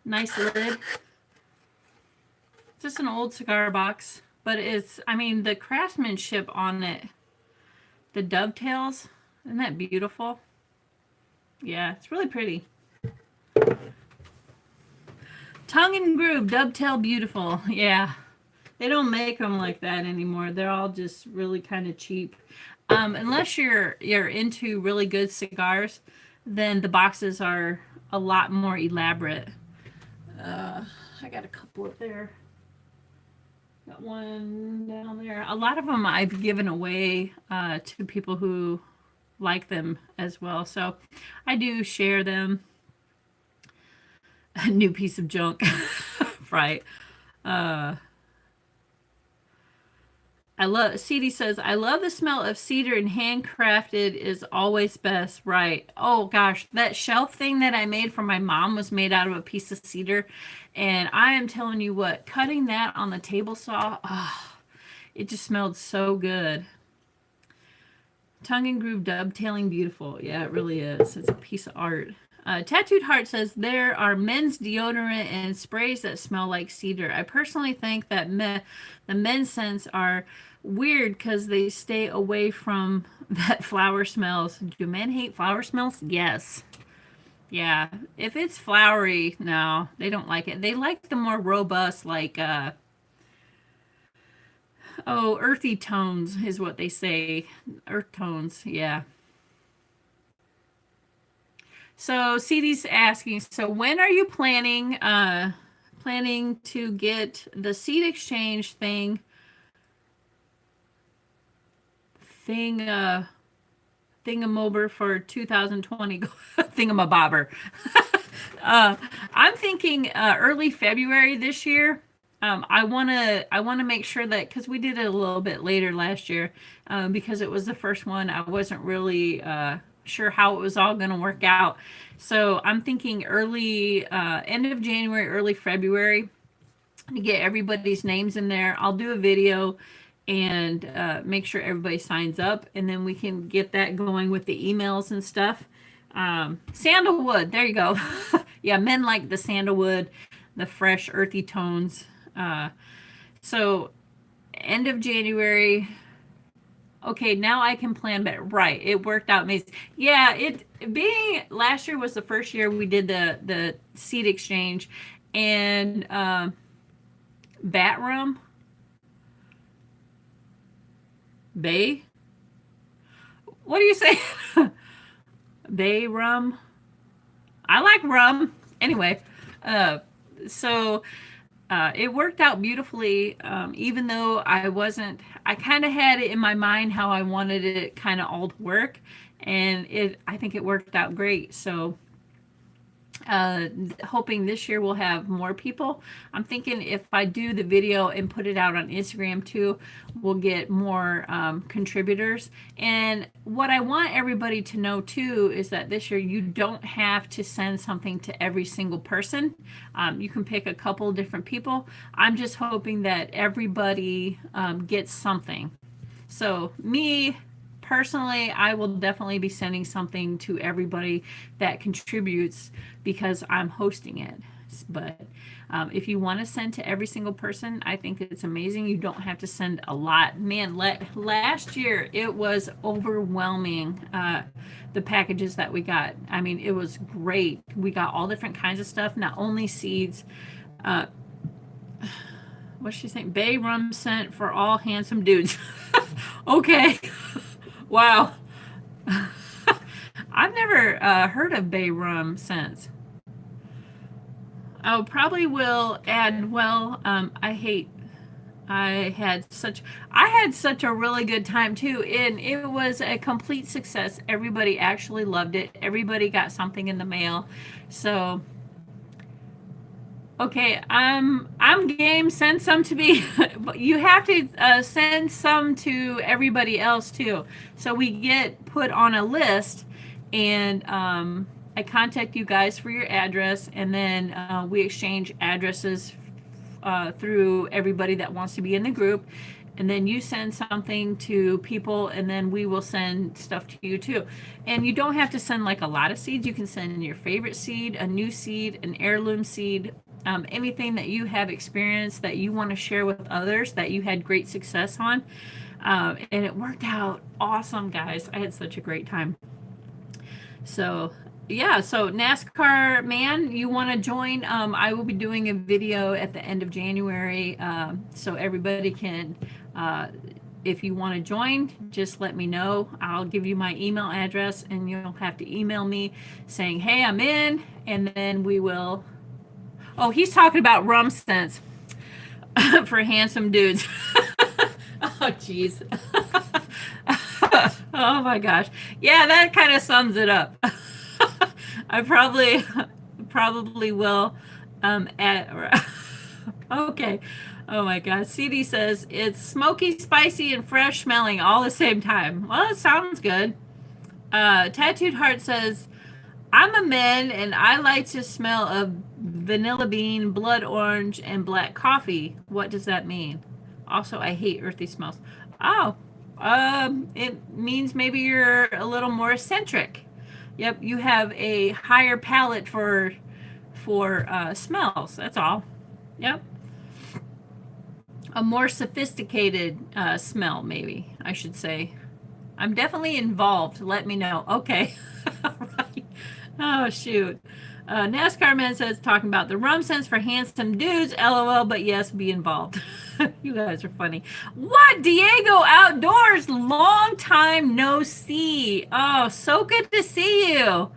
Nice lid. Just an old cigar box. But it's, I mean, the craftsmanship on it. The dovetails. Isn't that beautiful? Yeah, it's really pretty. Tongue and groove, dovetail beautiful. Yeah. They don't make them like that anymore. They're all just really kind of cheap. Unless you're into really good cigars, then the boxes are a lot more elaborate. I got a couple up there. Got one down there. A lot of them I've given away to people who like them as well. So I do share them. A new piece of junk. Right. CD says, I love the smell of cedar, and handcrafted is always best. Right. Oh gosh, that shelf thing that I made for my mom was made out of a piece of cedar. And I am telling you what, cutting that on the table saw, it just smelled so good. Tongue and groove dovetailing beautiful. Yeah, it really is. It's a piece of art. Tattooed Heart says, there are men's deodorant and sprays that smell like cedar. I personally think that the men's scents are weird because they stay away from that flower smells. Do men hate flower smells? Yes. Yeah. If it's flowery, no, they don't like it. They like the more robust, like, earthy tones is what they say. Earth tones, yeah. So CD's asking, so when are you planning to get the seed exchange thing thingamobber for 2020 thingamabobber? I'm thinking early February this year. I want to make sure that, because we did it a little bit later last year, because it was the first one. I wasn't really sure how it was all going to work out. So I'm thinking early, end of January, early February, to get everybody's names in there. I'll do a video and make sure everybody signs up, and then we can get that going with the emails and stuff. Sandalwood, there you go. Yeah, men like the sandalwood, the fresh earthy tones. So end of January. Okay, now I can plan better. Right, it worked out amazing. Yeah, it being last year was the first year we did the seed exchange, and Bat Rum Bay. What do you say? Bay rum. I like rum. Anyway, so it worked out beautifully, even though I kind of had it in my mind how I wanted it kind of all to work, and I think it worked out great. So hoping this year we'll have more people. I'm thinking if I do the video and put it out on Instagram too, we'll get more contributors. And what I want everybody to know too is that this year you don't have to send something to every single person. You can pick a couple different people. I'm just hoping that everybody gets something. So me personally, I will definitely be sending something to everybody that contributes because I'm hosting it. But if you want to send to every single person, I think it's amazing. You don't have to send a lot. Man, last year it was overwhelming, the packages that we got. I mean, it was great. We got all different kinds of stuff, not only seeds. What's she saying? Bay rum scent for all handsome dudes. Okay. Wow. I've never heard of bay rum scents. I probably will add, well, I had such a really good time too, and it was a complete success. Everybody actually loved it. Everybody got something in the mail. So okay, I'm game. Send some to me. You have to send some to everybody else too. So we get put on a list, and I contact you guys for your address, and then we exchange addresses through everybody that wants to be in the group. And then you send something to people, and then we will send stuff to you too. And you don't have to send like a lot of seeds. You can send your favorite seed, a new seed, an heirloom seed, anything that you have experienced that you want to share with others that you had great success on. And it worked out awesome, guys. I had such a great time. So yeah, so NASCAR man, you want to join? I will be doing a video at the end of January, so everybody can, if you want to join, just let me know. I'll give you my email address, and you'll have to email me saying, hey, I'm in, and then we will. Oh, he's talking about rum scents for handsome dudes. Oh, jeez. Oh my gosh. Yeah, that kind of sums it up. I probably will add. Okay. Oh my God. CD says it's smoky, spicy, and fresh smelling all the same time. Well, it sounds good. Tattooed Heart says, I'm a man and I like to smell of vanilla bean, blood orange, and black coffee. What does that mean? Also, I hate earthy smells. Oh, it means maybe you're a little more eccentric. Yep, you have a higher palate for smells. That's all. Yep. A more sophisticated smell, maybe I should say. I'm definitely involved. Let me know. Okay. Right. Oh shoot. NASCAR man says talking about the rum scents for handsome dudes. LOL. But yes, be involved. You guys are funny. What? Diego Outdoors. Long time no see. Oh, so good to see you.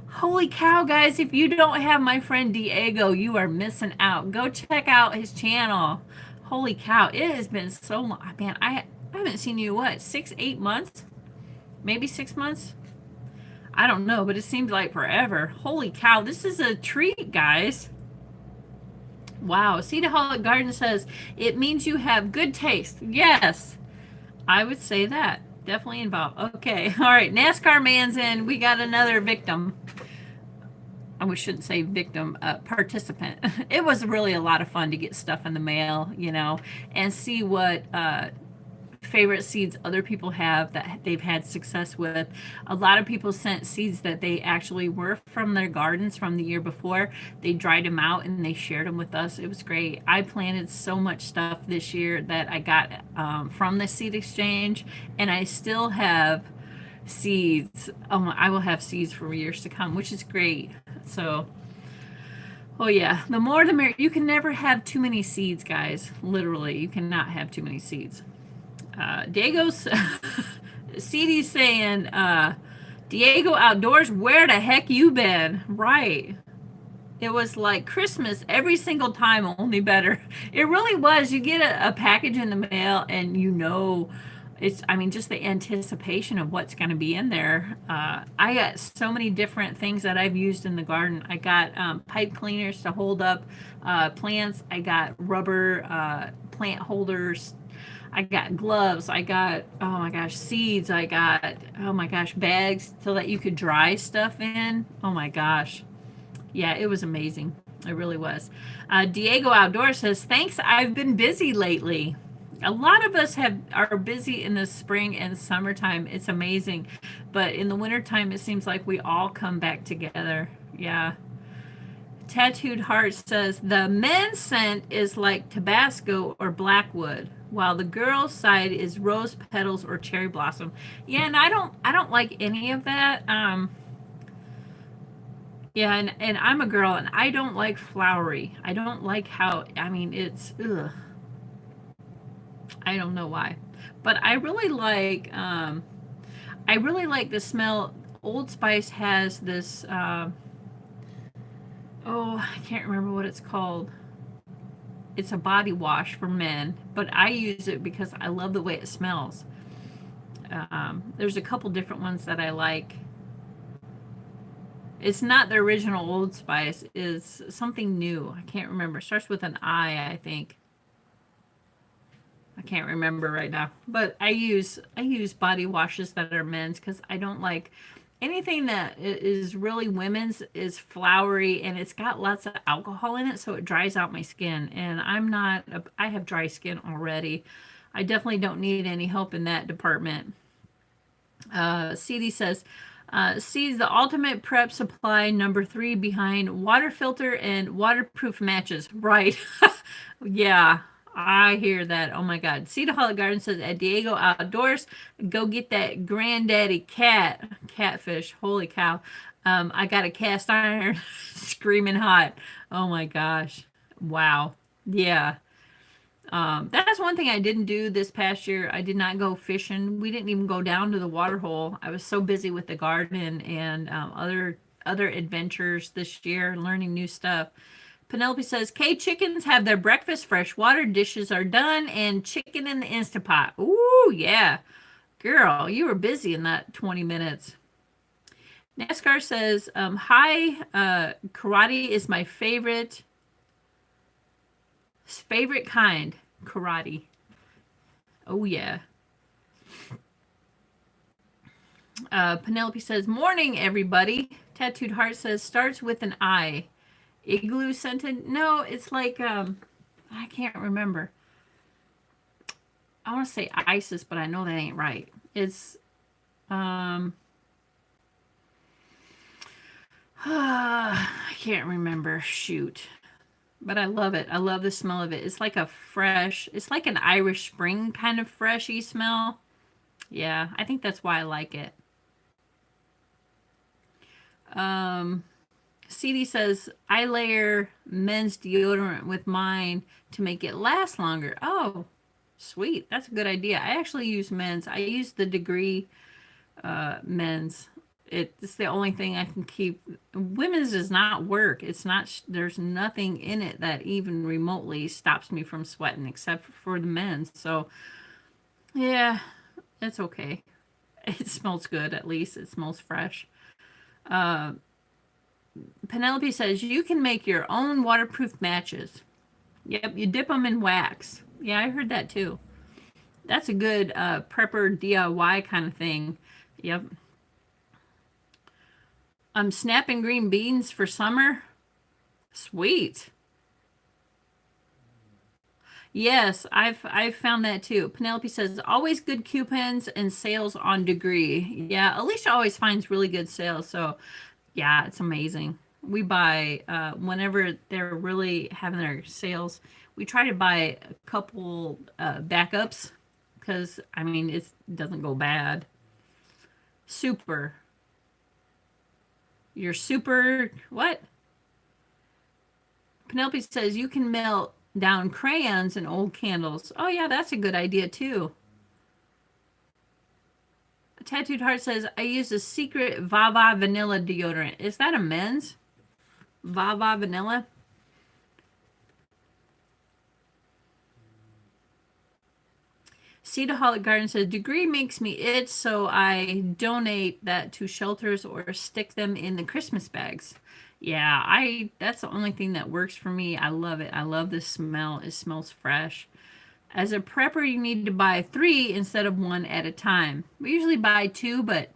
Holy cow, guys. If you don't have my friend Diego, you are missing out. Go check out his channel. Holy cow. It has been so long. Man, I haven't seen you, what, 6-8 months? Maybe 6 months? I don't know, but it seems like forever. Holy cow. This is a treat, guys. Wow. Cedarholic Garden says, it means you have good taste. Yes, I would say that. Definitely involved. Okay. All right. NASCAR man's in. We got another victim. We shouldn't say victim, participant. It was really a lot of fun to get stuff in the mail, you know, and see what favorite seeds other people have that they've had success with. A lot of people sent seeds that they actually were from their gardens from the year before. They dried them out and they shared them with us. It was great. I planted so much stuff this year that I got from the seed exchange, and I still have seeds. I will have seeds for years to come, which is great. So, oh yeah, the more the merrier. You can never have too many seeds, guys. Literally, you cannot have too many seeds. Diego's CD's saying, Diego Outdoors, where the heck you been? Right. It was like Christmas every single time, only better. It really was. You get a package in the mail and you know, I mean, just the anticipation of what's going to be in there. I got so many different things that I've used in the garden. I got pipe cleaners to hold up plants. I got rubber plant holders. I got gloves. I got, oh my gosh, seeds. I got, oh my gosh, bags so that you could dry stuff in. Oh my gosh. Yeah, it was amazing. It really was. Diego Outdoor says, thanks. I've been busy lately. A lot of us are busy in the spring and summertime. It's amazing. But in the wintertime, it seems like we all come back together. Yeah. Tattooed Heart says, the men's scent is like Tabasco or Blackwood, while the girls' side is rose petals or cherry blossom. Yeah, and I don't like any of that. Yeah, and I'm a girl, and I don't like flowery. I don't like how, I mean, it's, ugh. I don't know why. But I really like the smell. Old Spice has this, oh, I can't remember what it's called. It's a body wash for men, but I use it because I love the way it smells. There's a couple different ones that I like. It's not the original Old Spice. It's something new. I can't remember. It starts with an I think. I can't remember right now. But I use body washes that are men's because I don't like anything that is really women's is flowery and it's got lots of alcohol in it, so it dries out my skin. And I have dry skin already. I definitely don't need any help in that department. CD says, seeds the ultimate prep supply, number 3 behind water filter and waterproof matches. Right. Yeah, I hear that. Oh my God. Cedarholic Garden says, at Diego Outdoors, go get that granddaddy catfish. Holy cow. I got a cast iron screaming hot. Oh my gosh. Wow. Yeah. That's one thing I didn't do this past year. I did not go fishing. We didn't even go down to the water hole. I was so busy with the garden and other adventures this year, learning new stuff. Penelope says, K chickens have their breakfast fresh. Water dishes are done and chicken in the Instapot. Ooh, yeah. Girl, you were busy in that 20 minutes. NASCAR says, hi, karate is my favorite kind. Karate. Oh, yeah. Penelope says, morning, everybody. Tattooed Heart says, starts with an I. Igloo scented? No, it's like, I can't remember. I want to say Isis, but I know that ain't right. It's, I can't remember. Shoot. But I love it. I love the smell of it. It's like it's like an Irish Spring kind of freshy smell. Yeah, I think that's why I like it. CD says, I layer men's deodorant with mine to make it last longer. Oh, sweet. That's a good idea. I actually use men's. I use the Degree men's. It's the only thing I can keep. Women's does not work. It's not, there's nothing in it that even remotely stops me from sweating except for the men's. So, yeah, it's okay. It smells good, at least. It smells fresh. Penelope says, you can make your own waterproof matches. Yep, you dip them in wax. Yeah, I heard that too. That's a good prepper DIY kind of thing. Yep. Snapping green beans for summer. Sweet. Yes, I've found that too. Penelope says always good coupons and sales on Degree. Yeah, Alicia always finds really good sales. So yeah, it's amazing. We buy whenever they're really having their sales. We try to buy a couple backups because I mean it doesn't go bad. Super. You're super what? Penelope says you can melt down crayons and old candles. Oh yeah, that's a good idea too. Tattooed Heart says I use a secret Vava vanilla deodorant. Is that a men's? Vava vanilla? Cedarholic Garden says Degree makes me itch, so I donate that to shelters or stick them in the Christmas bags. Yeah, I that's the only thing that works for me. I love it. I love the smell. It smells fresh. As a prepper, you need to buy 3 instead of 1 at a time. We usually buy 2, but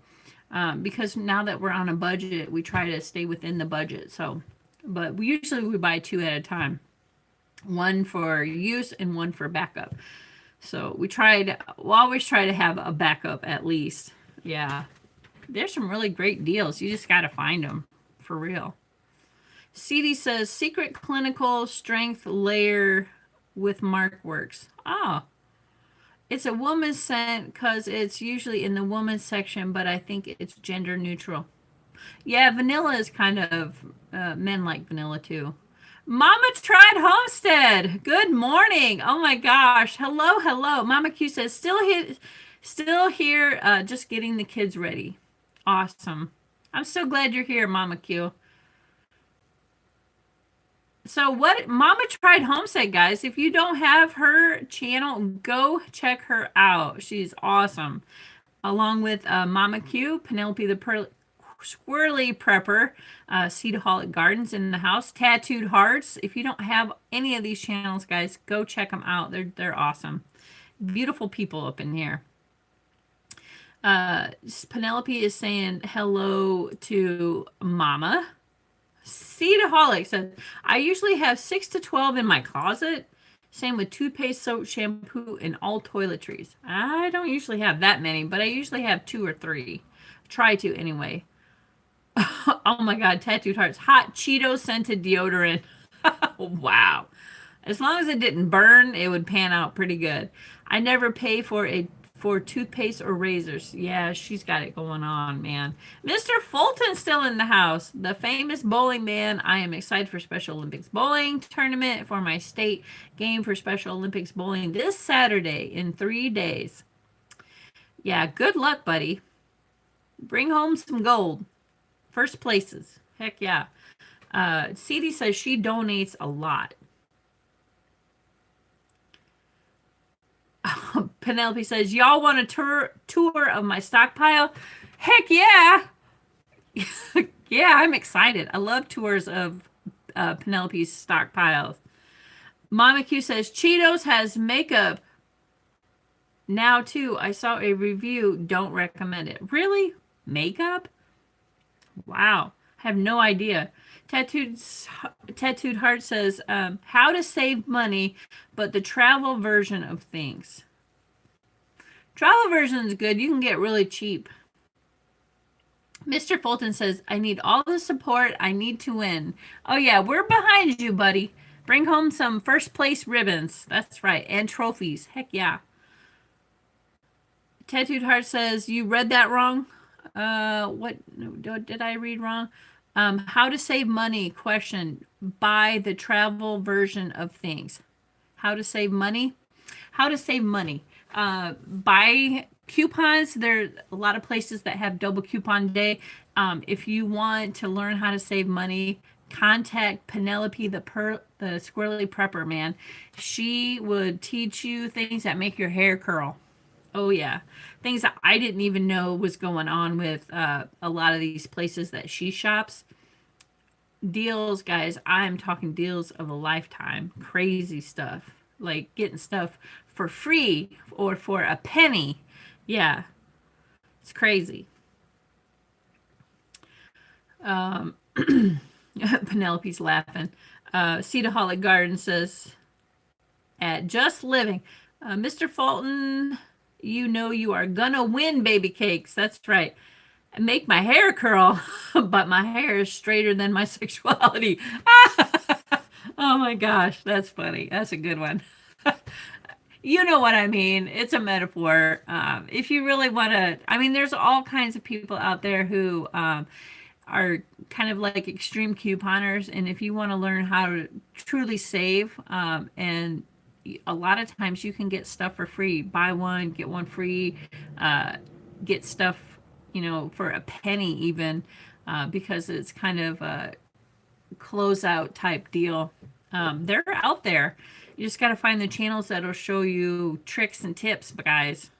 because now that we're on a budget, we try to stay within the budget. So, but we buy 2 at a time, 1 for use and 1 for backup. So we'll always try to have a backup at least. Yeah, there's some really great deals. You just got to find them for real. CD says secret clinical strength layer with Mark Works. Oh, it's a woman's scent because it's usually in the woman's section, but I think it's gender neutral. Yeah, vanilla is kind of men like vanilla too. Mama tried Homestead. Good morning. Oh my gosh. Hello, hello. Mama Q says still here, just getting the kids ready. Awesome. I'm so glad you're here, Mama Q. So what Mama Tried Homestead, guys, if you don't have her channel, go check her out. She's awesome. Along with Mama Q, Penelope the Squirrely Prepper, Cedarholic Gardens in the house, Tattooed Hearts. If you don't have any of these channels, guys, go check them out. They're awesome. Beautiful people up in here. Penelope is saying hello to Mama. Cedarholic says, I usually have 6 to 12 in my closet. Same with toothpaste, soap, shampoo, and all toiletries. I don't usually have that many, but I usually have 2 or 3. Try to anyway. Oh my God, Tattooed Hearts. Hot Cheeto scented deodorant. Wow. As long as it didn't burn, it would pan out pretty good. I never pay for toothpaste or razors. Yeah, she's got it going on, man. Mr. Fulton's still in the house. The famous bowling man. I am excited for Special Olympics bowling tournament for my state game for Special Olympics bowling this Saturday in 3 days. Yeah, good luck, buddy. Bring home some gold. First places. Heck yeah. CD says she donates a lot. Penelope says, y'all want a tour of my stockpile? Heck yeah. Yeah, I'm excited. I love tours of Penelope's stockpiles. Mama Q says, Cheetos has makeup now too. I saw a review. Don't recommend it. Really? Makeup? Wow. I have no idea. Tattooed Heart says, how to save money, but the travel version of things. Travel version is good. You can get really cheap. Mr. Fulton says, I need all the support. I need to win. Oh, yeah. We're behind you, buddy. Bring home some first place ribbons. That's right. And trophies. Heck yeah. Tattooed Heart says, you read that wrong. What did I read wrong? How to save money? Question. Buy the travel version of things. How to save money? How to save money. Buy coupons. There are a lot of places that have double coupon day. If you want to learn how to save money, contact Penelope the Squirrely Prepper, man. She would teach you things that make your hair curl. Oh yeah, things that I didn't even know was going on with a lot of these places that she shops. Deals, guys. I'm talking deals of a lifetime. Crazy stuff, like getting stuff for free or for a penny. Yeah, it's crazy. Penelope's laughing. Cedarholic Garden says, at Just Living. Mr. Fulton, you know you are gonna win, baby cakes. That's right. I make my hair curl, but my hair is straighter than my sexuality. Oh my gosh, that's funny. That's a good one. You know what I mean. It's a metaphor. If you really want to, I mean, there's all kinds of people out there who are kind of like extreme couponers. And if you want to learn how to truly save, and a lot of times you can get stuff for free. Buy one, get one free. Get stuff, for a penny even, because it's kind of a closeout type deal. They're out there. You just got to find the channels that'll show you tricks and tips, guys.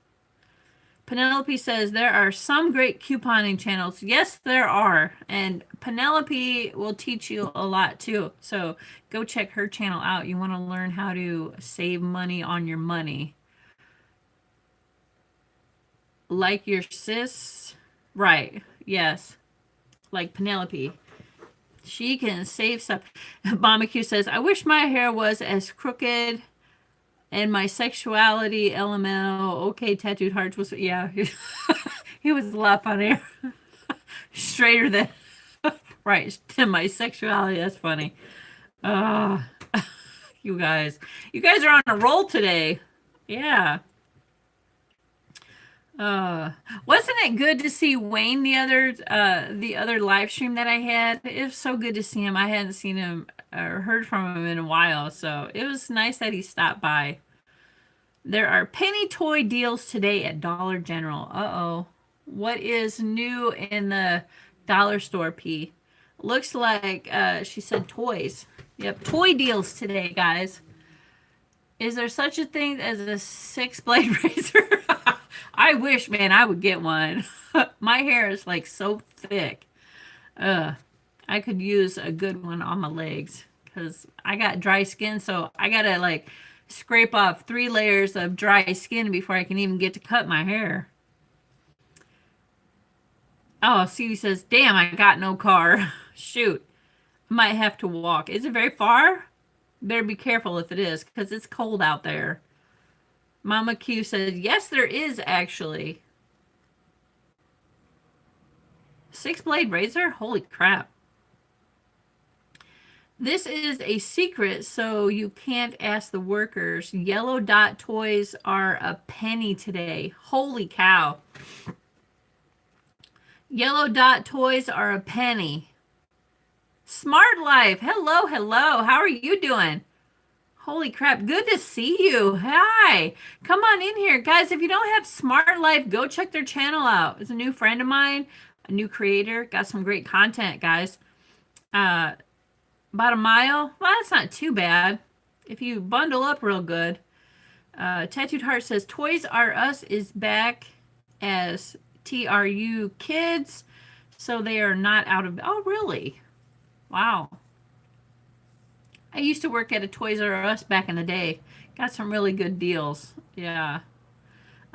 Penelope says there are some great couponing channels. Yes, there are. And Penelope will teach you a lot too. So go check her channel out. You want to learn how to save money on your money. Like your sis. Right. Yes. Like Penelope. She can save stuff. Barbecue says, I wish my hair was as crooked and my sexuality elemental. Okay, Tattooed Hearts was, yeah. He was a lot funnier. Straighter than, right, than my sexuality. That's funny. You guys are on a roll today. Yeah. Wasn't it good to see Wayne the other live stream that I had? It was so good to see him. I hadn't seen him or heard from him in a while, so it was nice that he stopped by. There are penny toy deals today at Dollar General. Uh-oh. What is new in the dollar store, P? Looks like she said toys. Yep, toy deals today, guys. Is there such a thing as a 6-blade razor? I wish, man, I would get one. My hair is like so thick. I could use a good one on my legs because I got dry skin. So I got to like scrape off 3 layers of dry skin before I can even get to cut my hair. Oh, Stevie says, damn, I got no car. Shoot. I might have to walk. Is it very far? Better be careful if it is because it's cold out there. Mama Q says, yes, there is actually. 6-blade razor? Holy crap. This is a secret, so you can't ask the workers. Yellow dot toys are a penny today. Holy cow. Yellow dot toys are a penny. Smart Life. Hello, hello. How are you doing? Holy crap. Good to see you. Hi. Come on in here. Guys, if you don't have Smart Life, go check their channel out. It's a new friend of mine, a new creator. Got some great content, guys. About a mile. Well, that's not too bad. If you bundle up real good. Tattooed Heart says, Toys R Us is back as TRU Kids. So they are not out of... Oh, really? Wow. I used to work at a Toys R Us back in the day. Got some really good deals. Yeah.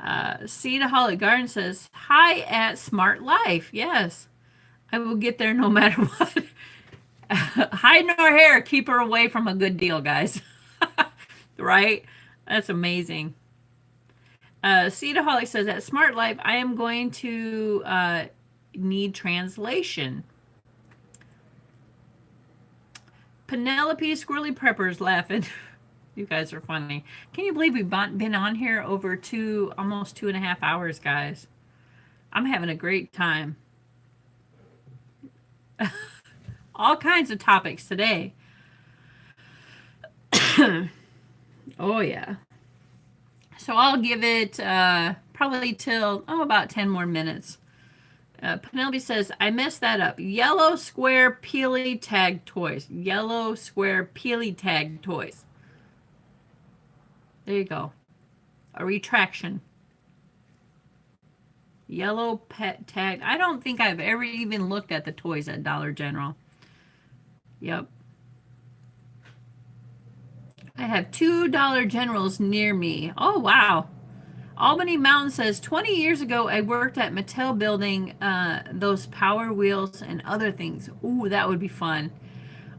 Cedarholic Garden says, hi at Smart Life. Yes. I will get there no matter what. Hide nor hair. Keep her away from a good deal, guys. Right? That's amazing. Cedarholic says, at Smart Life, I am going to need translation. Penelope Squirrely Prepper's laughing. You guys are funny. Can you believe we've been on here over almost 2.5 hours, guys? I'm having a great time. All kinds of topics today. Oh, yeah. So I'll give it probably till, about 10 more minutes. Penelope says, I messed that up. Yellow square peely tag toys. Yellow square peely tag toys. There you go. A retraction. Yellow pet tag. I don't think I've ever even looked at the toys at Dollar General. Yep. I have 2 Dollar Generals near me. Oh, wow. Albany Mountain says, 20 years ago, I worked at Mattel building those Power Wheels and other things. Ooh, that would be fun.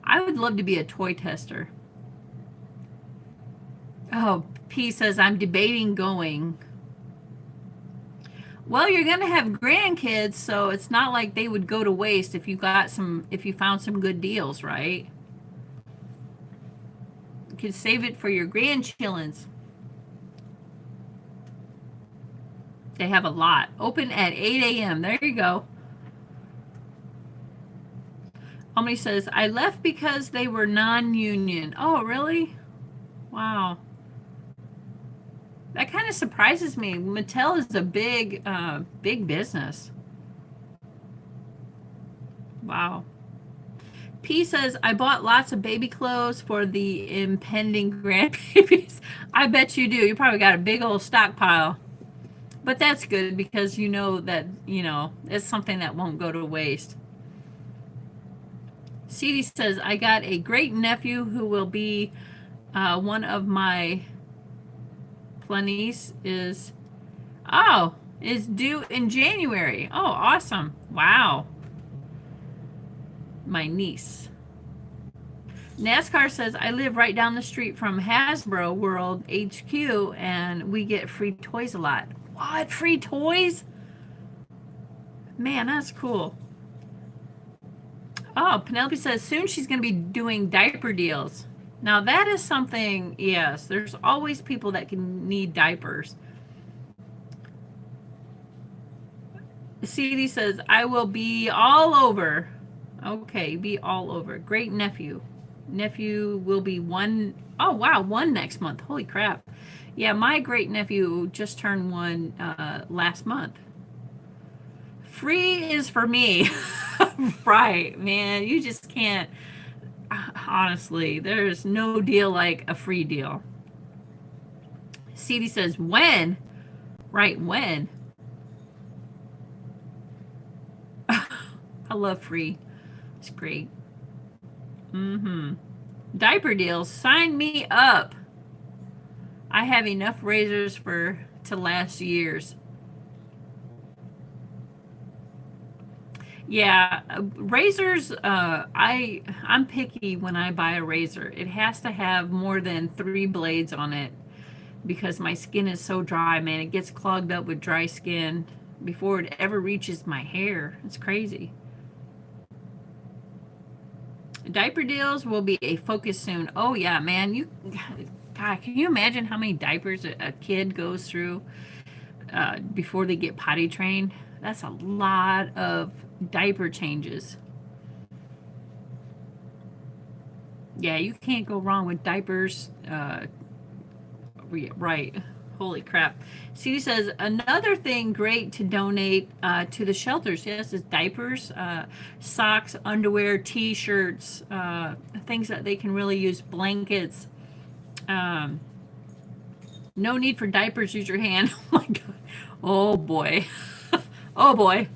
I would love to be a toy tester. Oh, P says, I'm debating going. Well, you're going to have grandkids, so it's not like they would go to waste if you found some good deals, right? You could save it for your grandchildrens. They have a lot. Open at 8 a.m. There you go. Omni says, I left because they were non-union. Oh, really? Wow. That kind of surprises me. Mattel is a big business. Wow. P says, I bought lots of baby clothes for the impending grandbabies. I bet you do. You probably got a big old stockpile. But that's good because you know that, it's something that won't go to waste. CD says, I got a great nephew who will be one of my Planice is due in January. Oh, awesome. Wow. My niece. NASCAR says, I live right down the street from Hasbro World HQ and we get free toys a lot. What? Free toys? Man, that's cool. Oh, Penelope says soon she's going to be doing diaper deals. Now that is something, yes, there's always people that can need diapers. CD says, I will be all over. Okay, be all over. Great nephew. Nephew will be one. Oh, wow, one next month. Holy crap. Yeah, my great nephew just turned one last month. Free is for me. Right, man. You just can't. Honestly, there's no deal like a free deal. CD says, when? Right, when? I love free. It's great. Diaper deals. Sign me up. I have enough razors to last years. Yeah, razors, I'm picky when I buy a razor. It has to have more than 3 blades on it because my skin is so dry, man. It gets clogged up with dry skin before it ever reaches my hair. It's crazy. Diaper deals will be a focus soon. Oh yeah, man. God, can you imagine how many diapers a kid goes through before they get potty trained? That's a lot of diaper changes. Yeah, you can't go wrong with diapers. Right. Holy crap. CD says, another thing great to donate to the shelters, yes, is diapers, socks, underwear, t-shirts, things that they can really use, blankets. No need for diapers, use your hand. Oh my God. Oh boy. Oh boy.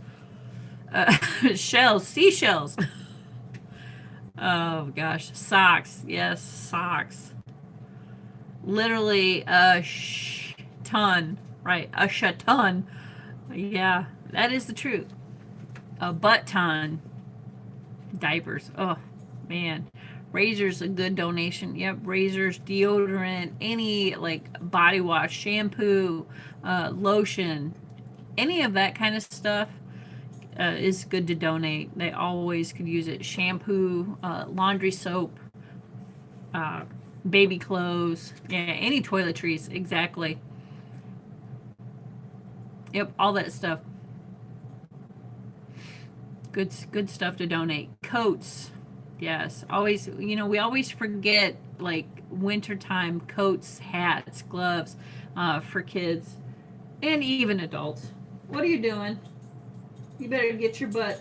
Shells, seashells. Oh gosh. Socks. Yes, socks. Literally a ton. Right. A ton. Yeah, that is the truth. A butt ton. Diapers. Oh, man. Razors a good donation. Yep, razors, deodorant, any like body wash, shampoo, lotion, any of that kind of stuff is good to donate. They always could use it. Shampoo, laundry soap, baby clothes, yeah, any toiletries, exactly. Yep, all that stuff. Good stuff to donate. Coats. Yes, always, we always forget like wintertime coats, hats, gloves for kids and even adults. What are you doing? You better get your butt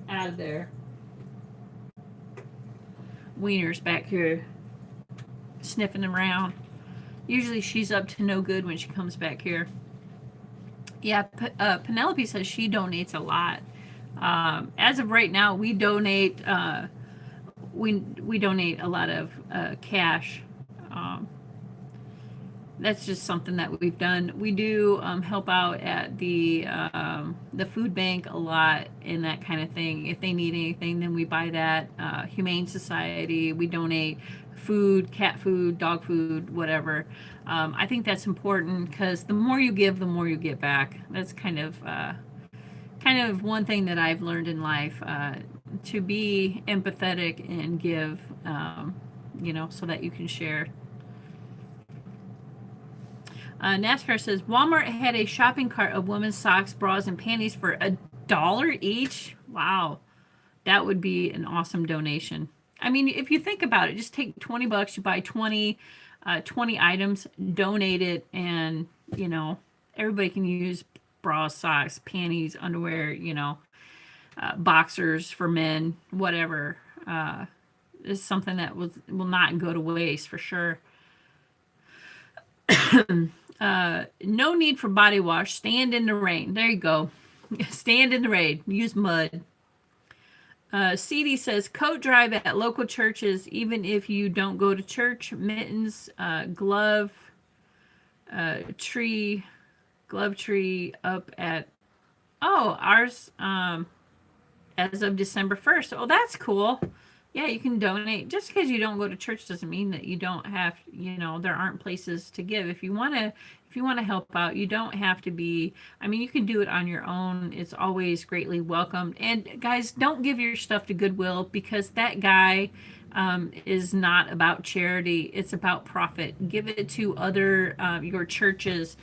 out of there. Wiener's back here sniffing around. Usually she's up to no good when she comes back here. Yeah, Penelope says she donates a lot. As of right now, we donate we donate a lot of cash. That's just something that we've done. We do help out at the food bank a lot and that kind of thing. If they need anything, then we buy that. Humane Society, we donate food, cat food, dog food, whatever. I think that's important because the more you give, the more you get back. That's kind of one thing that I've learned in life, to be empathetic and give, so that you can share. NASCAR says Walmart had a shopping cart of women's socks, bras, and panties for $1 each. Wow, that would be an awesome donation. I mean, if you think about it, just take $20, you buy 20 items, donate it, and everybody can use bras, socks, panties, underwear, boxers for men, whatever. Is something that will not go to waste for sure. No need for body wash. Stand in the rain. There you go. Stand in the rain. Use mud. CD says coat drive at local churches, even if you don't go to church. Mittens, glove tree up at ours as of December 1st. Oh, that's cool. Yeah, you can donate. Just because you don't go to church doesn't mean that you don't have, there aren't places to give. If you want to help out, you don't have to be, you can do it on your own. It's always greatly welcomed. And guys, don't give your stuff to Goodwill, because that guy is not about charity. It's about profit. Give it to other, your churches.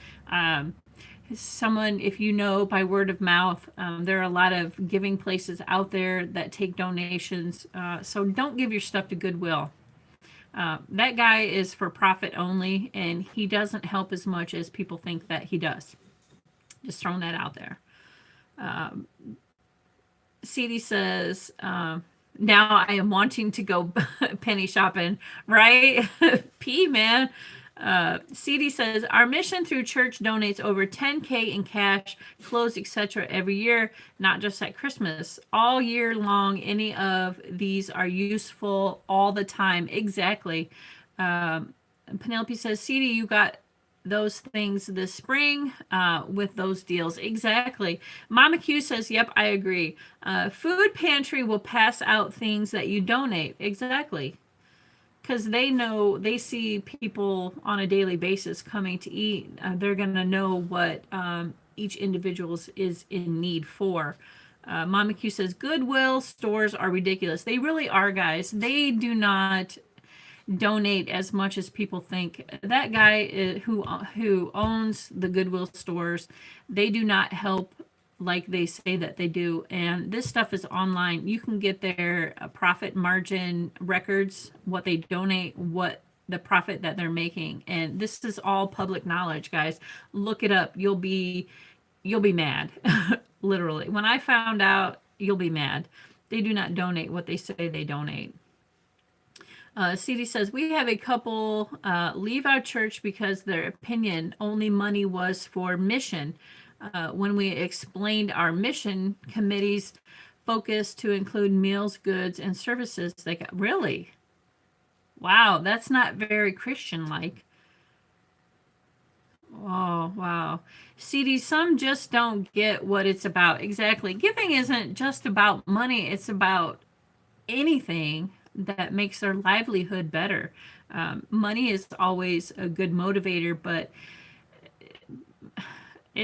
Someone, if you know by word of mouth, there are a lot of giving places out there that take donations. So don't give your stuff to Goodwill. That guy is for profit only, and he doesn't help as much as people think that he does. Just throwing that out there. CD says, now I am wanting to go penny shopping, right? P, man. CD says, our mission through church donates over $10,000 in cash, clothes, etc. every year, not just at Christmas. All year long, any of these are useful all the time. Exactly. Penelope says, CD, you got those things this spring with those deals. Exactly. Mama Q says, yep, I agree. Food pantry will pass out things that you donate. Exactly. Because they see people on a daily basis coming to eat. They're going to know what each individual is in need for. Mama Q says, Goodwill stores are ridiculous. They really are, guys. They do not donate as much as people think. That guy who owns the Goodwill stores, they do not help like they say that they do. And this stuff is online. You can get their profit margin records, what they donate, what the profit that they're making. And this is all public knowledge, guys. Look it up. You'll be mad. Literally. When I found out, you'll be mad. They do not donate what they say they donate. CD says, we have a couple leave our church because their opinion only money was for mission. When we explained our mission committee's focus to include meals, goods, and services, they got, really? Wow, that's not very Christian-like. Oh, wow. CD, some just don't get what it's about. Exactly. Giving isn't just about money. It's about anything that makes their livelihood better. Money is always a good motivator, but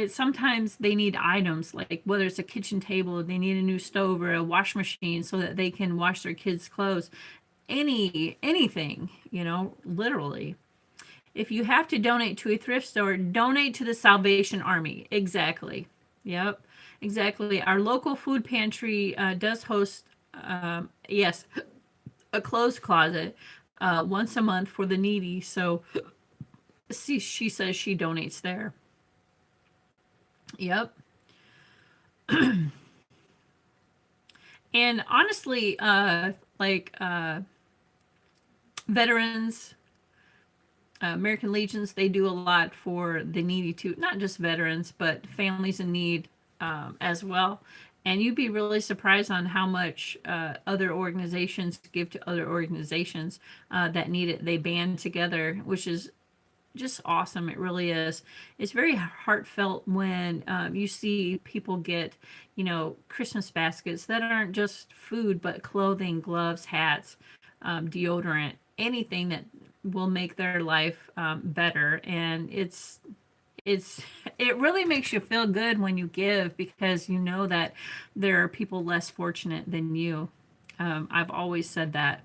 sometimes they need items, like whether it's a kitchen table, they need a new stove or a wash machine so that they can wash their kids' clothes. Anything, literally. If you have to donate to a thrift store, donate to the Salvation Army. Exactly. Yep, exactly. Our local food pantry does host, yes, a clothes closet once a month for the needy. So she says she donates there. Yep. And honestly, veterans, American Legions, they do a lot for the needy too. Not just veterans, but families in need as well. And you'd be really surprised on how much other organizations give to other organizations that need it. They band together, which is just awesome. It really is. It's very heartfelt when you see people get, Christmas baskets that aren't just food, but clothing, gloves, hats, deodorant, anything that will make their life better. And it really makes you feel good when you give, because you know that there are people less fortunate than you. I've always said that.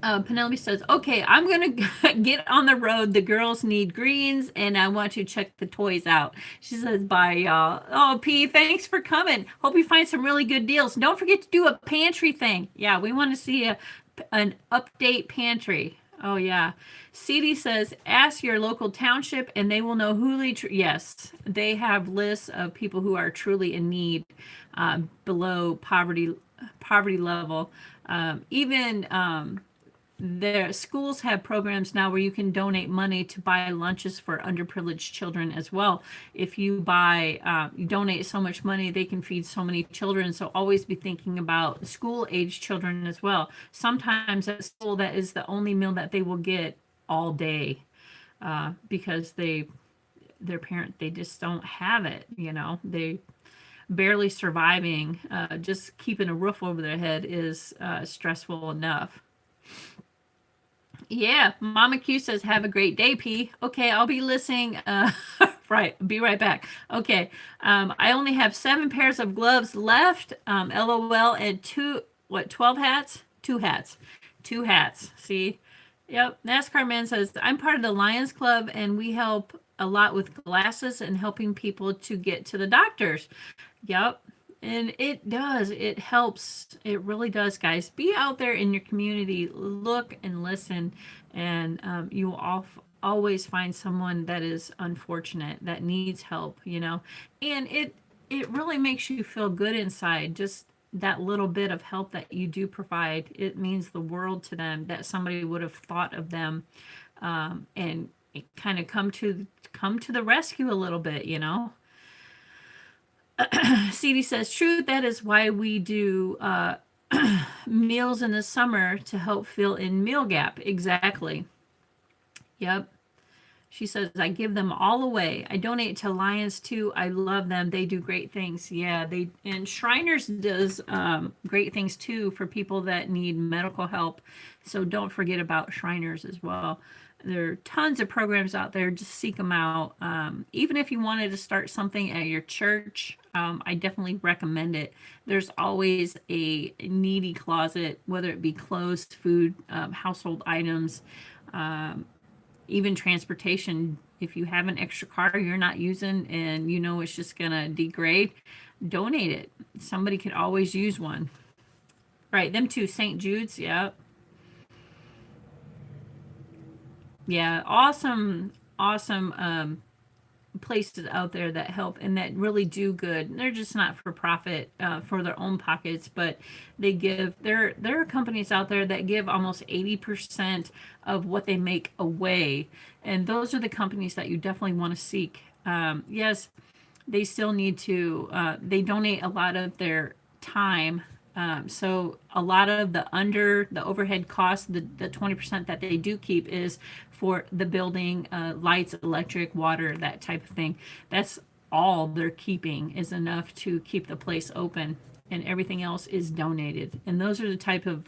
Penelope says, okay, I'm going to get on the road. The girls need greens and I want to check the toys out. She says, bye, y'all. Oh, P, thanks for coming. Hope you find some really good deals. Don't forget to do a pantry thing. Yeah, we want to see an update pantry. Oh, yeah. CD says, ask your local township and they will know who yes, they have lists of people who are truly in need below poverty level. Even their schools have programs now where you can donate money to buy lunches for underprivileged children as well. If you you donate so much money, they can feed so many children. So always be thinking about school age children as well. Sometimes at school, that is the only meal that they will get all day because their parent, they just don't have it. They barely surviving. Just keeping a roof over their head is stressful enough. Yeah, Mama Q says, have a great day, P. Okay, I'll be listening. Right, be right back. Okay, I only have 7 pairs of gloves left. LOL, and 12 hats? 2 hats. 2 hats. See? Yep, NASCAR Man says, I'm part of the Lions Club, and we help a lot with glasses and helping people to get to the doctors. Yep. And it does. It helps. It really does, guys. Be out there in your community. Look and listen. And you will always find someone that is unfortunate, that needs help, And it really makes you feel good inside. Just that little bit of help that you do provide. It means the world to them that somebody would have thought of them and kind of come to the rescue a little bit, CD says, true, that is why we do meals in the summer to help fill in meal gap. Exactly. Yep. She says, I give them all away. I donate to Lions too. I love them. They do great things. Yeah, and Shriners does great things too for people that need medical help. So don't forget about Shriners as well. There are tons of programs out there. Just seek them out. Even if you wanted to start something at your church, I definitely recommend it. There's always a needy closet, whether it be clothes, food, household items, even transportation. If you have an extra car you're not using and it's just going to degrade, donate it. Somebody could always use one. Right, them two, St. Jude's, yeah. Yeah, awesome places out there that help and that really do good. They're just not for profit for their own pockets, but they give. There are companies out there that give almost 80% of what they make away, and those are the companies that you definitely want to seek. Yes, they still need to. They donate a lot of their time. So a lot of the overhead costs, the 20% that they do keep is for the building, lights, electric, water, that type of thing. That's all they're keeping, is enough to keep the place open, and everything else is donated. And those are the type of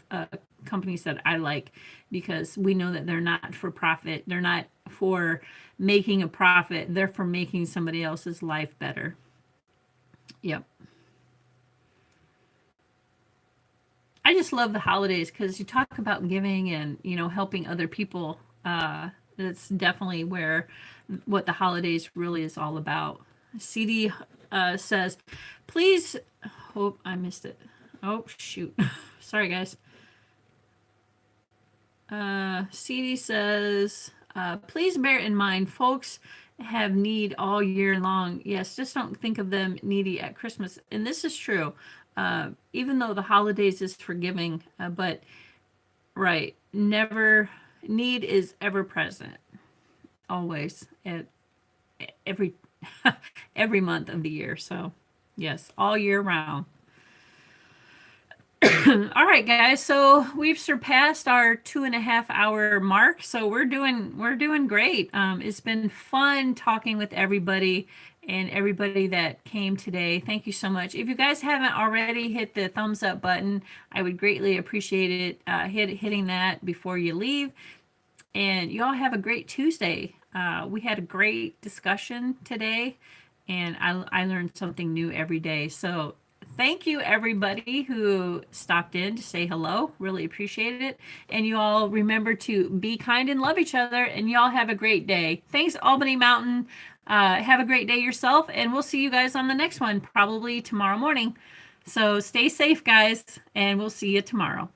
companies that I like, because we know that they're not for profit. They're not for making a profit. They're for making somebody else's life better. Yep. I just love the holidays because you talk about giving and helping other people. That's definitely what the holidays really is all about. CD says, please. Oh, I missed it. Oh shoot, sorry guys. CD says, please bear in mind, folks have need all year long. Yes, just don't think of them needy at Christmas. And this is true. Even though the holidays is forgiving, but right, never, need is ever present, always, at every month of the year. So yes, all year round. All right, guys, so we've surpassed our 2.5 hour mark, so we're doing great. It's been fun talking with everybody, and everybody that came today. Thank you so much. If you guys haven't already hit the thumbs up button, I would greatly appreciate it. Hitting that before you leave. And you all have a great Tuesday. We had a great discussion today, and I learned something new every day. So thank you, everybody who stopped in to say hello. Really appreciate it. And you all remember to be kind and love each other. And you all have a great day. Thanks, Albany Mountain. Have a great day yourself. And we'll see you guys on the next one, probably tomorrow morning. So stay safe, guys. And we'll see you tomorrow.